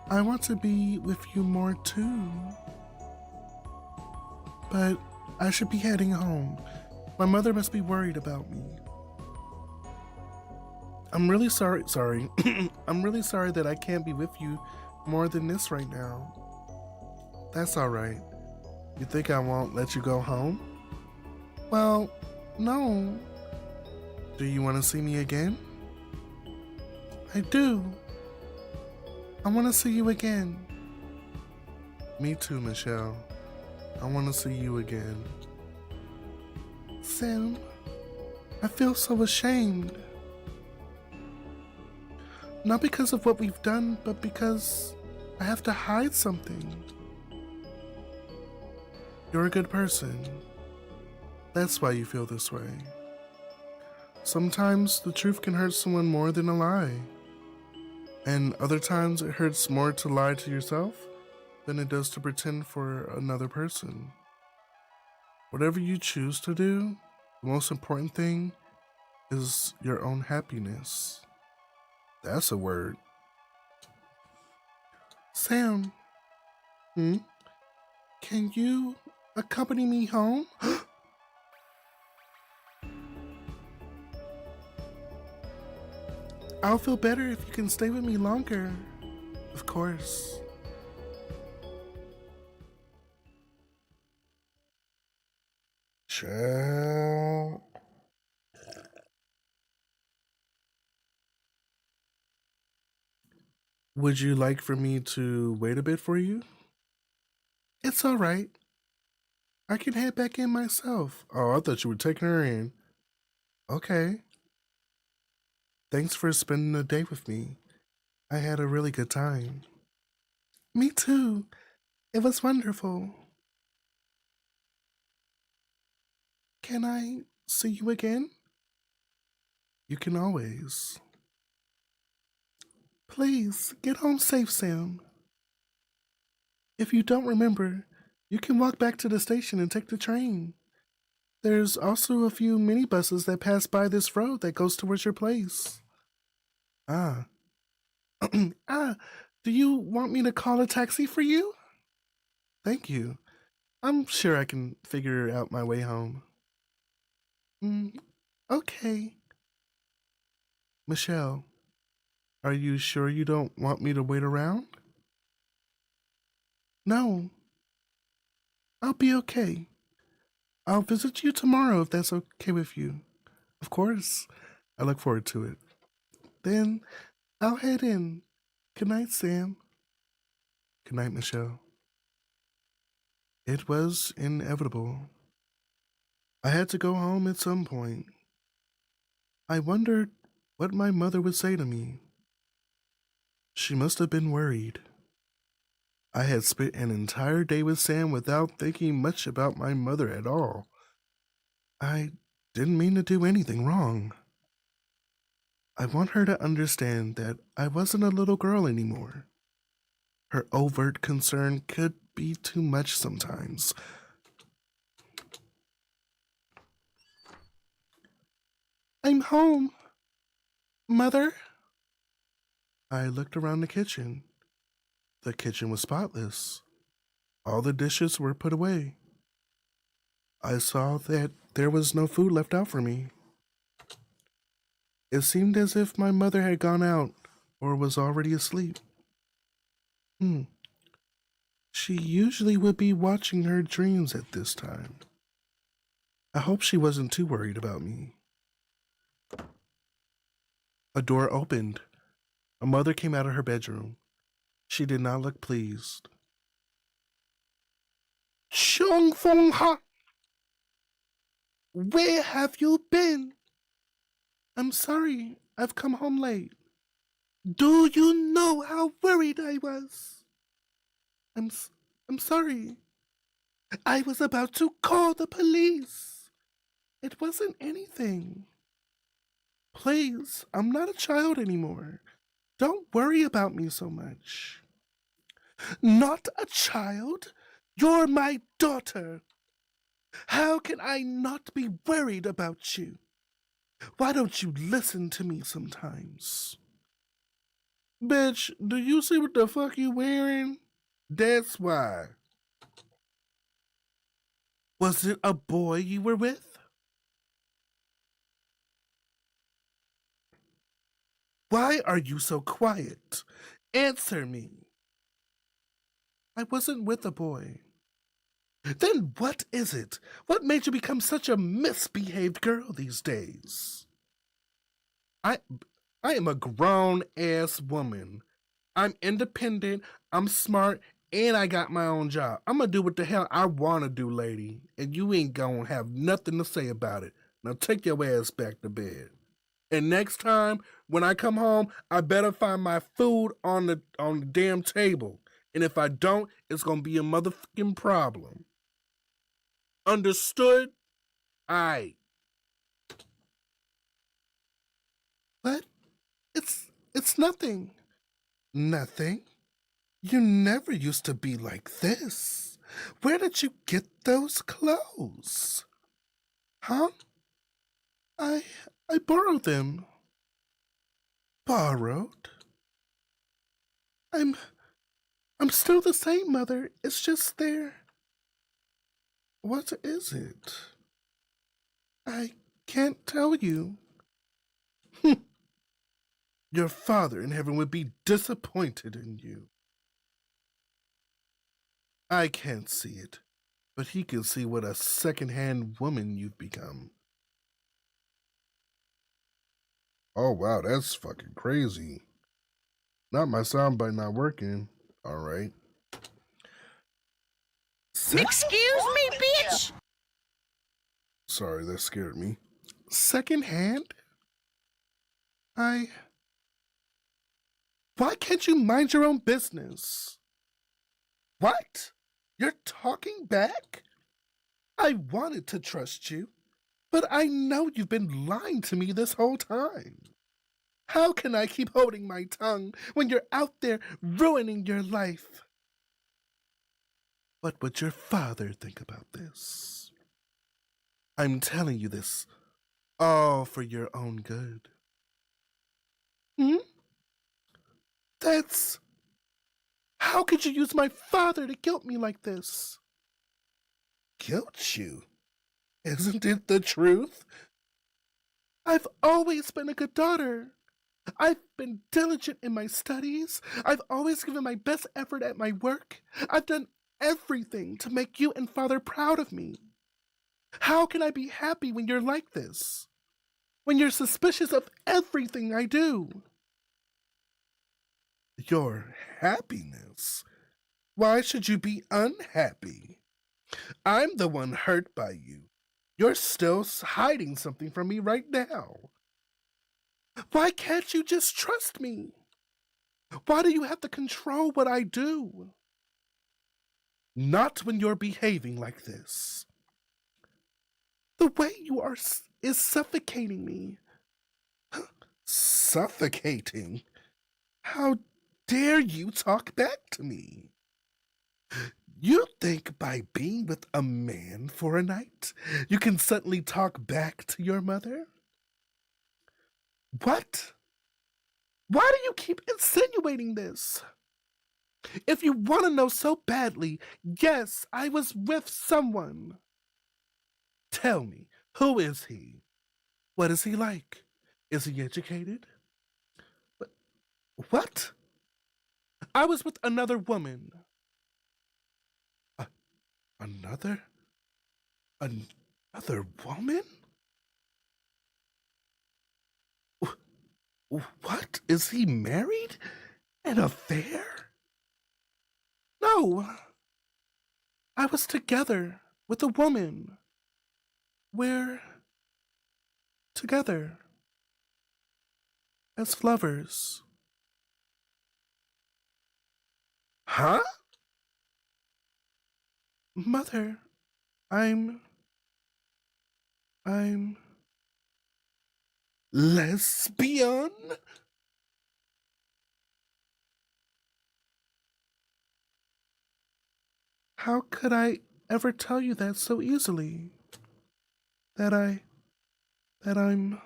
Speaker 1: I want to be with you more too. But I should be heading home. My mother must be worried about me. I'm really sorry. I'm really sorry that I can't be with you more than this right now. That's all right. You think I won't let you go home? Well, no. Do you want to see me again? I do. I want to see you again. Me too, Michelle. I want to see you again. Sam, I feel so ashamed. Not because of what we've done, but because I have to hide something. You're a good person. That's why you feel this way. Sometimes the truth can hurt someone more than a lie. And other times it hurts more to lie to yourself than it does to pretend for another person. Whatever you choose to do, the most important thing is your own happiness. That's a word. Sam, can you accompany me home? I'll feel better if you can stay with me longer. Of course. Chill. Would you like for me to wait a bit for you? It's all right. I can head back in myself. Oh, I thought you were taking her in. Okay. Thanks for spending the day with me. I had a really good time. Me too. It was wonderful. Can I see you again? You can always. Please, get home safe, Sam. If you don't remember, you can walk back to the station and take the train. There's also a few minibuses that pass by this road that goes towards your place. Ah. Do you want me to call a taxi for you? Thank you. I'm sure I can figure out my way home. Okay. Michelle, are you sure you don't want me to wait around? No. I'll be okay. I'll visit you tomorrow if that's okay with you. Of course. I look forward to it. Then I'll head in. Good night, Sam. Good night, Michelle. It was inevitable. I had to go home at some point. I wondered what my mother would say to me. She must have been worried. I had spent an entire day with Sam without thinking much about my mother at all. I didn't mean to do anything wrong. I want her to understand that I wasn't a little girl anymore. Her overt concern could be too much sometimes. I'm home. Mother? I looked around the kitchen. The kitchen was spotless. All the dishes were put away. I saw that there was no food left out for me. It seemed as if my mother had gone out or was already asleep. She usually would be watching her dreams at this time. I hope she wasn't too worried about me. A door opened. A mother came out of her bedroom. She did not look pleased. Chung Fong Ha! Where have you been? I'm sorry, I've come home late. Do you know how worried I was? I'm sorry. I was about to call the police. It wasn't anything. Please, I'm not a child anymore. Don't worry about me so much. Not a child? You're my daughter. How can I not be worried about you? Why don't you listen to me sometimes? Bitch, do you see what the fuck you wearing? That's why. Was it a boy you were with? Why are you so quiet? Answer me. I wasn't with a boy. Then what is it? What made you become such a misbehaved girl these days? I am a grown-ass woman. I'm independent, I'm smart, and I got my own job. I'm gonna do what the hell I wanna do, lady, and you ain't gonna have nothing to say about it. Now take your ass back to bed. And next time, when I come home, I better find my food on the damn table. And if I don't, it's gonna be a motherfucking problem. Understood? Aight. What? It's nothing. Nothing? You never used to be like this. Where did you get those clothes? Huh? I borrowed them. Borrowed? I'm still the same, Mother. It's just there. What is it? I can't tell you. Your father in heaven would be disappointed in you. I can't see it, but he can see what a second-hand woman you've become. Oh, wow, that's fucking crazy. Not my soundbite not working. All right.
Speaker 3: Excuse me, bitch!
Speaker 1: Sorry, that scared me. Second-hand? Why can't you mind your own business? What? You're talking back? I wanted to trust you, but I know you've been lying to me this whole time. How can I keep holding my tongue when you're out there ruining your life? What would your father think about this? I'm telling you this all for your own good. That's... How could you use my father to guilt me like this? Guilt you? Isn't it the truth? I've always been a good daughter. I've been diligent in my studies. I've always given my best effort at my work. I've done everything to make you and Father proud of me. How can I be happy when you're like this? When you're suspicious of everything I do? Your happiness? Why should you be unhappy? I'm the one hurt by you. You're still hiding something from me right now. Why can't you just trust me? Why do you have to control what I do? Not when you're behaving like this. The way you are is suffocating me. Suffocating? How dare you talk back to me? You think by being with a man for a night, you can suddenly talk back to your mother? What? Why do you keep insinuating this? If you want to know so badly, yes, I was with someone. Tell me, who is he? What is he like? Is he educated? What? I was with another woman. Another? Another woman? What? Is he married? An affair? No. I was together with a woman. We're together as lovers. Huh? Mother, I'm lesbian? How could I ever tell you that so easily? That I'm...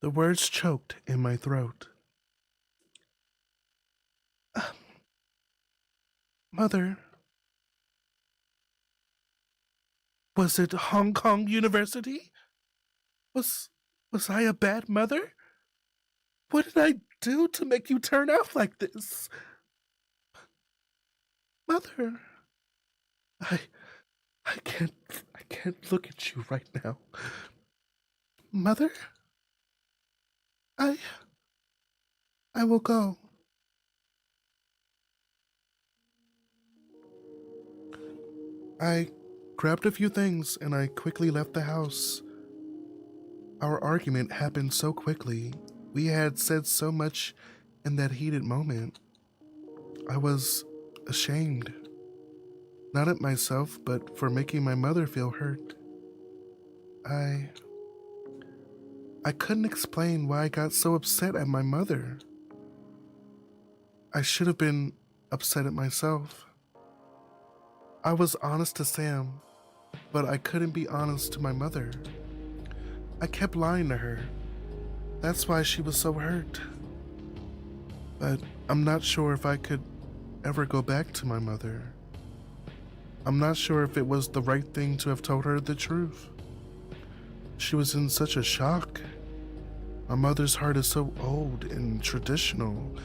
Speaker 1: The words choked in my throat. Mother, was it Hong Kong University? Was I a bad mother? What did I do to make you turn out like this? Mother, I can't look at you right now. Mother, I will go. I grabbed a few things and I quickly left the house. Our argument happened so quickly. We had said so much in that heated moment. I was ashamed. Not at myself, but for making my mother feel hurt. I couldn't explain why I got so upset at my mother. I should have been upset at myself. I was honest to Sam, but I couldn't be honest to my mother. I kept lying to her. That's why she was so hurt. But I'm not sure if I could ever go back to my mother. I'm not sure if it was the right thing to have told her the truth. She was in such a shock. My mother's heart is so old and traditional.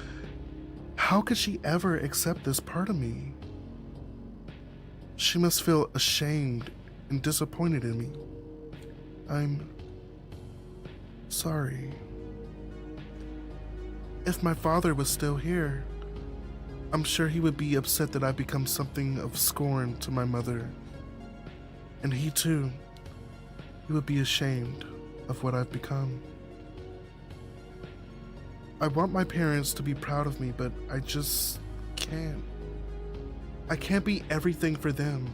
Speaker 1: How could she ever accept this part of me? She must feel ashamed and disappointed in me. I'm sorry. If my father was still here, I'm sure he would be upset that I've become something of scorn to my mother. And he too, he would be ashamed of what I've become. I want my parents to be proud of me, but I just can't. I can't be everything for them.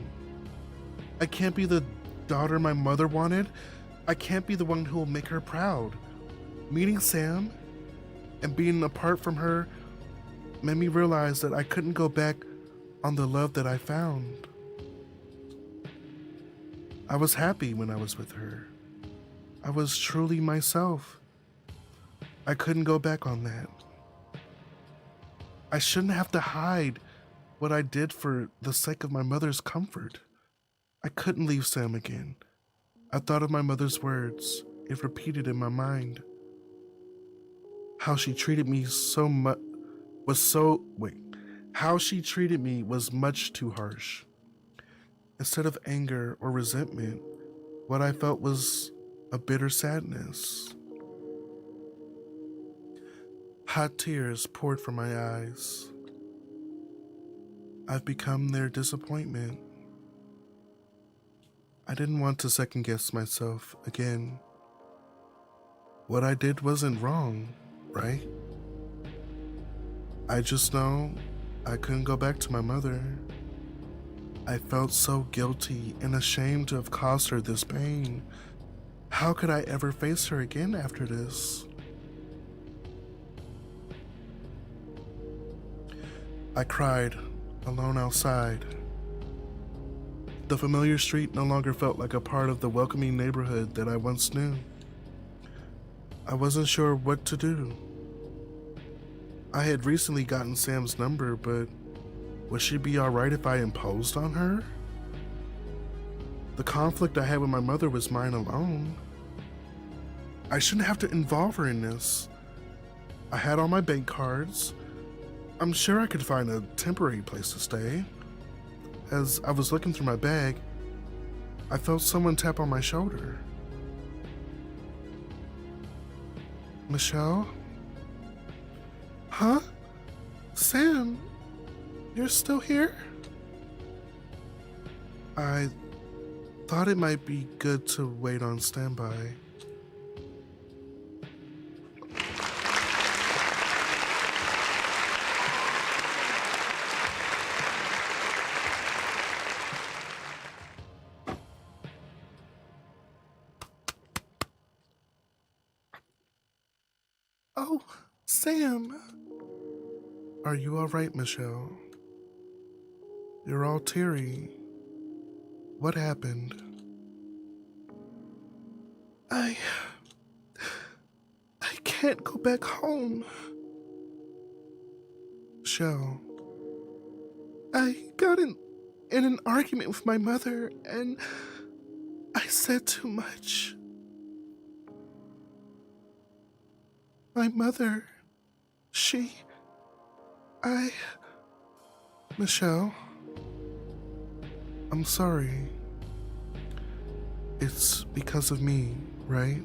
Speaker 1: I can't be the daughter my mother wanted. I can't be the one who will make her proud. Meeting Sam and being apart from her made me realize that I couldn't go back on the love that I found. I was happy when I was with her. I was truly myself. I couldn't go back on that. I shouldn't have to hide what I did for the sake of my mother's comfort. I couldn't leave Sam again. I thought of my mother's words. It repeated in my mind. How she treated me How she treated me was much too harsh. Instead of anger or resentment, what I felt was a bitter sadness. Hot tears poured from my eyes. I've become their disappointment. I didn't want to second guess myself again. What I did wasn't wrong, right? I just know I couldn't go back to my mother. I felt so guilty and ashamed to have caused her this pain. How could I ever face her again after this? I cried, alone outside. The familiar street no longer felt like a part of the welcoming neighborhood that I once knew. I wasn't sure what to do. I had recently gotten Sam's number, but would she be alright if I imposed on her? The conflict I had with my mother was mine alone. I shouldn't have to involve her in this. I had all my bank cards. I'm sure I could find a temporary place to stay. As I was looking through my bag, I felt someone tap on my shoulder. Michelle? Huh? Sam? You're still here? I thought it might be good to wait on standby. Oh, Sam. Are you all right, Michelle? You're all teary. What happened? I can't go back home. Michelle, I got in an argument with my mother and I said too much. My mother, Michelle, I'm sorry. It's because of me, right?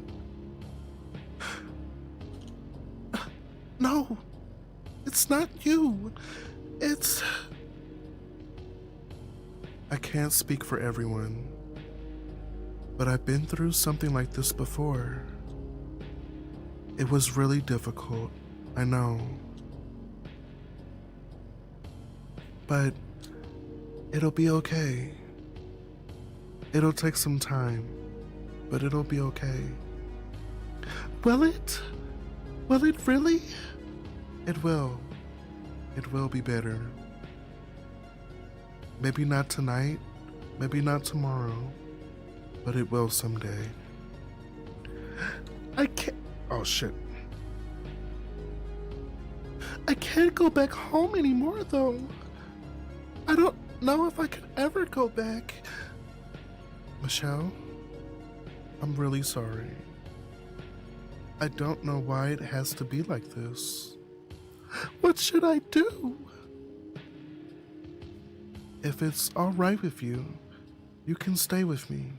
Speaker 1: No, it's not you. I can't speak for everyone, but I've been through something like this before. It was really difficult, I know. But it'll be okay. It'll take some time, but it'll be okay. Will it? Will it really? It will. It will be better. Maybe not tonight, maybe not tomorrow, but it will someday. I can't. Oh shit. I can't go back home anymore though. I don't know if I could ever go back. Michelle, I'm really sorry. I don't know why it has to be like this. What should I do? If it's all right with you, you can stay with me.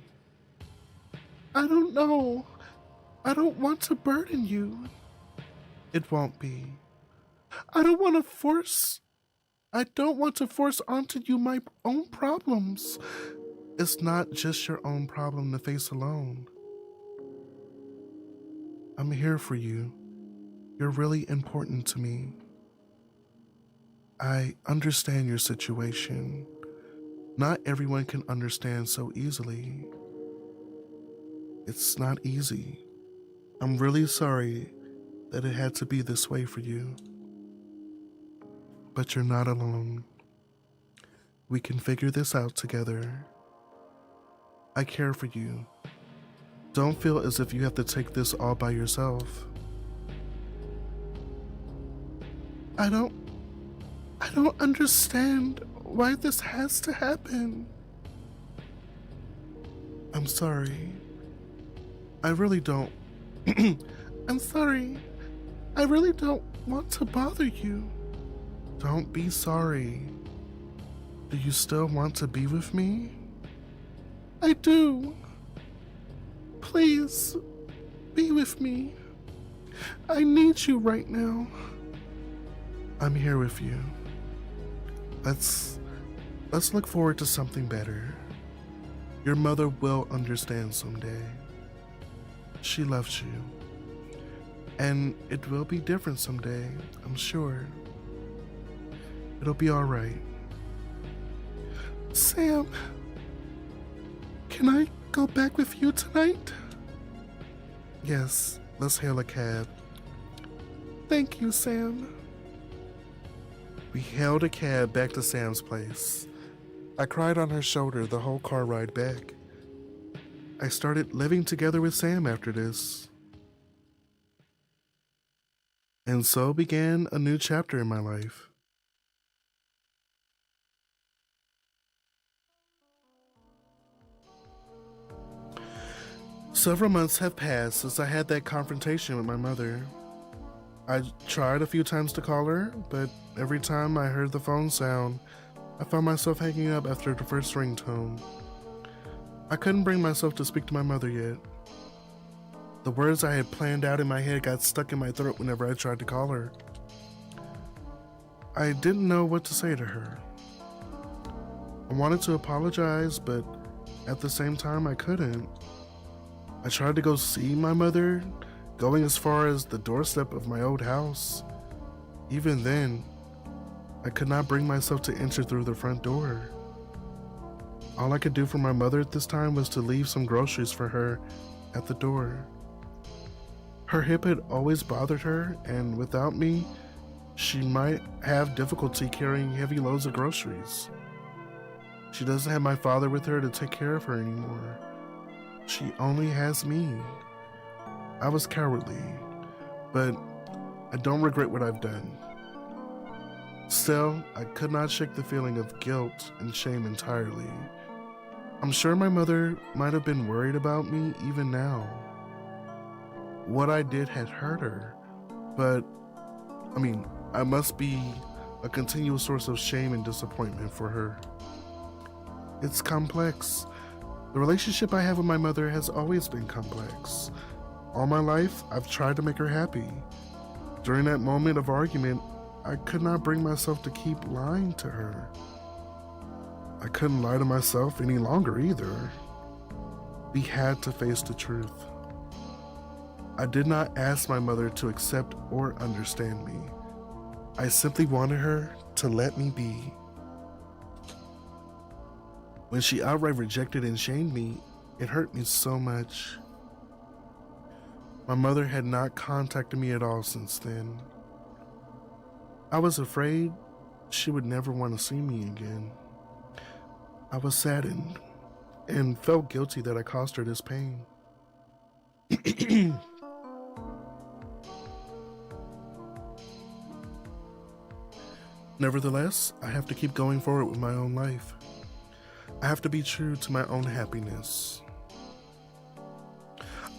Speaker 1: I don't know. I don't want to burden you. It won't be. I don't want to force onto you my own problems. It's not just your own problem to face alone. I'm here for you. You're really important to me. I understand your situation. Not everyone can understand so easily. It's not easy. I'm really sorry that it had to be this way for you. But you're not alone. We can figure this out together. I care for you. Don't feel as if you have to take this all by yourself. I don't understand why this has to happen. I'm sorry. I really don't. I'm sorry. I really don't want to bother you. Don't be sorry. Do you still want to be with me? I do. Please, be with me. I need you right now. I'm here with you. Let's look forward to something better. Your mother will understand someday. She loves you. And it will be different someday, I'm sure. It'll be all right. Sam, can I go back with you tonight? Yes, let's hail a cab. Thank you, Sam. We hailed a cab back to Sam's place. I cried on her shoulder the whole car ride back. I started living together with Sam after this. And so began a new chapter in my life. Several months have passed since I had that confrontation with my mother. I tried a few times to call her, but every time I heard the phone sound, I found myself hanging up after the first ringtone. I couldn't bring myself to speak to my mother yet. The words I had planned out in my head got stuck in my throat whenever I tried to call her. I didn't know what to say to her. I wanted to apologize, but at the same time I couldn't. I tried to go see my mother, going as far as the doorstep of my old house. Even then, I could not bring myself to enter through the front door. All I could do for my mother at this time was to leave some groceries for her at the door. Her hip had always bothered her, and without me, she might have difficulty carrying heavy loads of groceries. She doesn't have my father with her to take care of her anymore. She only has me. I was cowardly, but I don't regret what I've done. Still, I could not shake the feeling of guilt and shame entirely. I'm sure my mother might have been worried about me even now. What I did had hurt her, but I must be a continual source of shame and disappointment for her. It's complex. The relationship I have with my mother has always been complex. All my life, I've tried to make her happy. During that moment of argument, I could not bring myself to keep lying to her. I couldn't lie to myself any longer either. We had to face the truth. I did not ask my mother to accept or understand me. I simply wanted her to let me be. When she outright rejected and shamed me, it hurt me so much. My mother had not contacted me at all since then. I was afraid she would never want to see me again. I was saddened and felt guilty that I caused her this pain. Nevertheless, I have to keep going forward with my own life. I have to be true to my own happiness.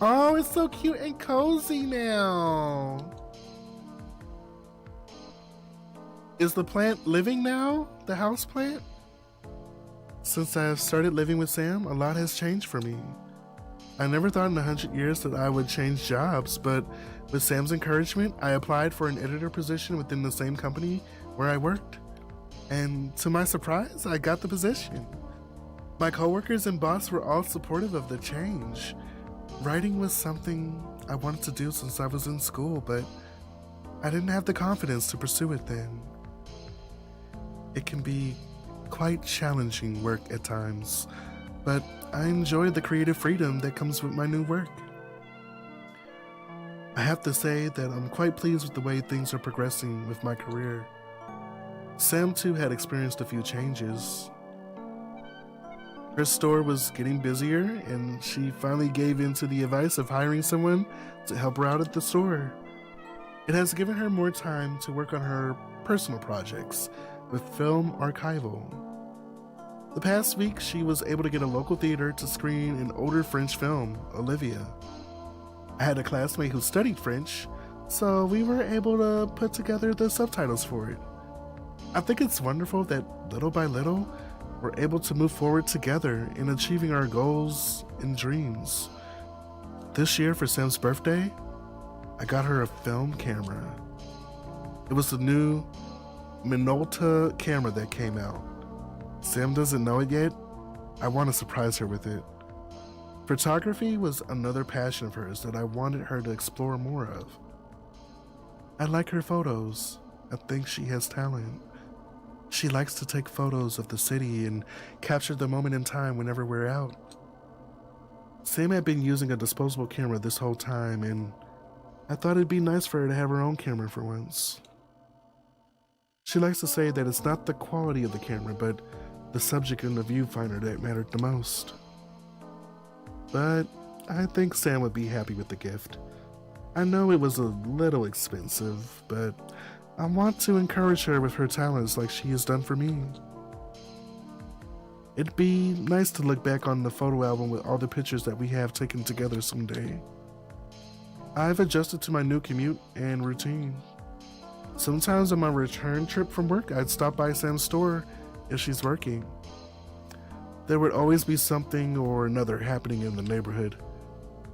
Speaker 1: Oh, it's so cute and cozy now. Is the plant living now? The house plant? Since I have started living with Sam, a lot has changed for me. I never thought in 100 years that I would change jobs, but with Sam's encouragement, I applied for an editor position within the same company where I worked. And to my surprise, I got the position. My coworkers and boss were all supportive of the change. Writing was something I wanted to do since I was in school, but I didn't have the confidence to pursue it then. It can be quite challenging work at times, but I enjoy the creative freedom that comes with my new work. I have to say that I'm quite pleased with the way things are progressing with my career. Sam too had experienced a few changes. Her store was getting busier, and she finally gave in to the advice of hiring someone to help her out at the store. It has given her more time to work on her personal projects with film archival. The past week, she was able to get a local theater to screen an older French film, Olivia. I had a classmate who studied French, so we were able to put together the subtitles for it. I think it's wonderful that little by little, we're able to move forward together in achieving our goals and dreams. This year for Sam's birthday, I got her a film camera. It was the new Minolta camera that came out. Sam doesn't know it yet. I want to surprise her with it. Photography was another passion of hers that I wanted her to explore more of. I like her photos. I think she has talent. She likes to take photos of the city and capture the moment in time whenever we're out. Sam had been using a disposable camera this whole time, and I thought it'd be nice for her to have her own camera for once. She likes to say that it's not the quality of the camera, but the subject and the viewfinder that mattered the most. But I think Sam would be happy with the gift. I know it was a little expensive, but I want to encourage her with her talents like she has done for me. It'd be nice to look back on the photo album with all the pictures that we have taken together someday. I've adjusted to my new commute and routine. Sometimes on my return trip from work, I'd stop by Sam's store if she's working. There would always be something or another happening in the neighborhood.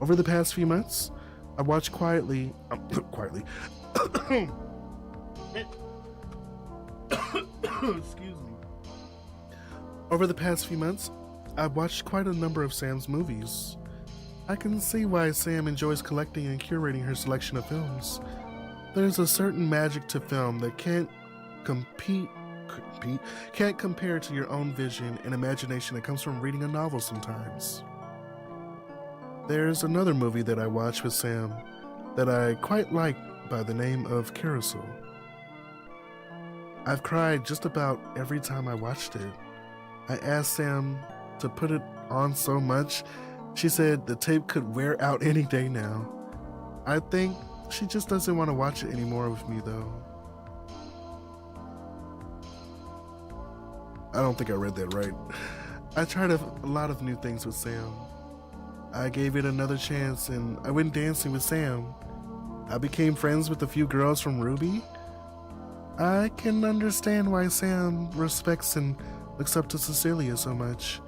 Speaker 1: Over the past few months, I watched quietly. Excuse me. Over the past few months, I've watched quite a number of Sam's movies. I can see why Sam enjoys collecting and curating her selection of films. There's a certain magic to film that can't compare to your own vision and imagination that comes from reading a novel sometimes. There's another movie that I watched with Sam that I quite like by the name of Carousel. I've cried just about every time I watched it. I asked Sam to put it on so much, she said the tape could wear out any day now. I think she just doesn't want to watch it anymore with me though. I don't think I read that right. I tried a lot of new things with Sam. I gave it another chance and I went dancing with Sam. I became friends with a few girls from Ruby. I can understand why Sam respects and looks up to Cecilia so much.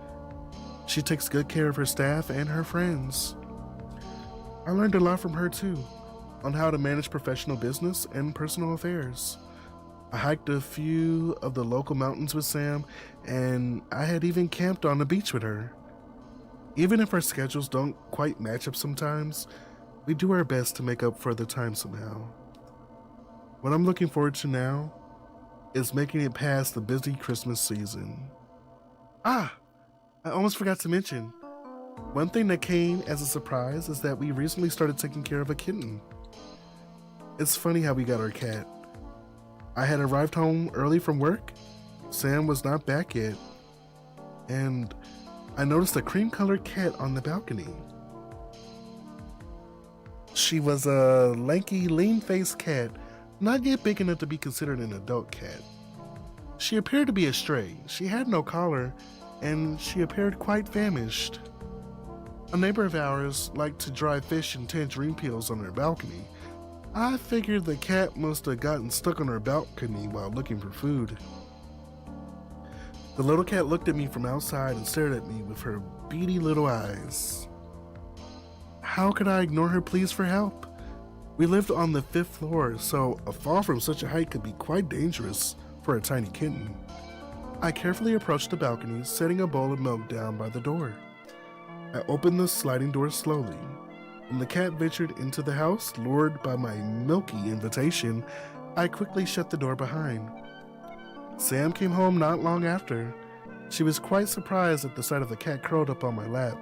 Speaker 1: She takes good care of her staff and her friends. I learned a lot from her too, on how to manage professional business and personal affairs. I hiked a few of the local mountains with Sam, and I had even camped on the beach with her. Even if our schedules don't quite match up sometimes, we do our best to make up for the time somehow. What I'm looking forward to now is making it past the busy Christmas season. I almost forgot to mention, one thing that came as a surprise is that we recently started taking care of a kitten. It's funny how we got our cat. I had arrived home early from work. Sam was not back yet. And I noticed a cream-colored cat on the balcony. She was a lanky, lean-faced cat, not yet big enough to be considered an adult cat. She appeared to be a stray. She had no collar, and she appeared quite famished. A neighbor of ours liked to dry fish and tangerine peels on her balcony. I figured the cat must have gotten stuck on her balcony while looking for food. The little cat looked at me from outside and stared at me with her beady little eyes. How could I ignore her pleas for help? We lived on the 5th floor, so a fall from such a height could be quite dangerous for a tiny kitten. I carefully approached the balcony, setting a bowl of milk down by the door. I opened the sliding door slowly. When the cat ventured into the house, lured by my milky invitation, I quickly shut the door behind. Sam came home not long after. She was quite surprised at the sight of the cat curled up on my lap.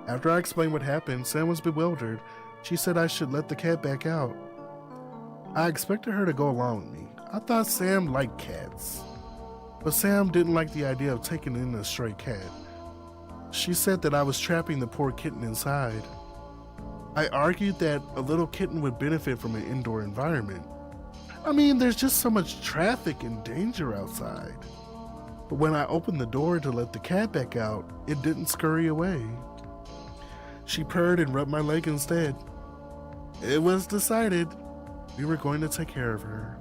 Speaker 1: After I explained what happened, Sam was bewildered. She said I should let the cat back out. I expected her to go along with me. I thought Sam liked cats. But Sam didn't like the idea of taking in a stray cat. She said that I was trapping the poor kitten inside. I argued that a little kitten would benefit from an indoor environment. I mean, there's just so much traffic and danger outside. But when I opened the door to let the cat back out, it didn't scurry away. She purred and rubbed my leg instead. It was decided we were going to take care of her.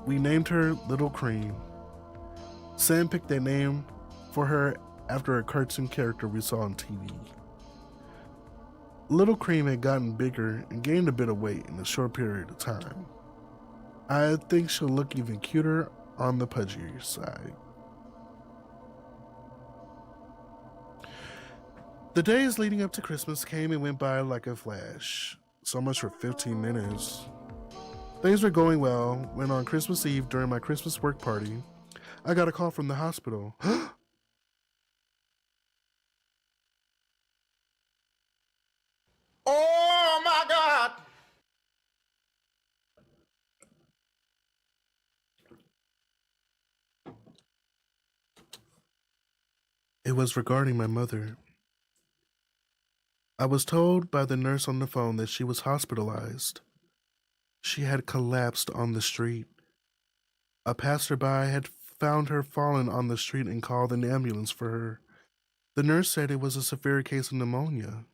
Speaker 1: We named her Little Cream. Sam picked that name for her after a cartoon character we saw on TV. Little Cream had gotten bigger and gained a bit of weight in a short period of time. I think she'll look even cuter on the pudgier side. The days leading up to Christmas came and went by like a flash. So much for 15 minutes. Things were going well when on Christmas Eve during my Christmas work party, I got a call from the hospital.
Speaker 2: Oh my God!
Speaker 1: It was regarding my mother. I was told by the nurse on the phone that she was hospitalized. She had collapsed on the street. A passerby had found her fallen on the street and called an ambulance for her. The nurse said it was a severe case of pneumonia.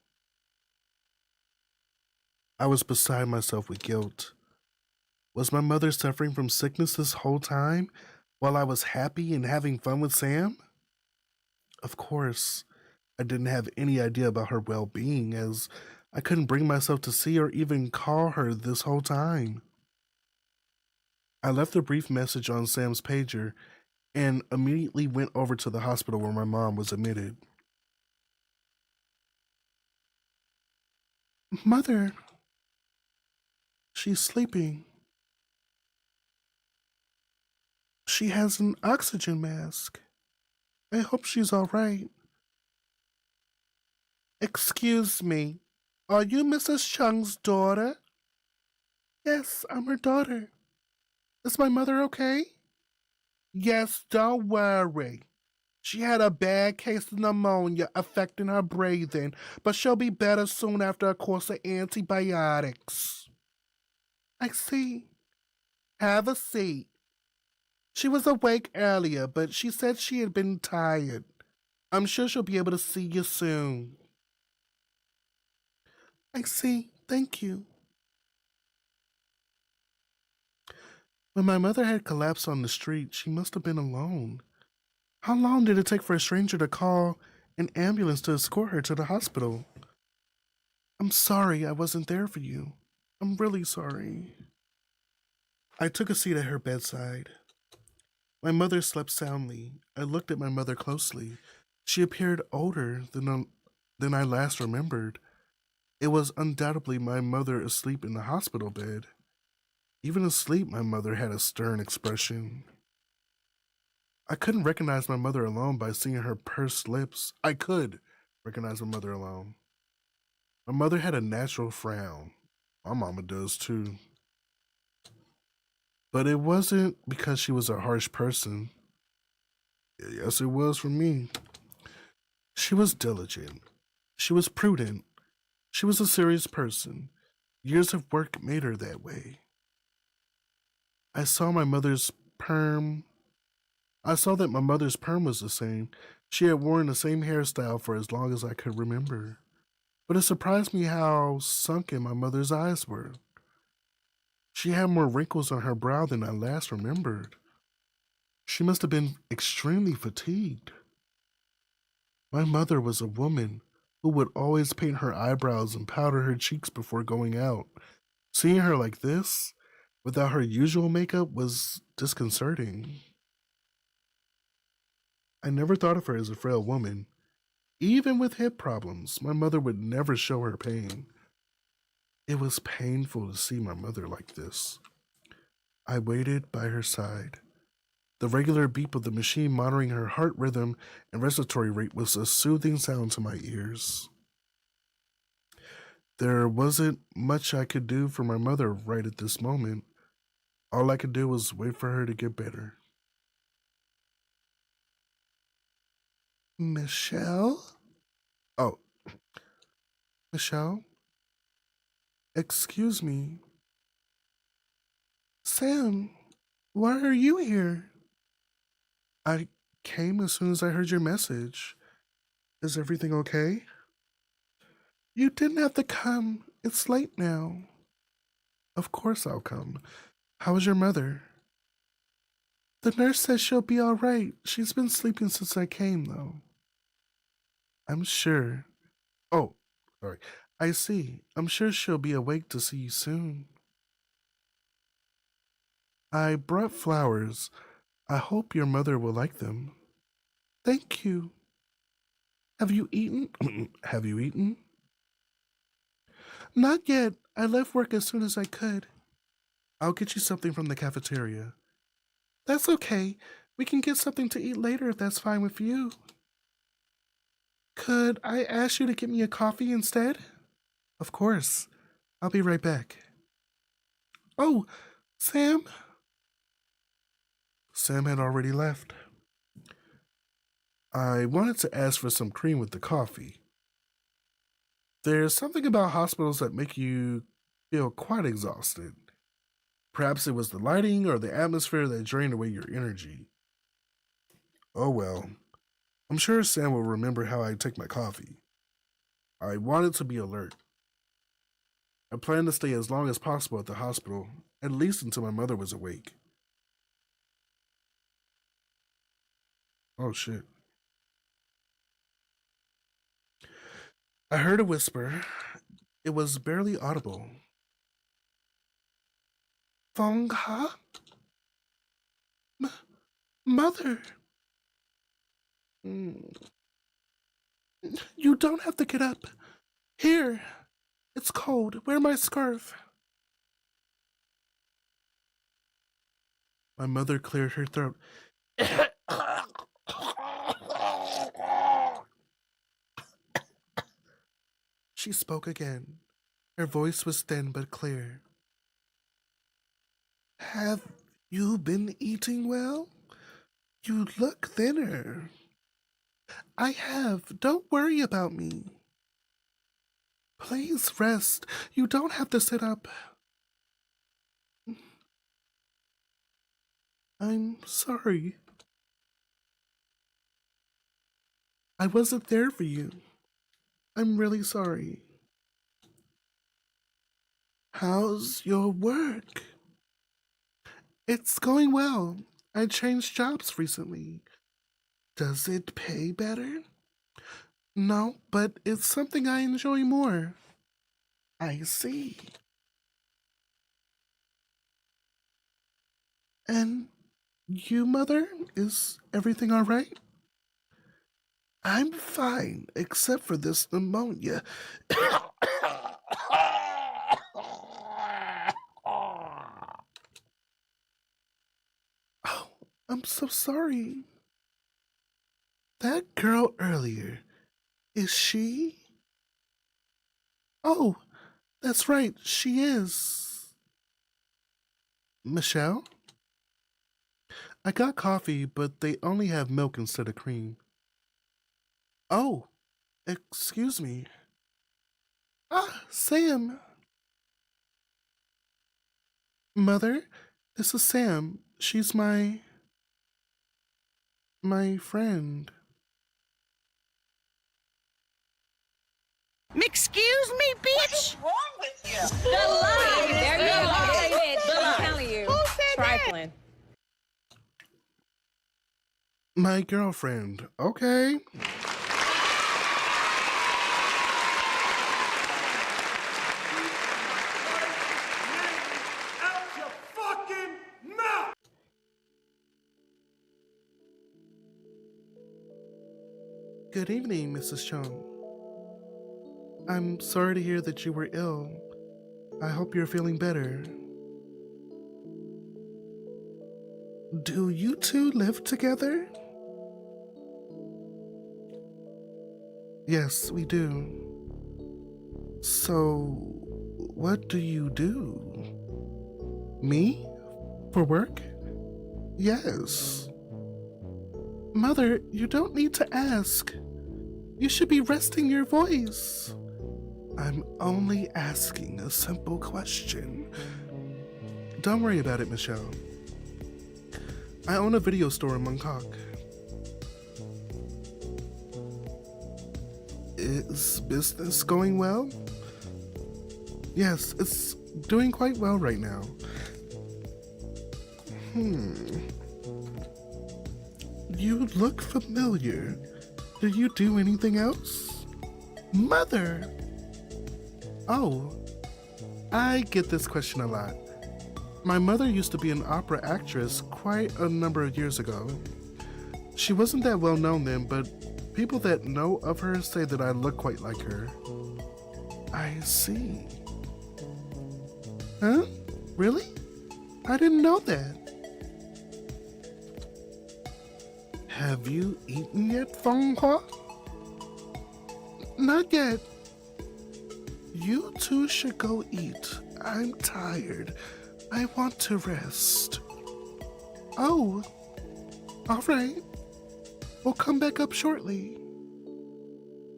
Speaker 1: I was beside myself with guilt. Was my mother suffering from sickness this whole time while I was happy and having fun with Sam? Of course, I didn't have any idea about her well-being as I couldn't bring myself to see or even call her this whole time. I left a brief message on Sam's pager and immediately went over to the hospital where my mom was admitted. Mother, she's sleeping. She has an oxygen mask. I hope she's all right. Excuse me, are you Mrs. Chung's daughter? Yes, I'm her daughter. Is my mother okay? Yes, don't worry. She had a bad case of pneumonia affecting her breathing, but she'll be better soon after a course of antibiotics. I see. Have a seat. She was awake earlier, but she said she had been tired. I'm sure she'll be able to see you soon. I see. Thank you. When my mother had collapsed on the street, she must have been alone. How long did it take for a stranger to call an ambulance to escort her to the hospital? I'm sorry I wasn't there for you. I'm really sorry. I took a seat at her bedside. My mother slept soundly. I looked at my mother closely. She appeared older than I last remembered. It was undoubtedly my mother asleep in the hospital bed. Even asleep, my mother had a stern expression. I couldn't recognize my mother alone by seeing her pursed lips. I could recognize my mother alone. My mother had a natural frown. My mama does too. But it wasn't because she was a harsh person. Yes, it was for me. She was diligent. She was prudent. She was a serious person. Years of work made her that way. I saw my mother's perm. I saw that my mother's perm was the same. She had worn the same hairstyle for as long as I could remember. But it surprised me how sunken my mother's eyes were. She had more wrinkles on her brow than I last remembered. She must have been extremely fatigued. My mother was a woman who would always paint her eyebrows and powder her cheeks before going out. Seeing her like this, without her usual makeup, was disconcerting. I never thought of her as a frail woman. Even with hip problems, my mother would never show her pain. It was painful to see my mother like this. I waited by her side. The regular beep of the machine monitoring her heart rhythm and respiratory rate was a soothing sound to my ears. There wasn't much I could do for my mother right at this moment. All I could do was wait for her to get better. Michelle? Oh, Michelle? Excuse me. Sam, why are you here? I came as soon as I heard your message. Is everything okay? You didn't have to come. It's late now. Of course I'll come. How is your mother? The nurse says she'll be all right. She's been sleeping since I came, though. I'm sure. Oh, sorry. I see. I'm sure she'll be awake to see you soon. I brought flowers. I hope your mother will like them. Thank you. Have you eaten? Have you eaten? Not yet. I left work as soon as I could. I'll get you something from the cafeteria. That's okay. We can get something to eat later if that's fine with you. Could I ask you to get me a coffee instead? Of course. I'll be right back. Oh, Sam? Sam had already left. I wanted to ask for some cream with the coffee. There's something about hospitals that make you feel quite exhausted. Perhaps it was the lighting or the atmosphere that drained away your energy. Oh well, I'm sure Sam will remember how I take my coffee. I wanted to be alert. I planned to stay as long as possible at the hospital, at least until my mother was awake. Oh shit. I heard a whisper. It was barely audible. Fong Ha? Mother! You don't have to get up. Here. It's cold. Wear my scarf. My mother cleared her throat. She spoke again. Her voice was thin but clear. Have you been eating well? You look thinner. I have. Don't worry about me. Please rest. You don't have to sit up. I'm sorry. I wasn't there for you. I'm really sorry. How's your work? It's going well. I changed jobs recently. Does it pay better? No, but it's something I enjoy more. I see. And you, Mother? Is everything all right? I'm fine, except for this pneumonia. Oh, I'm so sorry. That girl earlier, is she? Oh, that's right, she is. Michelle? I got coffee, but they only have milk instead of cream. Oh, excuse me. Ah, Sam. Mother, this is Sam. She's my friend.
Speaker 4: Excuse me, bitch?
Speaker 6: The lie. There you go. Bitch, I'm telling you.
Speaker 4: Who said
Speaker 6: Trifling.
Speaker 1: My girlfriend. Okay. Good evening, Mrs. Chung. I'm sorry to hear that you were ill. I hope you're feeling better. Do you two live together? Yes, we do. So, what do you do? Me? For work? Yes. Mother, you don't need to ask. You should be resting your voice. I'm only asking a simple question. Don't worry about it, Michelle. I own a video store in Bangkok. Is business going well? Yes, it's doing quite well right now. You look familiar. Do you do anything else? Mother! Oh, I get this question a lot. My mother used to be an opera actress quite a number of years ago. She wasn't that well known then, but people that know of her say that I look quite like her. I see. Huh? Really? I didn't know that. Have you eaten yet, Fonghua? Not yet. You two should go eat. I'm tired. I want to rest. Oh, all right. We'll come back up shortly.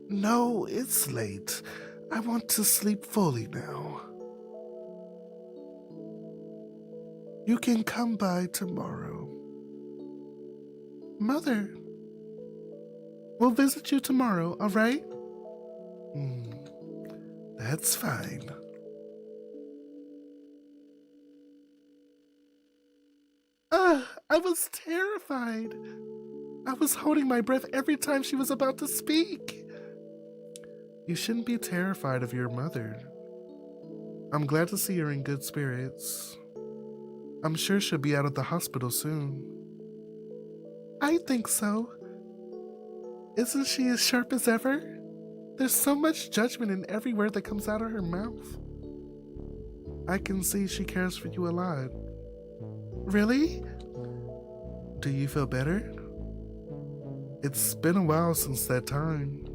Speaker 1: No, it's late. I want to sleep fully now. You can come by tomorrow. Mother, we'll visit you tomorrow, all right? That's fine. I was terrified. I was holding my breath every time she was about to speak. You shouldn't be terrified of your mother. I'm glad to see her in good spirits. I'm sure she'll be out of the hospital soon. I think so. Isn't she as sharp as ever? There's so much judgment in every word that comes out of her mouth. I can see she cares for you a lot. Really? Do you feel better? It's been a while since that time.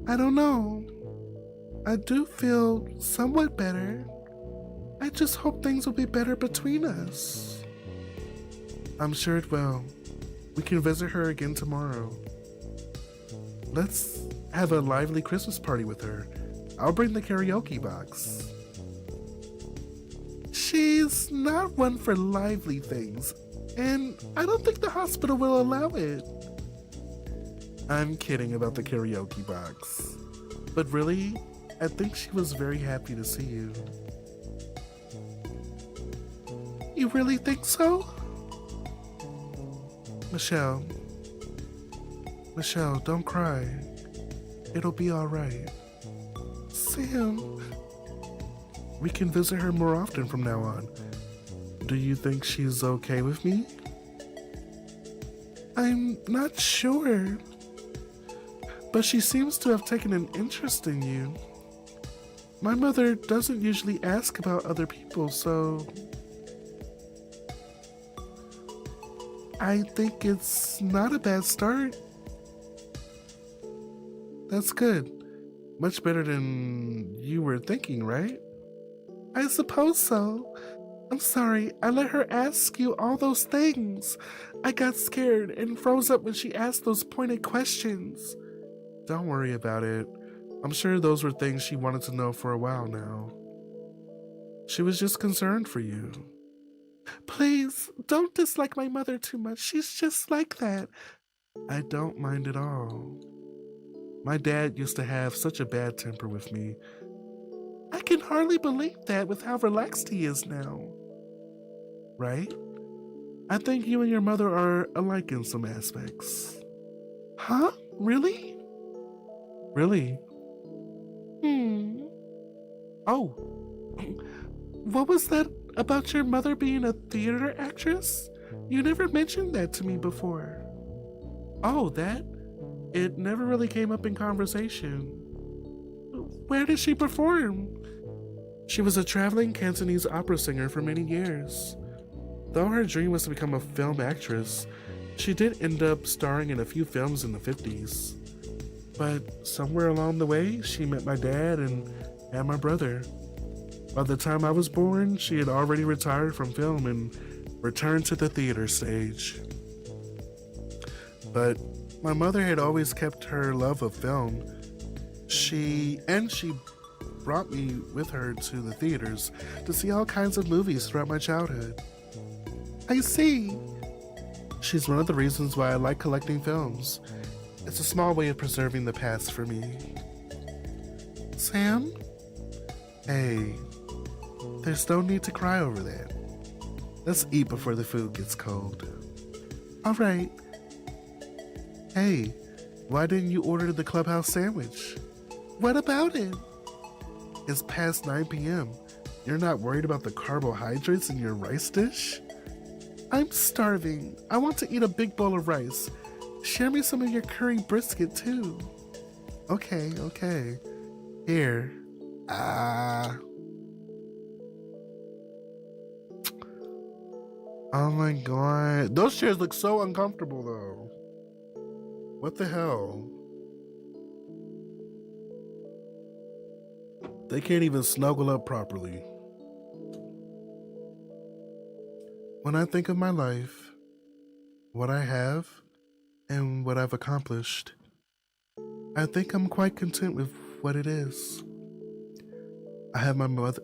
Speaker 1: I don't know. I do feel somewhat better. I just hope things will be better between us. I'm sure it will. We can visit her again tomorrow. Let's have a lively Christmas party with her. I'll bring the karaoke box. She's not one for lively things, and I don't think the hospital will allow it. I'm kidding about the karaoke box. But really, I think she was very happy to see you. You really think so? Michelle, don't cry. It'll be all right. Sam, we can visit her more often from now on. Do you think she's okay with me? I'm not sure, but she seems to have taken an interest in you. My mother doesn't usually ask about other people, so I think it's not a bad start. That's good. Much better than you were thinking, right? I suppose so. I'm sorry, I let her ask you all those things. I got scared and froze up when she asked those pointed questions. Don't worry about it. I'm sure those were things she wanted to know for a while now. She was just concerned for you. Please, don't dislike my mother too much. She's just like that. I don't mind at all. My dad used to have such a bad temper with me. I can hardly believe that with how relaxed he is now. Right? I think you and your mother are alike in some aspects. Huh? Really? Really? Oh. What was that about your mother being a theater actress? You never mentioned that to me before. Oh, that? It never really came up in conversation. Where did she perform? She was a traveling Cantonese opera singer for many years. Though her dream was to become a film actress, she did end up starring in a few films in the 50s. But somewhere along the way, she met my dad and my brother. By the time I was born, she had already retired from film and returned to the theater stage. But my mother had always kept her love of film. She brought me with her to the theaters to see all kinds of movies throughout my childhood. I see. She's one of the reasons why I like collecting films. It's a small way of preserving the past for me. Sam? Hey, there's no need to cry over that. Let's eat before the food gets cold. All right. Hey, why didn't you order the clubhouse sandwich? What about it? It's past 9 p.m. You're not worried about the carbohydrates in your rice dish? I'm starving. I want to eat a big bowl of rice. Share me some of your curry brisket too. Okay. Here. Oh my god. Those chairs look so uncomfortable though. What the hell? They can't even snuggle up properly. When I think of my life, what I have, and what I've accomplished, I think I'm quite content with what it is. I have my mother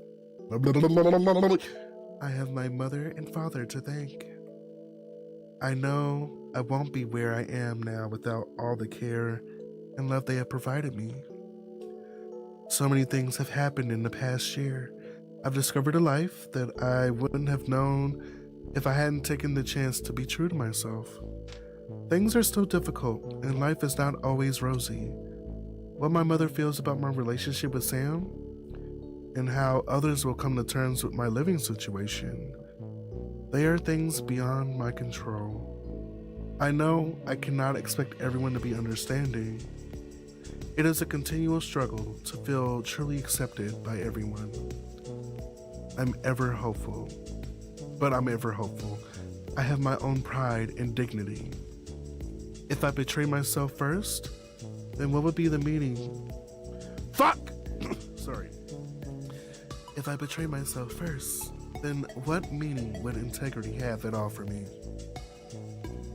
Speaker 1: and father to thank. I know I won't be where I am now without all the care and love they have provided me. So many things have happened in the past year. I've discovered a life that I wouldn't have known if I hadn't taken the chance to be true to myself. Things are still difficult, and life is not always rosy. What my mother feels about my relationship with Sam, and how others will come to terms with my living situation, they are things beyond my control. I know I cannot expect everyone to be understanding. It is a continual struggle to feel truly accepted by everyone. I'm ever hopeful. I have my own pride and dignity. If I betray myself first, then what would be the meaning? Fuck! Sorry. If I betray myself first, then what meaning would integrity have at all for me?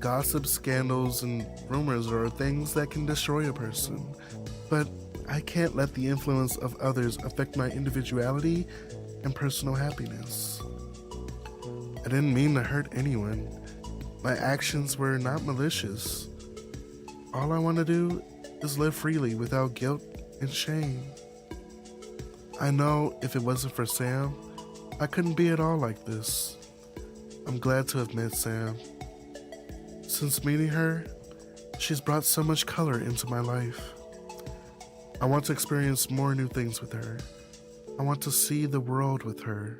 Speaker 1: Gossip, scandals, and rumors are things that can destroy a person, but I can't let the influence of others affect my individuality and personal happiness. I didn't mean to hurt anyone. My actions were not malicious. All I want to do is live freely without guilt and shame. I know if it wasn't for Sam, I couldn't be at all like this. I'm glad to have met Sam. Since meeting her, she's brought so much color into my life. I want to experience more new things with her. I want to see the world with her.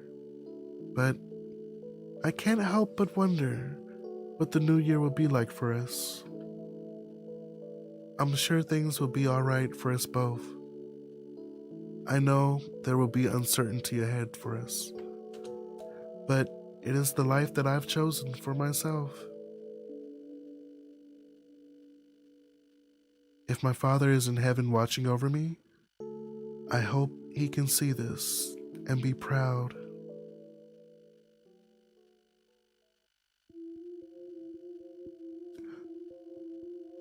Speaker 1: But I can't help but wonder what the new year will be like for us. I'm sure things will be alright for us both. I know there will be uncertainty ahead for us, but it is the life that I've chosen for myself. If my father is in heaven watching over me, I hope he can see this and be proud.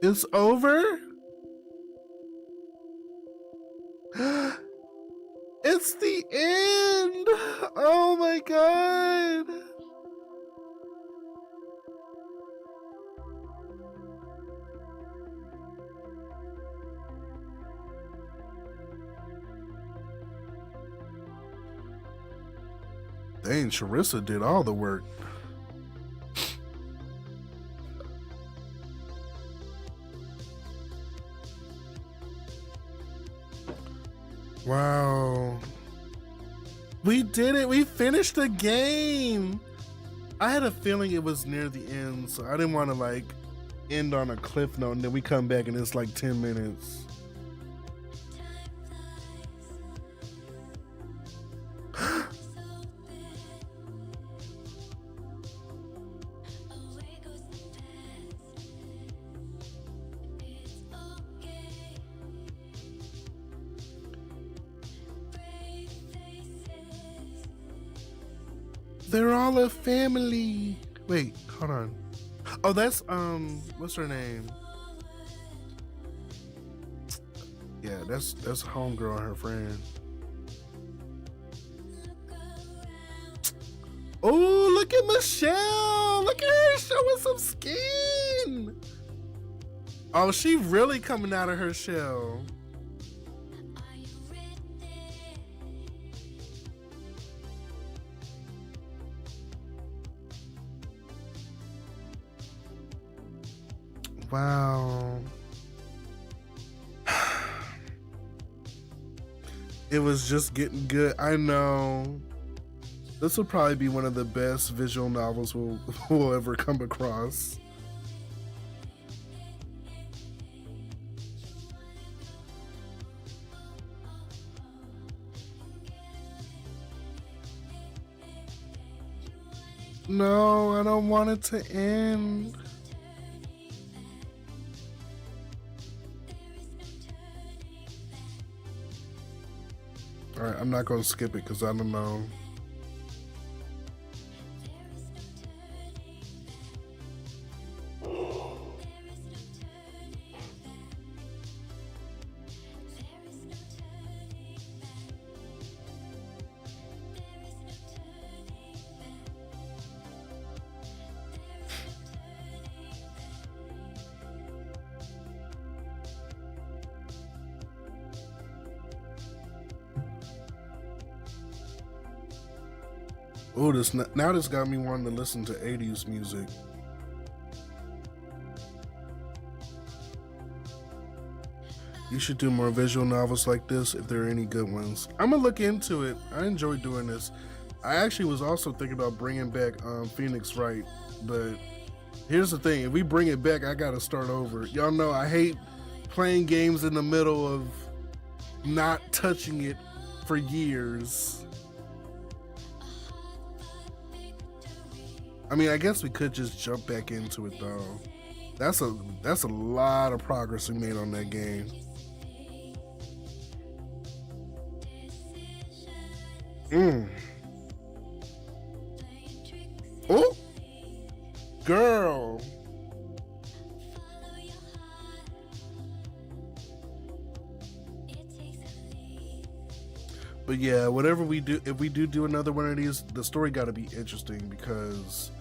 Speaker 1: It's over? It's the end! Oh my god! Dang, Charissa did all the work. Wow. We did it. We finished the game. I had a feeling it was near the end, so I didn't want to like end on a cliff note and then we come back and it's like 10 minutes. They're all a family. Wait, hold on. Oh, that's what's her name? Yeah, that's homegirl and her friend. Oh, look at Michelle. Look at her showing some skin. Oh, she really coming out of her shell. Wow. It was just getting good. I know. This will probably be one of the best visual novels we'll ever come across. No, I don't want it to end. All right, I'm not gonna skip it because I don't know. Oh, this now this got me wanting to listen to 80s music. You should do more visual novels like this if there are any good ones. I'm gonna look into it. I enjoy doing this. I actually was also thinking about bringing back Phoenix Wright, but here's the thing: if we bring it back, I gotta start over. Y'all know I hate playing games in the middle of not touching it for years. I mean, I guess we could just jump back into it though. That's a lot of progress we made on that game. Oh, girl. But yeah, whatever we do, if we do another one of these, the story got to be interesting because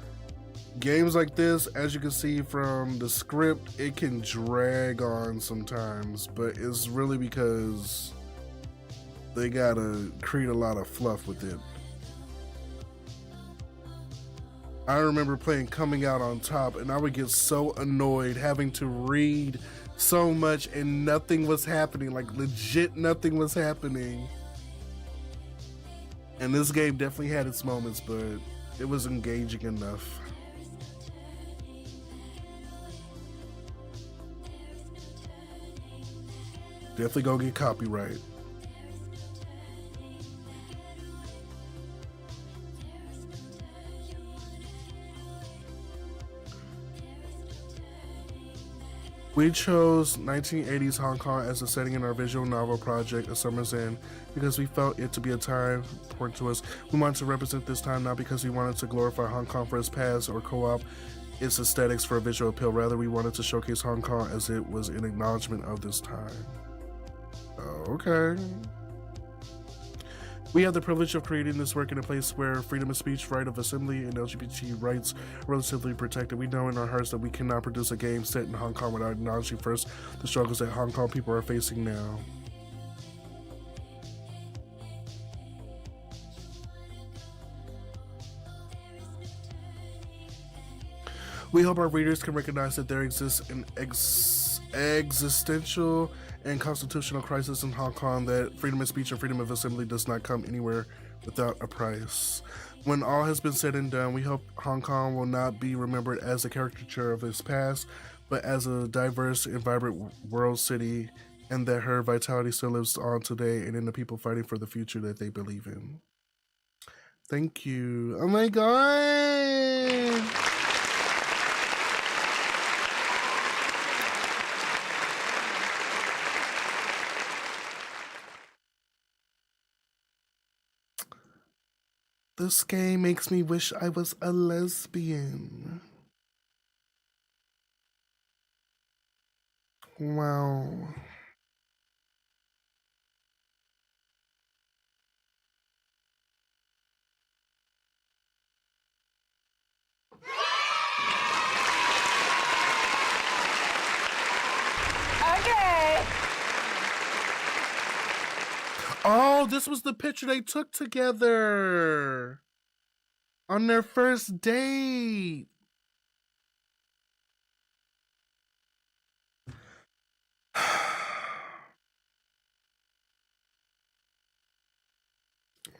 Speaker 1: games like this, as you can see from the script, it can drag on sometimes, but it's really because they gotta create a lot of fluff with it. I remember playing Coming Out on Top, and I would get so annoyed having to read so much and nothing was happening, like legit nothing was happening. And this game definitely had its moments, but it was engaging enough. Definitely gonna get copyright. We chose 1980s Hong Kong as a setting in our visual novel project, A Summer's End, because we felt it to be a time important to us. We wanted to represent this time not because we wanted to glorify Hong Kong for its past or co-op its aesthetics for a visual appeal. Rather, we wanted to showcase Hong Kong as it was an acknowledgement of this time. Okay. We have the privilege of creating this work in a place where freedom of speech, right of assembly, and LGBT rights are relatively protected. We know in our hearts that we cannot produce a game set in Hong Kong without acknowledging first the struggles that Hong Kong people are facing now. We hope our readers can recognize that there exists an existential and constitutional crisis in Hong Kong, that freedom of speech and freedom of assembly does not come anywhere without a price. When all has been said and done, we hope Hong Kong will not be remembered as a caricature of its past, but as a diverse and vibrant world city, and that her vitality still lives on today and in the people fighting for the future that they believe in. Thank you. Oh my God. This game makes me wish I was a lesbian. Wow.
Speaker 6: Okay.
Speaker 1: Oh, this was the picture they took together on their first date.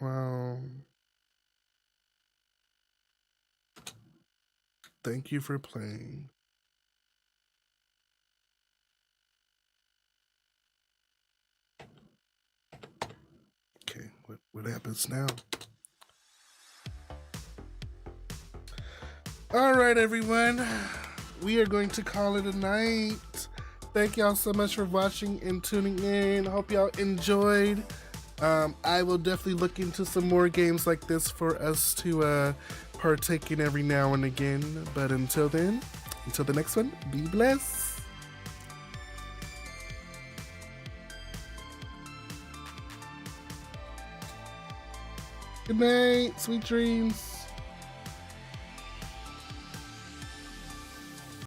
Speaker 1: Wow. Thank you for playing. Okay, what happens now? All right, everyone. We are going to call it a night. Thank y'all so much for watching and tuning in. Hope y'all enjoyed. I will definitely look into some more games like this for us to partake in every now and again. But until then, until the next one, be blessed. Good night, sweet dreams.